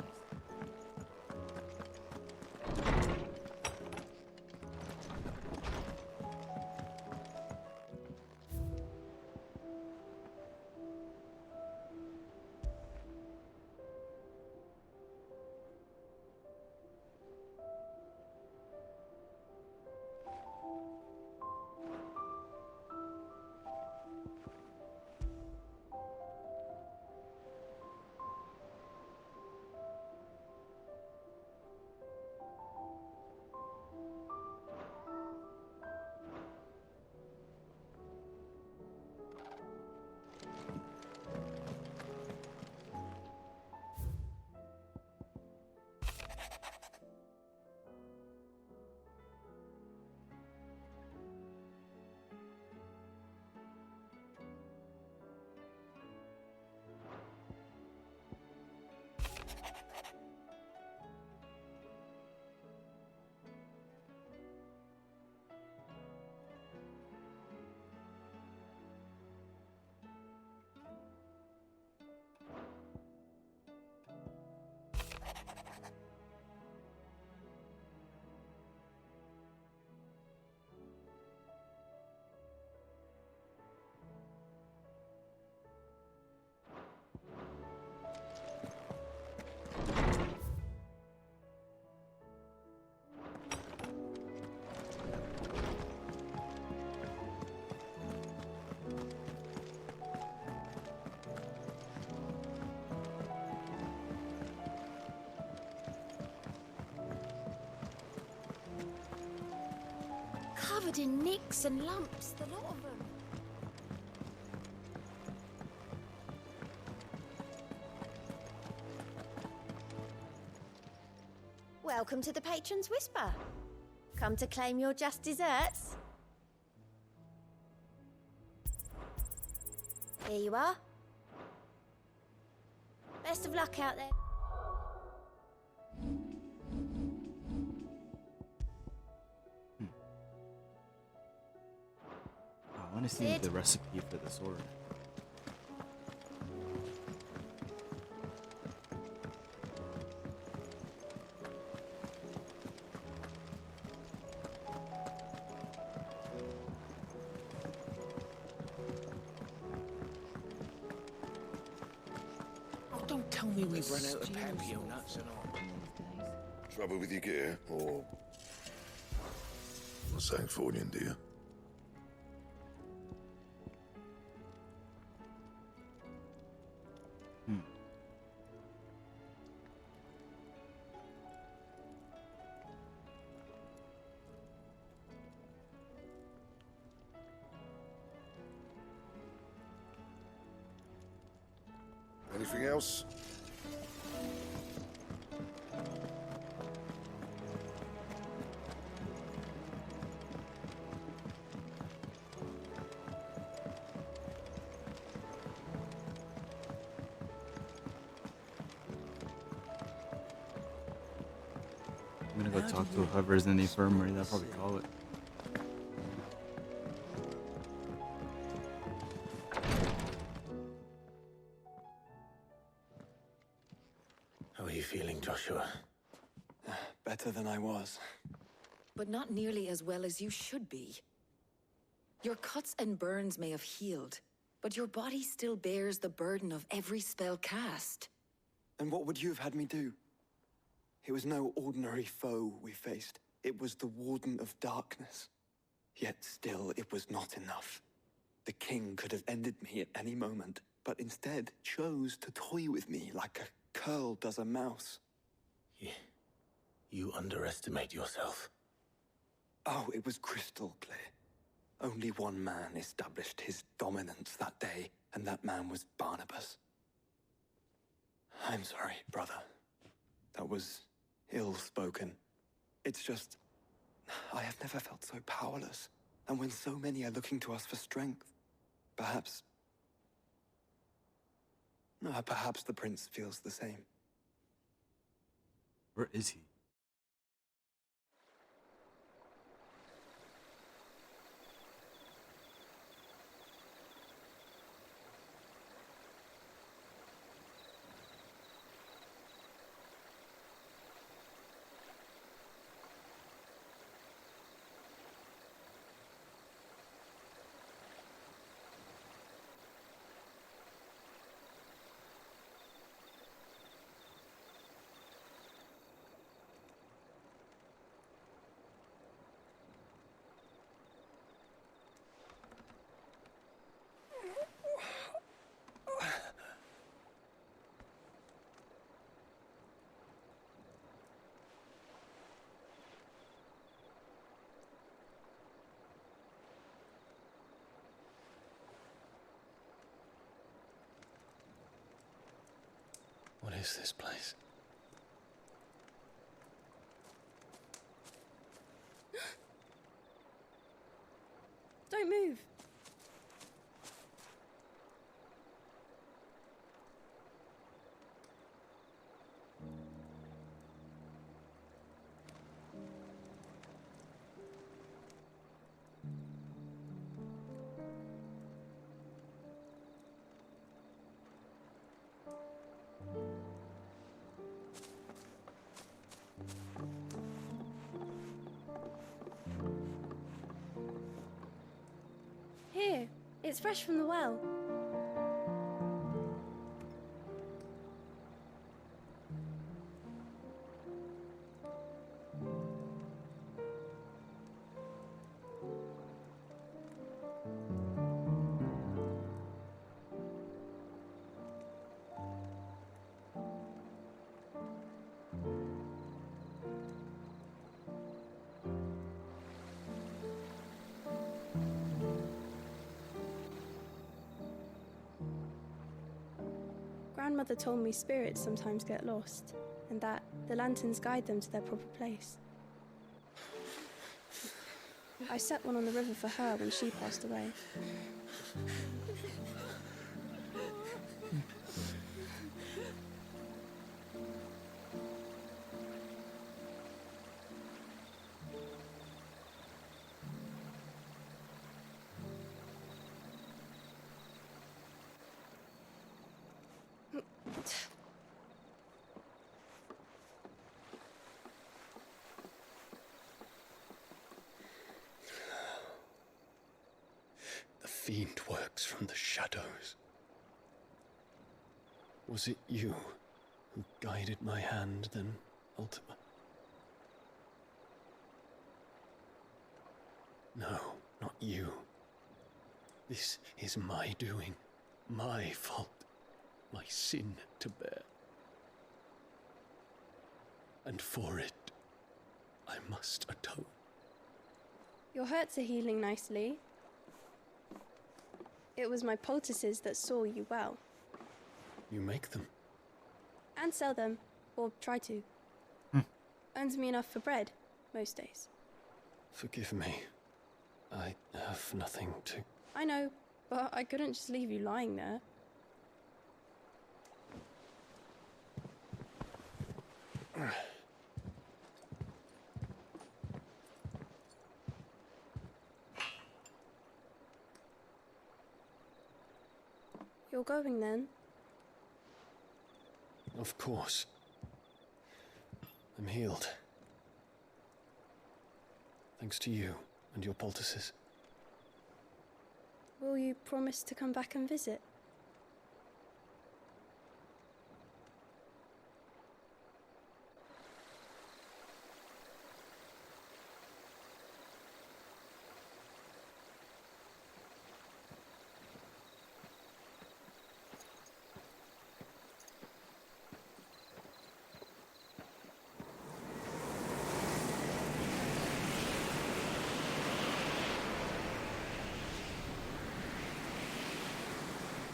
Covered in nicks and lumps, the lot of them. Welcome to the Patron's Whisper. Come to claim your just desserts? Here you are. Best of luck out there. I want to see the recipe for the sword. Oh, don't tell me we've run out of papio nuts and all. Trouble with your gear, or something falling, dear? Anything else? I'm gonna go talk to whoever's in the infirmary. They'll probably call it. How are you feeling, Joshua? Better than I was. But not nearly as well as you should be. Your cuts and burns may have healed, but your body still bears the burden of every spell cast. And what would you have had me do? It was no ordinary foe we faced. It was the Warden of Darkness. Yet still, it was not enough. The king could have ended me at any moment, but instead chose to toy with me like a curl does a mouse. You underestimate yourself. Oh, it was crystal clear. Only one man established his dominance that day, and that man was Barnabas. I'm sorry, brother. That was ill-spoken. It's just, I have never felt so powerless. And when so many are looking to us for strength, perhaps the prince feels the same. Where is he? What is this place? Don't move. Here, it's fresh from the well. Grandmother told me spirits sometimes get lost, and that the lanterns guide them to their proper place. I set one on the river for her when she passed away. The fiend works from the shadows. Was it you who guided my hand, then, Ultima? No, not you. This is my doing, my fault, my sin to bear. And for it, I must atone. Your hurts are healing nicely. It was my poultices that saw you well. You make them? And sell them, or try to. Earns me enough for bread, most days. Forgive me. I have nothing to... I know, but I couldn't just leave you lying there. You're going then? Of course. I'm healed. Thanks to you and your poultices. Will you promise to come back and visit?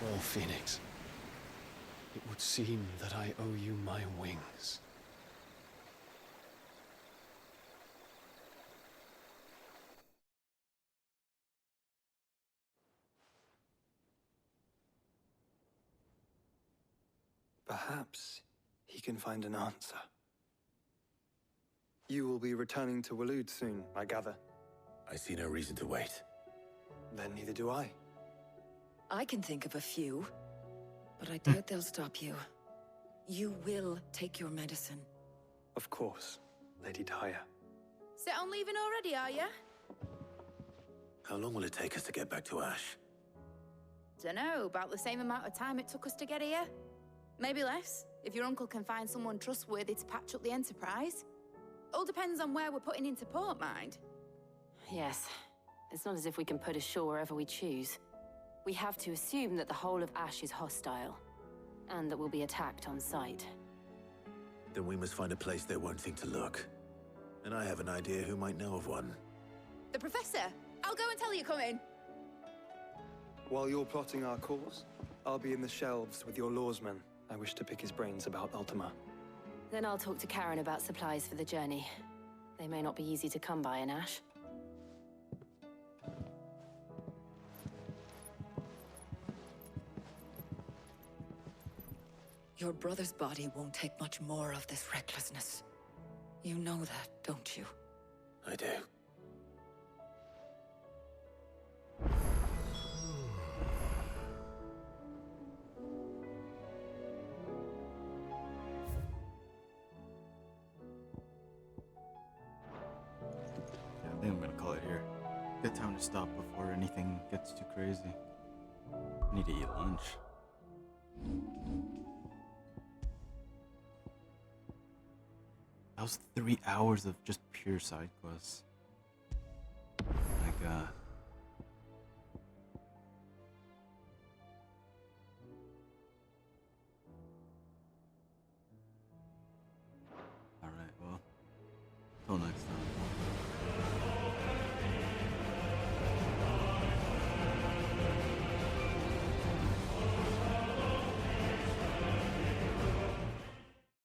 Well, Phoenix, it would seem that I owe you my wings. Perhaps he can find an answer. You will be returning to Waloed soon, I gather. I see no reason to wait. Then neither do I. I can think of a few, but I doubt they'll stop you. You will take your medicine. Of course, Lady Daya. Set on leaving already, are ya? How long will it take us to get back to Ash? Dunno, about the same amount of time it took us to get here. Maybe less, if your uncle can find someone trustworthy to patch up the Enterprise. All depends on where we're putting into port, mind. Yes. It's not as if we can put ashore wherever we choose. We have to assume that the whole of Ash is hostile, and that we'll be attacked on sight. Then we must find a place they won't think to look. And I have an idea who might know of one. The Professor! I'll go and tell you coming! While you're plotting our course, I'll be in the shelves with your lawsman. I wish to pick his brains about Ultima. Then I'll talk to Karen about supplies for the journey. They may not be easy to come by in Ash. Your brother's body won't take much more of this recklessness. You know that, don't you? I do. Yeah, I think I'm gonna call it here. Good time to stop before anything gets too crazy. I need to eat lunch. That was 3 hours of just pure side quests. My god. Alright, well, till next time.